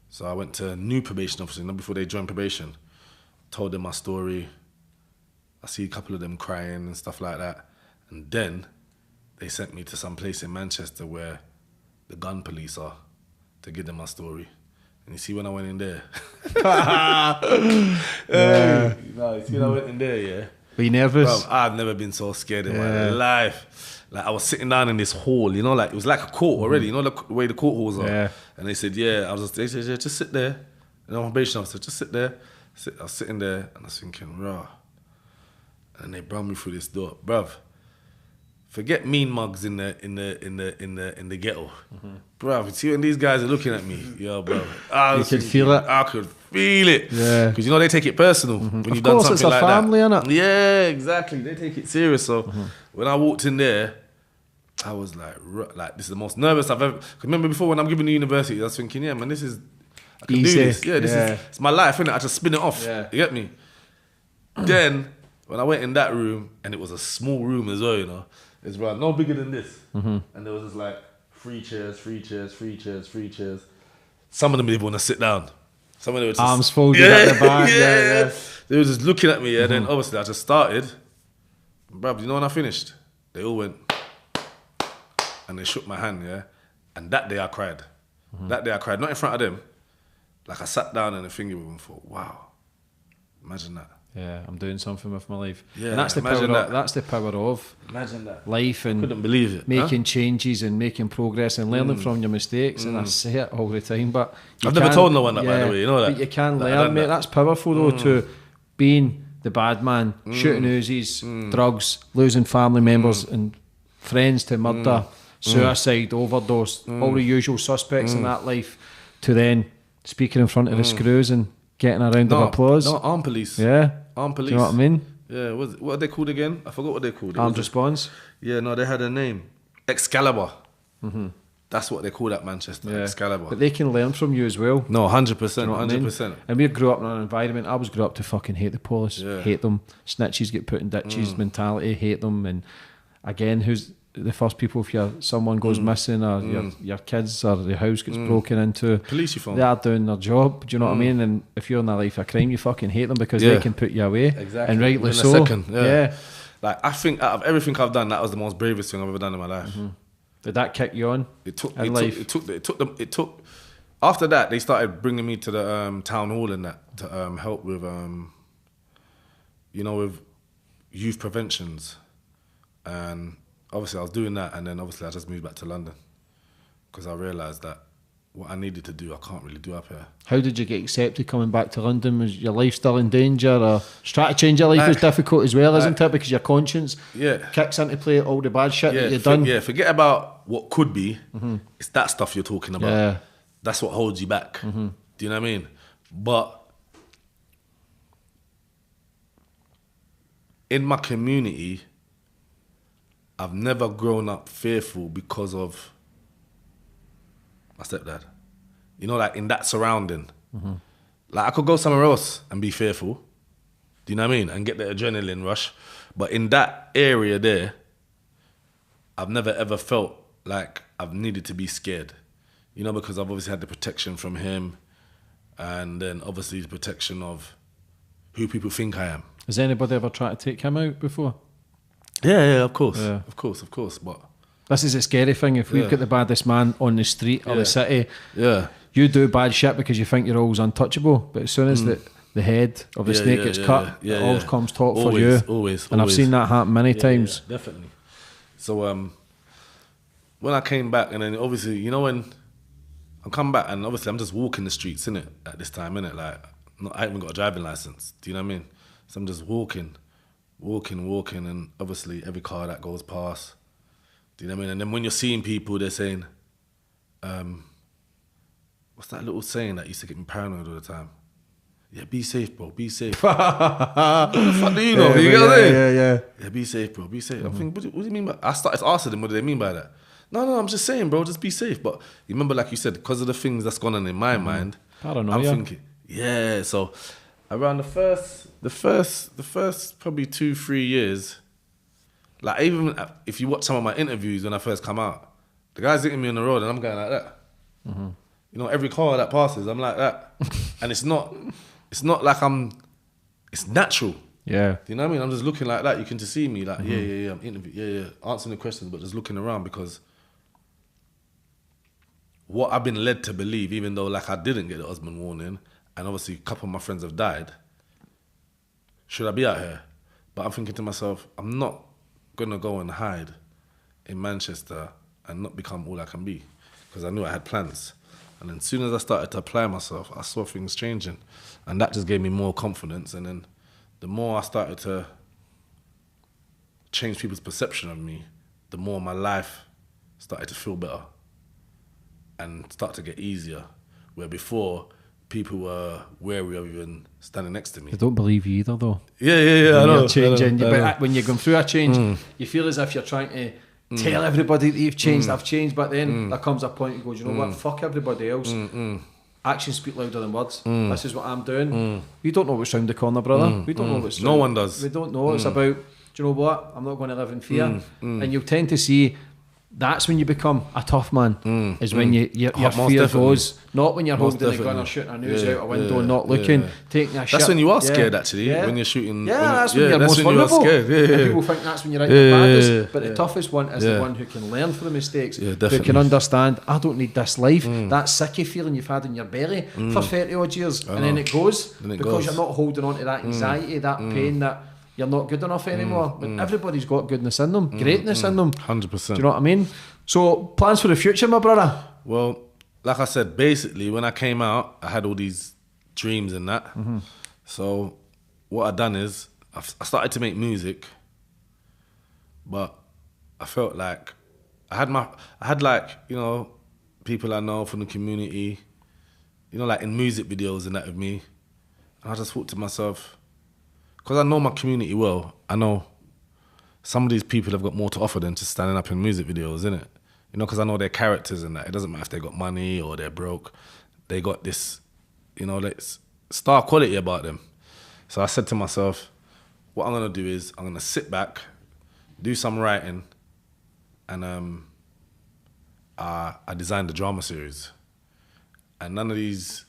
So I went to new probation officers, before they joined probation, told them my story. I see a couple of them crying and stuff like that. And then they sent me to some place in Manchester where the gun police are, to give them my story. And you see when I went in there. You see when I went in there, yeah. Were you nervous? Bro, I've never been so scared in my life. Like I was sitting down in this hall, like it was like a court already, the way the court halls are. Yeah. And they said, they said, yeah, just sit there. And my probation officer, just sit there. I was sitting there and I was thinking, raw. And then they brought me through this door, bruv. Forget mean mugs in the ghetto, bruv. You see when these guys are looking at me, yo, bro. You could feel it. I could feel it. Yeah. Because they take it personal when you've done something like that. Of course, it's a family, innit? Yeah, exactly. They take it serious. So when I walked in there, I was like, this is the most nervous I've ever. Cause remember before when I'm giving the university, I was thinking, yeah, man, this is. I can easy. Do this. Yeah, this is. It's my life, innit? I just spin it off. Yeah. You get me? Then when I went in that room, and it was a small room as well, it's right, no bigger than this. And there was just like 3 chairs. Some of them didn't want to sit down. Some of them were just arms folded at the back. Yeah. They were just looking at me, and then obviously I just started. Bruv, when I finished, they all went and they shook my hand, yeah. And that day I cried. That day I cried, not in front of them. Like I sat down and the finger with them and thought, wow, imagine that. Yeah, I'm doing something with my life. Yeah, and that's the power. That's the power of life, and couldn't believe it. Making changes and making progress and learning from your mistakes. And I say it all the time, but I've never told no one that, by the way. You know that. But you can learn, mate. That's powerful though. To being the bad man, shooting Uzis, drugs, losing family members and friends to murder, suicide, overdose, all the usual suspects in that life. To then speaking in front of the screws and getting a round of applause. No, armed police. Yeah. Armed police. Do you know what I mean? Yeah, what are they called again? I forgot what they called. Armed response? Yeah, no, they had a name. Excalibur. That's what they call that Manchester, Excalibur. But they can learn from you as well. No, 100%, You know what I mean? 100%. And we grew up in an environment. I was grew up to fucking hate the police, Yeah. hate them. Snitches get put in ditches mentality, hate them. And again, who's the first people if someone goes missing or your kids or the house gets broken into? Police you phone. They are doing their job. Do you know what I mean? And if you're in a life of crime, you fucking hate them because they can put you away. Exactly. And rightly In a so. second, yeah. Like, I think out of everything I've done, that was the most bravest thing I've ever done in my life. Did that kick you on? It took. After that, they started bringing me to the town hall and that to help with, with youth preventions, and obviously I was doing that, and then obviously I just moved back to London because I realised that what I needed to do, I can't really do up here. How did you get accepted coming back to London? Was your life still in danger, or trying to change your life is difficult as well, isn't it? Because your conscience kicks into play all the bad shit that you've done. Yeah, forget about what could be. It's that stuff you're talking about. Yeah. That's what holds you back. Do you know what I mean? But in my community, I've never grown up fearful because of my stepdad. You know, like in that surrounding. Like I could go somewhere else and be fearful. Do you know what I mean? And get the adrenaline rush. But in that area there, I've never ever felt like I've needed to be scared. You know, because I've obviously had the protection from him and then obviously the protection of who people think I am. Has anybody ever tried to take him out before? Yeah, of course. Yeah. Of course. But This is a scary thing. If we've got the baddest man on the street or the city, you do bad shit because you think you're always untouchable. But as soon as the head of the snake gets cut, it always comes top for you. Always. And I've seen that happen many times. Yeah, definitely. So when I came back, and then obviously, you know, when I come back, and obviously I'm just walking the streets, innit, at this time, innit? Like, I haven't got a driving license. Do you know what I mean? So I'm just walking, and obviously every car that goes past. Do you know what I mean? And then when you're seeing people, they're saying, what's that little saying that used to get me paranoid all the time? Yeah, be safe, bro, be safe. What the fuck do you know? You get what I'm saying? Yeah, be safe, bro, be safe. I'm thinking, what do you mean by... I started asking them, what do they mean by that? No, I'm just saying, bro, just be safe. But you remember, like you said, because of the things that's gone on in my mind, Paranoia. I'm thinking, so around the first probably 2-3 years, like even if you watch some of my interviews when I first come out, the guy's hitting me on the road and I'm going like that. You know, every car that passes, I'm like that. And it's not like it's natural. Yeah. Do you know what I mean? I'm just looking like that. You can just see me like, I'm interviewing, answering the questions, but just looking around because what I've been led to believe, even though like I didn't get the husband warning, and obviously a couple of my friends have died, should I be out here? But I'm thinking to myself, I'm not gonna go and hide in Manchester and not become all I can be, because I knew I had plans. And then as soon as I started to apply myself, I saw things changing, and that just gave me more confidence. And then the more I started to change people's perception of me, the more my life started to feel better and start to get easier. Where before, people were wary of even standing next to me. They don't believe you either, though. Yeah, I know. You're changing. I know. But when you're going through a change, you feel as if you're trying to tell everybody that you've changed. I've changed, but then there comes a point you go, you know what? Fuck everybody else. Actions speak louder than words. This is what I'm doing. We don't know what's round the corner, brother. We don't know what's. No one does. We don't know. It's about. Do you know what? I'm not going to live in fear. And you'll tend to see. That's when you become a tough man. Is when your fear goes. Not when you're holding a gun or shooting a news out a window and not looking, taking a shot. That's when you are scared, actually. When you're shooting. That's when you're most vulnerable. And people think that's when you're at your baddest. But the toughest one is the one who can learn from the mistakes, who can understand, I don't need this life. That sicky feeling you've had in your belly for 30 odd years. And then it goes. Because you're not holding on to that anxiety, that pain, that you're not good enough anymore. But everybody's got goodness in them, greatness in them. 100%. Do you know what I mean? So, plans for the future, my brother? Well, like I said, basically, when I came out, I had all these dreams and that. So, what I done is, I started to make music, but I felt like I had like, you know, people I know from the community, you know, like in music videos and that with me. And I just thought to myself, because I know my community well, I know some of these people have got more to offer than just standing up in music videos, innit? You You know, because I know their characters and that. It doesn't matter if they got money or they're broke. They got this, you know, star quality about them. So I said to myself, what I'm going to do is I'm going to sit back, do some writing, and I designed the drama series. And none of these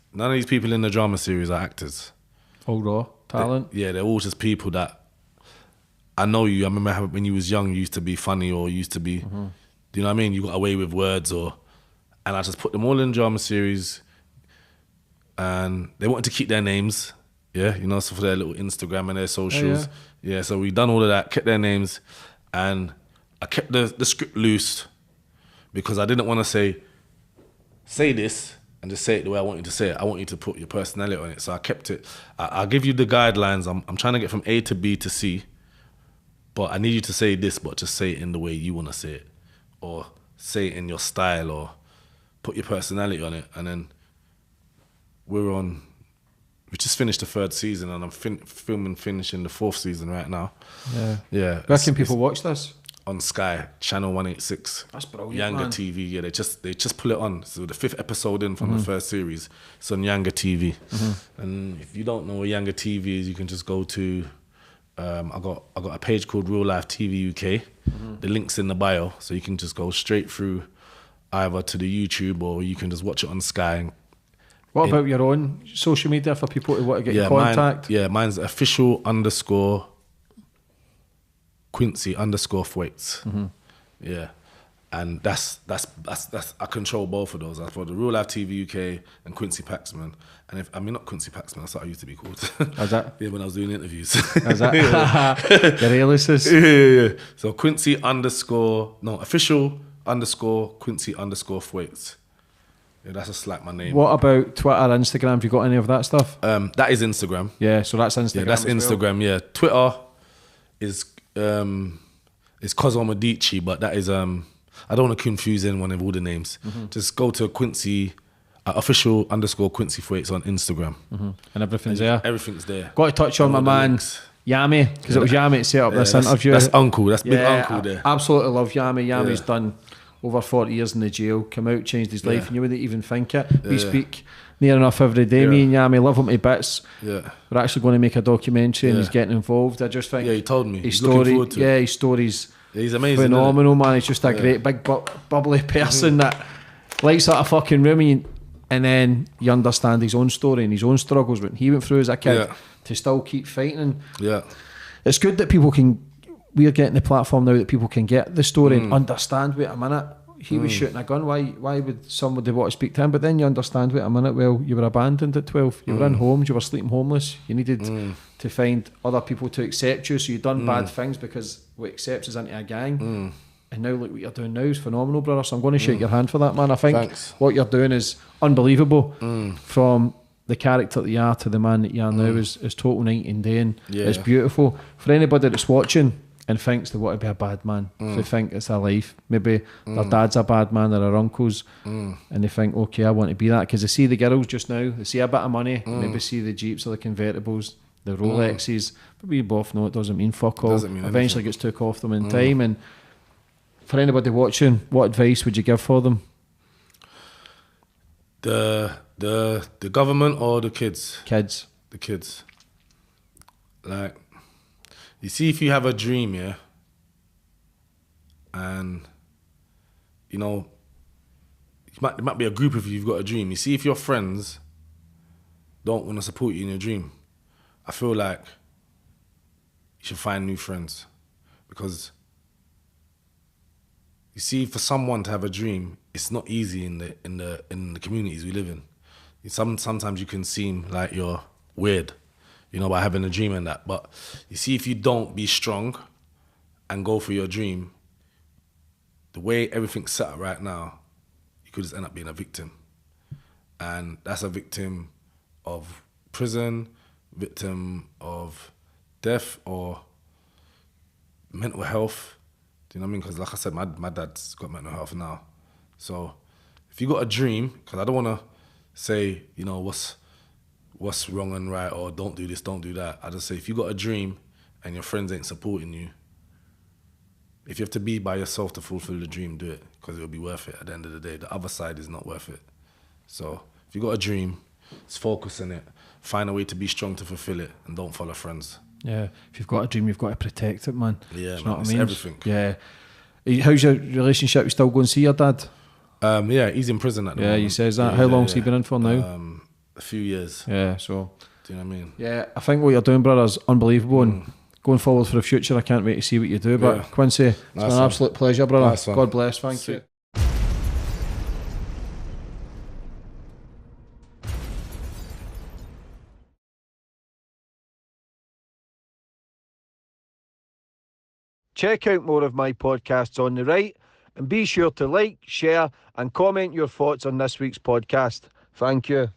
people in the drama series are actors. All raw talent. They're all just people that I know you. I remember how when you was young, you used to be funny or used to be, do you know what I mean? You got away with words and I just put them all in the drama series, and they wanted to keep their names, yeah, you know, so for their little Instagram and their socials. Yeah, so we done all of that, kept their names, and I kept the script loose because I didn't want to say this and just say it the way I want you to say it. I want you to put your personality on it. So I kept it. I'll give you the guidelines. I'm trying to get from A to B to C, but I need you to say this, but just say it in the way you want to say it, or say it in your style, or put your personality on it. And then we just finished the 3rd season, and I'm finishing the 4th season right now. Yeah. Where can people watch this? On Sky, channel 186. That's brilliant, Younger man. TV, yeah, they just pull it on. So the 5th episode in from the 1st series, it's on Younger TV. And if you don't know what Younger TV is, you can just go to, I got a page called Real Life TV UK. The link's in the bio, so you can just go straight through either to the YouTube, or you can just watch it on Sky. What about your own social media for people who want to get in contact? Mine's official _ Quincey _ Thwaites. Yeah. And that's I control both of those. I follow the Real Life TV UK and Quincy Paxman. And not Quincy Paxman, that's what I used to be called. How's that? Yeah, when I was doing interviews. How's that? Your aliases? Yeah. So Quincy official _ Quincy _ Thwaites. Yeah, that's just like my name. What about Twitter, Instagram? Have you got any of that stuff? That is Instagram. Yeah, so that's Instagram. Yeah, that's Instagram. Yeah, Twitter is Cosmo Medici, but that is I don't want to confuse anyone with all the names. Just go to Quincy official _ Quincy Thwaites on Instagram, and everything's there. Everything's there. Got to touch on my man Yami, because it was Yami that set up this interview. That's Uncle. That's big Uncle there. Absolutely love Yami. Yami's done over 40 years in the jail, come out, changed his life, and you wouldn't even think it. We speak near enough every day. Me and Yami love him to bits. Yeah. We're actually going to make a documentary, and he's getting involved. I just think he told me. His He's looking story, forward to it. his story's he's amazing, phenomenal, man. He's just a great big bubbly person that likes that a fucking room, and then you understand his own story and his own struggles, what he went through as a kid to still keep fighting. And it's good that we're getting the platform now that people can get the story and understand, wait a minute, he was shooting a gun, why would somebody want to speak to him? But then you understand, wait a minute, well, you were abandoned at 12, you were in homes, you were sleeping homeless, you needed to find other people to accept you, so you've done bad things because what accepts us into a gang. And now look what you're doing now is phenomenal, brother. So I'm going to shake your hand for that, man. I think what you're doing is unbelievable. From the character that you are to the man that you are now is total night and day, and it's beautiful. For anybody that's watching and thinks they want to be a bad man, they think it's their life, maybe their dad's a bad man or their uncle's, and they think, okay, I want to be that, because they see the girls just now, they see a bit of money, maybe see the Jeeps or the convertibles, the Rolexes, but we both know it doesn't mean fuck all. Eventually gets took off them in time. And for anybody watching, what advice would you give for them? The government or the kids? Kids. The kids. Like, you see, if you have a dream, and you know, there might be a group of you've got a dream. You see, if your friends don't want to support you in your dream, I feel like you should find new friends, because you see, for someone to have a dream, it's not easy in the communities we live in. Sometimes you can seem like you're weird, you know, by having a dream and that. But you see, if you don't be strong and go for your dream, the way everything's set up right now, you could just end up being a victim. And that's a victim of prison, victim of death or mental health. Do you know what I mean? Because like I said, my dad's got mental health now. So if you got a dream, because I don't want to say, you know, what's wrong and right, or don't do this, don't do that. I just say, if you got a dream and your friends ain't supporting you, If you have to be by yourself to fulfill the dream, do it, because it'll be worth it at the end of the day. The other side is not worth it. So if you got a dream, just focus on it. Find a way to be strong to fulfill it, and don't follow friends. Yeah, if you've got a dream, you've got to protect it, man. Yeah, Do you man, know what it's I mean? everything. Yeah. How's your relationship? You still go and see your dad? Yeah, he's in prison at the moment. Yeah, he says that. How long's he been in for now? A few years. Yeah, so. Do you know what I mean? Yeah, I think what you're doing, brother, is unbelievable. And going forward for the future, I can't wait to see what you do. But Yeah. Quincy, it's been an absolute pleasure, brother. Nice one. God bless. Thank you. Check out more of my podcasts on the right, and be sure to like, share, and comment your thoughts on this week's podcast. Thank you.